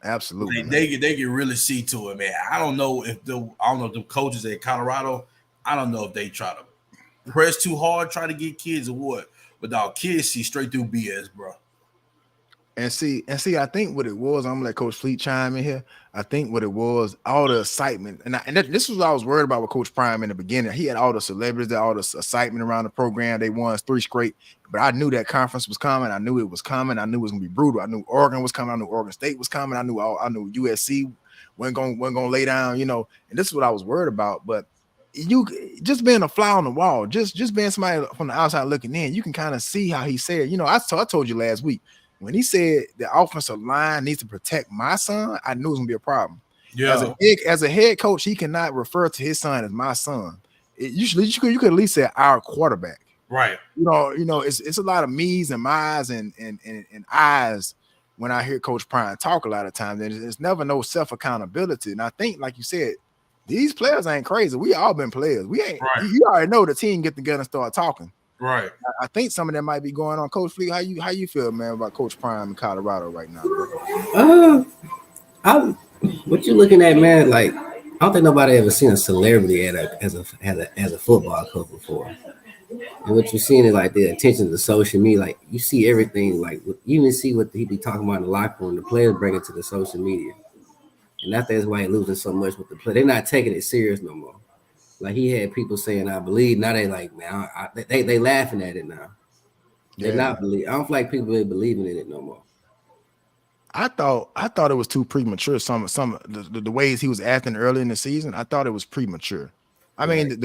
Absolutely. They can really see to it, man. I don't know if the coaches at Colorado, I don't know if they try to press too hard, try to get kids or what. But dog, kids see straight through BS, bro. And see, I think what it was, I'm gonna let Coach Fleet chime in here. I think what it was, all the excitement, and this was what I was worried about with Coach Prime in the beginning. He had all the celebrities, all the excitement around the program. They won 3 straight, but I knew that conference was coming. I knew it was coming. I knew it was gonna be brutal. I knew Oregon was coming. I knew Oregon State was coming. I knew USC wasn't gonna lay down, And this is what I was worried about. But you just being a fly on the wall, just being somebody from the outside looking in, you can kind of see how he said. I told you last week. When he said the offensive line needs to protect my son, I knew it was gonna be a problem. Yeah. As a head coach, he cannot refer to his son as my son. You could at least say our quarterback. Right. It's a lot of me's and my's and I's when I hear Coach Prime talk a lot of times. And it's never no self-accountability. And I think, like you said, These players ain't crazy. We all been players. We ain't. Right. You already know the team get together and start talking. Right. I think some of that might be going on. Coach Fleet, how you feel, man, about Coach Prime in Colorado right now, bro? What you looking at, man? Like, I don't think nobody ever seen a celebrity as a football coach before. And what you're seeing is like the attention to social media. Like you see everything. Like you even see what he be talking about in the locker room. The players bring it to the social media, and that's why he's losing so much with the play. They're not taking it serious no more. Like he had people saying, "I believe." Now they like, man, they laughing at it now. They're not believe. I don't feel like people really believing in it no more. I thought it was too premature. Some the ways he was acting early in the season, I thought it was premature. I mean,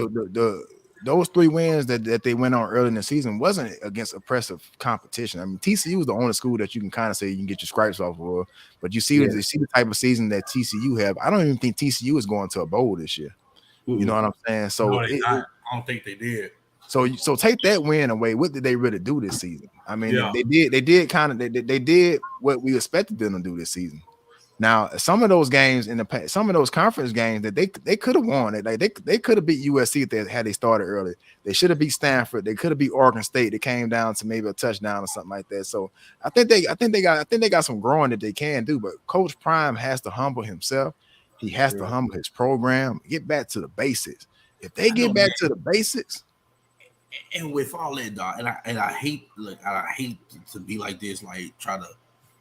those 3 wins that they went on early in the season wasn't against oppressive competition. I mean, TCU was the only school that you can kind of say you can get your stripes off of. But you see the type of season that TCU have. I don't even think TCU is going to a bowl this year. Mm-hmm. You know what I'm saying? So no, I don't think they did. So take that win away. What did they really do this season? I mean, they did kind of they did what we expected them to do this season. Now, some of those games in the past, some of those conference games that they could have won, they could have beat USC if had they started early. They should have beat Stanford. They could have beat Oregon State. It came down to maybe a touchdown or something like that. So I think they got some growing that they can do. But Coach Prime has to humble himself. He has to humble his program. Get back to the basics. If they get back to the basics. And with all that, dog, and I hate to be like this, like try to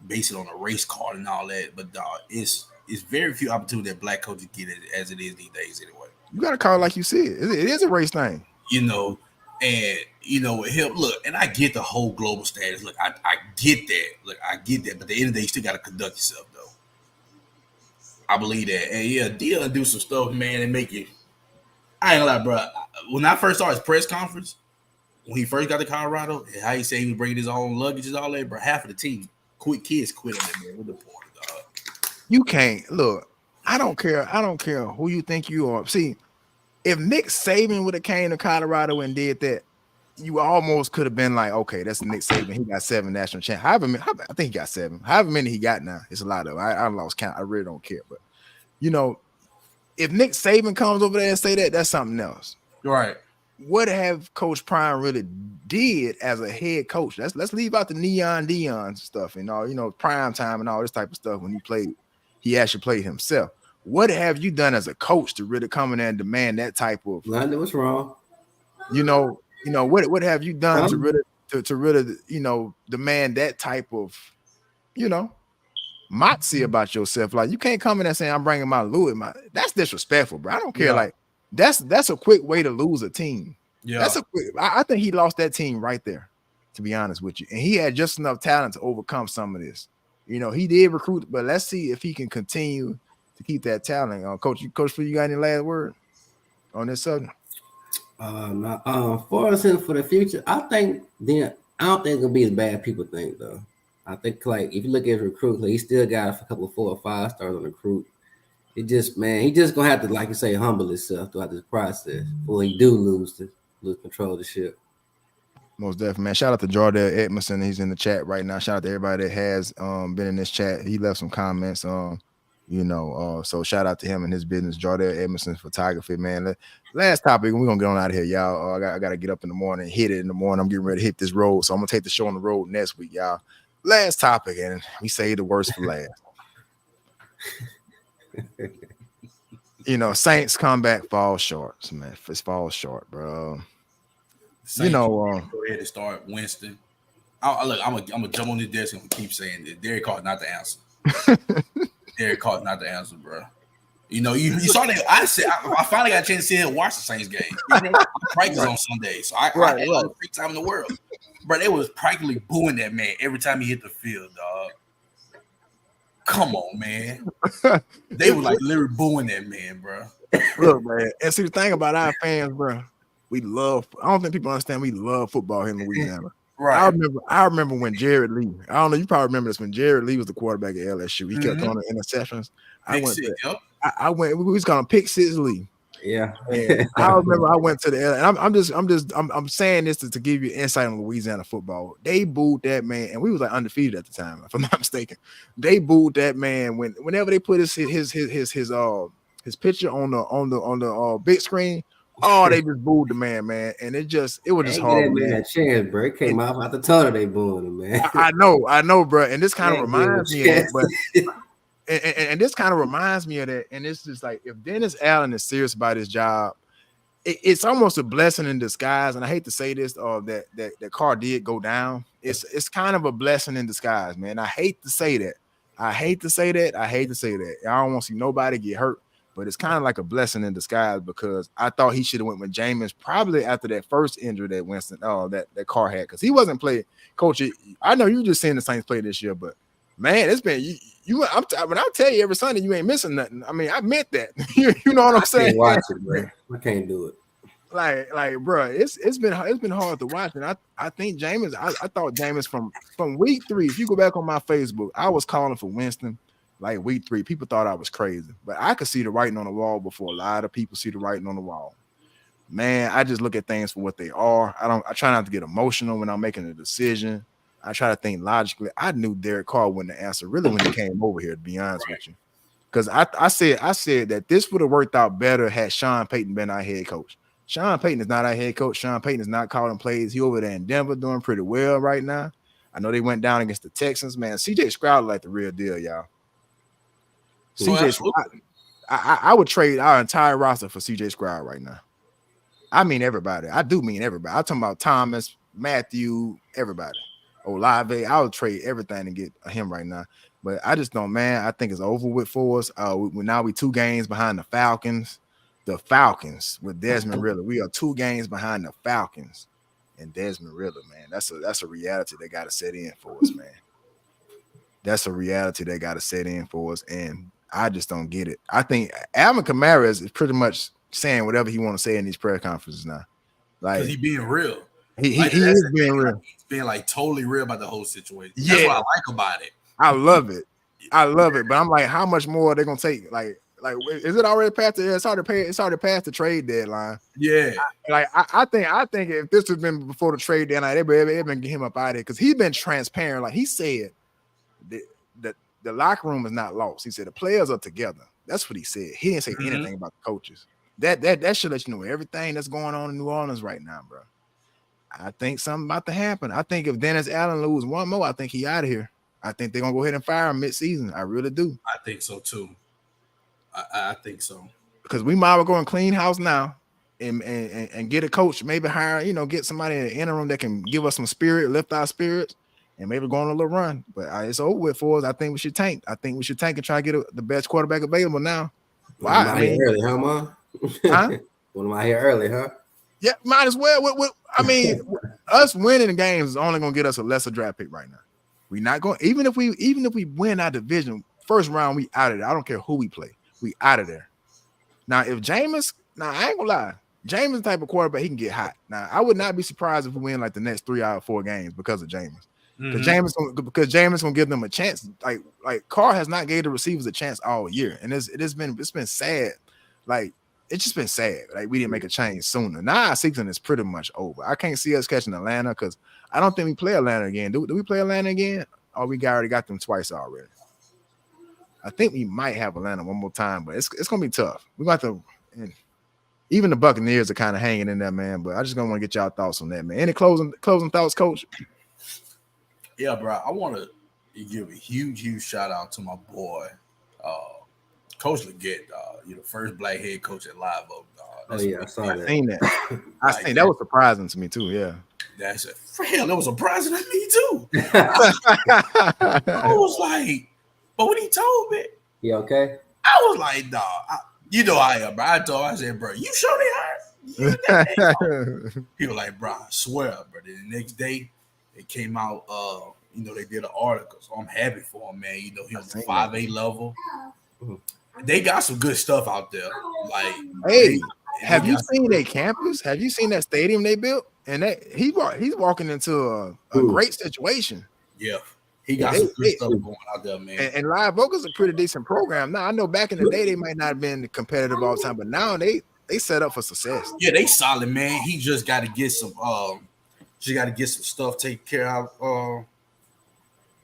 base it on a race card and all that, but dog, it's very few opportunities that black coaches get as it is these days anyway. You gotta call it like you said. It is a race thing. You know, and you know, him look, and I get the whole global status. Look, I get that. Look, I get that, but at the end of the day, you still gotta conduct yourself though. I believe that. And yeah, deal and do some stuff, man, and make it. I ain't gonna lie, bro. When I first saw his press conference, when he first got to Colorado, and how he said he was bringing his own luggage and all that, bro, half of the team kids quit on that man with the porter, dog. You can't look. I don't care who you think you are. See, if Nick Saban would have came to Colorado and did that, you almost could have been like, okay, that's Nick Saban. He got 7 national champions. I think he got 7. However many he got now, it's a lot of. I lost count. I really don't care. But you know, if Nick Saban comes over there and say that, that's something else. Right. What have Coach Prime really did as a head coach? Let's leave out the Neon Dion stuff and all, you know, prime time and all this type of stuff. When he actually played himself. What have you done as a coach to really come in there and demand that type of? Nothing was wrong. You know what have you done to really you know demand that type of, you know, moxie about yourself? Like you can't come in and say I'm bringing my Louis. That's disrespectful, bro. I don't care. Like. That's a quick way to lose a team. Yeah, that's a quick. I think he lost that team right there, to be honest with you. And he had just enough talent to overcome some of this. You know, he did recruit, but let's see if he can continue to keep that talent. Coach, you got any last word on this subject? For us and for the future, I don't think it's gonna be as bad as people think though. I think like if you look at his recruit, like, he still got a couple of 4 or 5 stars on the recruit. He just gonna have to, like you say, humble himself throughout this process before he do lose control of the ship. Most definitely, man. Shout out to Jardell Edmondson. He's in the chat right now. Shout out to everybody that has been in this chat. He left some comments. So shout out to him and his business, Jardell Edmondson Photography, man. Last topic, we're gonna get on out of here, y'all. I gotta get up in the morning, hit it in the morning. I'm getting ready to hit this road, so I'm gonna take the show on the road next week, y'all. Last topic, and we say the worst for last. You know, Saints comeback falls short, man. It falls short, bro. Saints, you know, go ahead and start Winston. Look, I'm gonna jump on this desk and keep saying that Derek Carr's not the answer. Derek Carr's not the answer, bro. You know, you saw that. I finally got a chance to sit here and watch the Saints game. You know, I practice on Sundays, so I had all the free time in the world. But they was practically booing that man every time he hit the field, dog. Come on, man. They were like literally booing that man, bro. Look, man. And see, the thing about our fans, bro, I don't think people understand we love football here in Louisiana. Right. I remember when Jared Lee, I don't know, you probably remember this, when Jared Lee was the quarterback at LSU. He kept throwing the interceptions. I went, we was calling Pick Six Lee. Yeah. I remember I went to the and I'm saying this to give you insight on Louisiana football. They booed that man, and we was like undefeated at the time, if I'm not mistaken. They booed that man whenever they put his his picture on the big screen. Oh, they just booed the man, and it was just Ain't get horrible, that man man. a chance, bro. It came off out the tunnel, they booing him, man. I know, bro. And this kind of Can't give him a reminds me of that, chance. but and this kind of reminds me of that. And it's just like if Dennis Allen is serious about his job, it's almost a blessing in disguise. And I hate to say this, that car did go down. It's kind of a blessing in disguise, man. I hate to say that. I don't want to see nobody get hurt, but it's kind of like a blessing in disguise because I thought he should have went with Jameis probably after that first injury that Winston, that Carr had, because he wasn't playing. Coach, I know you just seeing the Saints play this year, but man, it's been when I tell you every Sunday you ain't missing nothing. I mean, I meant that. you know what I'm saying? Can't watch it, bro. I can't do it. Like, bro, it's been hard to watch, and I think Jameis. I thought Jameis from week 3. If you go back on my Facebook, I was calling for Winston like week 3. People thought I was crazy, but I could see the writing on the wall before a lot of people see the writing on the wall. Man, I just look at things for what they are. I try not to get emotional when I'm making a decision. I try to think logically. I knew Derek Carr wouldn't answer really when he came over here, to be honest with you, because I said that this would have worked out better had Sean Payton been our head coach. Sean Payton is not our head coach. Sean Payton is not calling plays. He over there in Denver doing pretty well right now. I know they went down against the Texans, man. CJ Stroud like the real deal, y'all. CJ Stroud, I would trade our entire roster for CJ Stroud right now. I mean everybody. I do mean everybody. I'm talking about Thomas, Matthew, everybody. Olave. I would trade everything to get him right now. But I just don't, man. I think it's over with for us. Now we 2 games behind the Falcons. The Falcons with Desmond Ritter. We are 2 games behind the Falcons and Desmond Ritter, man. That's a reality they got to set in for us, man. That's a reality they got to set in for us, and I just don't get it. I think Alvin Kamara is pretty much saying whatever he want to say in these press conferences now. Like he being real. He is being real. He's being like totally real about the whole situation. Yeah. That's what I like about it. I love it. But I'm like, how much more are they gonna take? Like, is it already past it's already past the trade deadline? Yeah. I think if this had been before the trade deadline, they'd been getting him up out of it because he's been transparent. Like he said, the locker room is not lost. He said the players are together. That's what he said. He didn't say anything about the coaches. That should let you know everything that's going on in New Orleans right now, bro. I think something about to happen. I think if Dennis Allen lose one more, I think he out of here. I think they're gonna go ahead and fire him mid-season. I really do. I think so too. I think so. Because we might well go and clean house now and get a coach, maybe hire, get somebody in the interim that can give us some spirit, lift our spirits, and maybe go on a little run. But it's over with for us. I think we should tank. And try to get the best quarterback available now. Well, I mean, early, huh, man? Huh? When am I here early, huh? Yeah, might as well. I mean, us winning the games is only gonna get us a lesser draft pick right now. We're not going, even if we win our division first round, we out of there. I don't care who we play. We out of there. Now, if Jameis, I ain't gonna lie, Jameis the type of quarterback, he can get hot. Now, I would not be surprised if we win like the next 3 out of 4 games because of Jameis. Because Jameis gonna give them a chance. Like Carr has not gave the receivers a chance all year, and it's been sad. Like it's just been sad. Like we didn't make a change sooner. Now our season is pretty much over. I can't see us catching Atlanta because I don't think we play Atlanta again. Do we play Atlanta again? Or we already got them twice already. I think we might have Atlanta one more time, but it's gonna be tough. We got to, and even the Buccaneers are kind of hanging in there, man. But I just gonna want to get y'all thoughts on that, man. Any closing thoughts, Coach? Yeah, bro. I want to give a huge shout out to my boy, Coach Leggett, the first black head coach at Live Oak. I saw that. I seen that. That was surprising to me too. Yeah, that was surprising to me too. I was like, but when he told me, you okay? I was like, dog, I am, bro. I said, bro, you sure they hired? He was like, bro, I swear, bro. Then the next day, it came out. They did an article, so I'm happy for him, man. He was a 5A level. They got some good stuff out there. Like, hey, have you seen their campus? Have you seen that stadium they built? And he's walking into a great situation. Yeah, he got some good stuff going out there, man. And Live Oak is a pretty decent program. Now I know back in the day they might not have been competitive all the time, but now they set up for success. Yeah, they solid, man. He just got to get some. Got to get some stuff taken care of.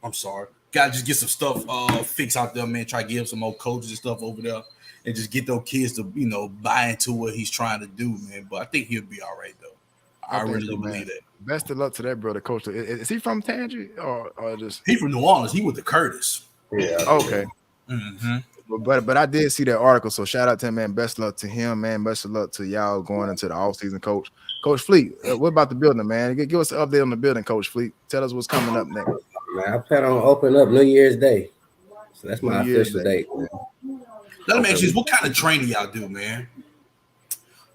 I'm sorry. Gotta just get some stuff fixed out there, man. Try to give some more coaches and stuff over there, and just get those kids to buy into what he's trying to do, man. But I think he'll be all right though. I really so, believe that. Best of luck to that brother, coach. Is he from Tangy or just? He from New Orleans. He with the Curtis. Yeah. Okay. Mm-hmm. But I did see that article, so shout out to him, man. Best luck to him, man. Best of luck to y'all going into the offseason, coach. Coach Fleet, what about the building, man? Give us an update on the building, Coach Fleet. Tell us what's coming up next. Man, I plan on opening up New Year's Day, so that's my official date. Man. Let me ask you, what kind of training y'all do, man?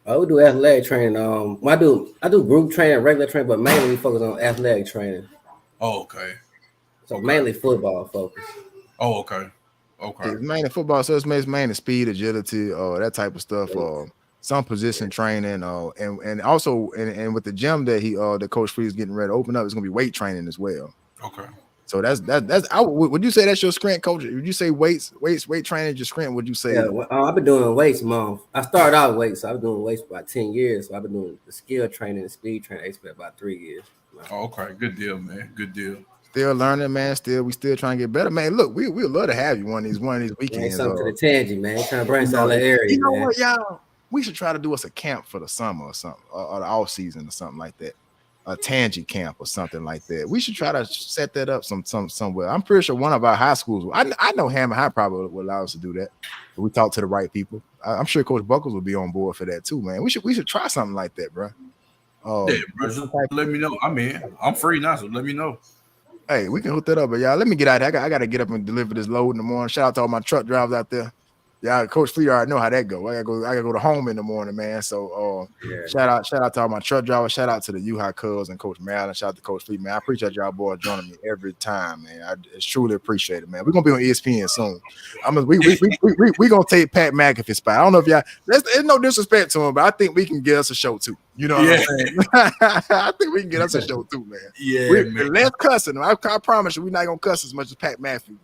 We do athletic training. I do group training, regular training, but mainly we focus on athletic training. Oh, okay. So mainly football focus. Oh, okay. Okay. It's mainly football, so it's mainly speed, agility, that type of stuff. Some position training, and also and with the gym that the Coach Free is getting ready to open up, it's gonna be weight training as well. Okay. So that's would you say that's your strength, coach? Would you say weight training is your strength? Would you say? Yeah, I've been doing weights, Mom. I started out weights, so I've been doing weights for about 10 years. So I've been doing the skill training and speed training for about 3 years. Oh, okay, good deal, man. Good deal. Still learning, man. We still trying to get better, man. Look, we'd love to have you one of these weekends. Bring something to the Tangy, man. Trying to bring some that area. You know what, y'all? We should try to do us a camp for the summer or something, or the off season or something like that. A Tangy camp or something like that. We should try to set that up somewhere. I'm pretty sure one of our high schools. I know Hammond High probably would allow us to do that. If we talk to the right people. I'm sure Coach Buckles will be on board for that too, man. We should try something like that, bro. Yeah, bro. Just let me know. I'm free now, so let me know. Hey, we can hook that up, but y'all, let me get out of here. I got to get up and deliver this load in the morning. Shout out to all my truck drivers out there. Yeah, Coach Fleet already know how that go. I gotta go to home in the morning, man. So shout out to all my truck drivers. Shout out to the U-High Cubs and Coach Maryland. Shout out to Coach Fleet, man. I appreciate y'all boys joining me every time, man. I truly appreciate it, man. We're gonna be on ESPN soon. We gonna take Pat McAfee's spot. I don't know if y'all. There's no disrespect to him, but I think we can get us a show too. You know what I'm saying? I think we can get us a show too, man. Yeah, man. Less cussing. I promise you, we're not gonna cuss as much as Pat McAfee.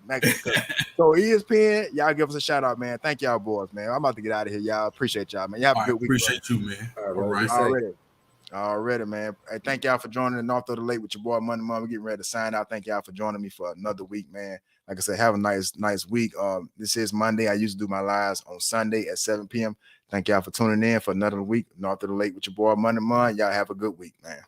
So ESPN, y'all give us a shout out, man. Thank y'all boys, man. I'm about to get out of here, y'all. Appreciate y'all, man. Y'all have a good week. Appreciate you, man. All right. Already, man. Hey, thank y'all for joining the North of the Lake with your boy Monday Mom. We're getting ready to sign out. Thank y'all for joining me for another week, man. Like I said, have a nice week. This is Monday. I used to do my lives on Sunday at 7 p.m. Thank y'all for tuning in for another week. North of the Lake with your boy Monday Mom. Y'all have a good week, man.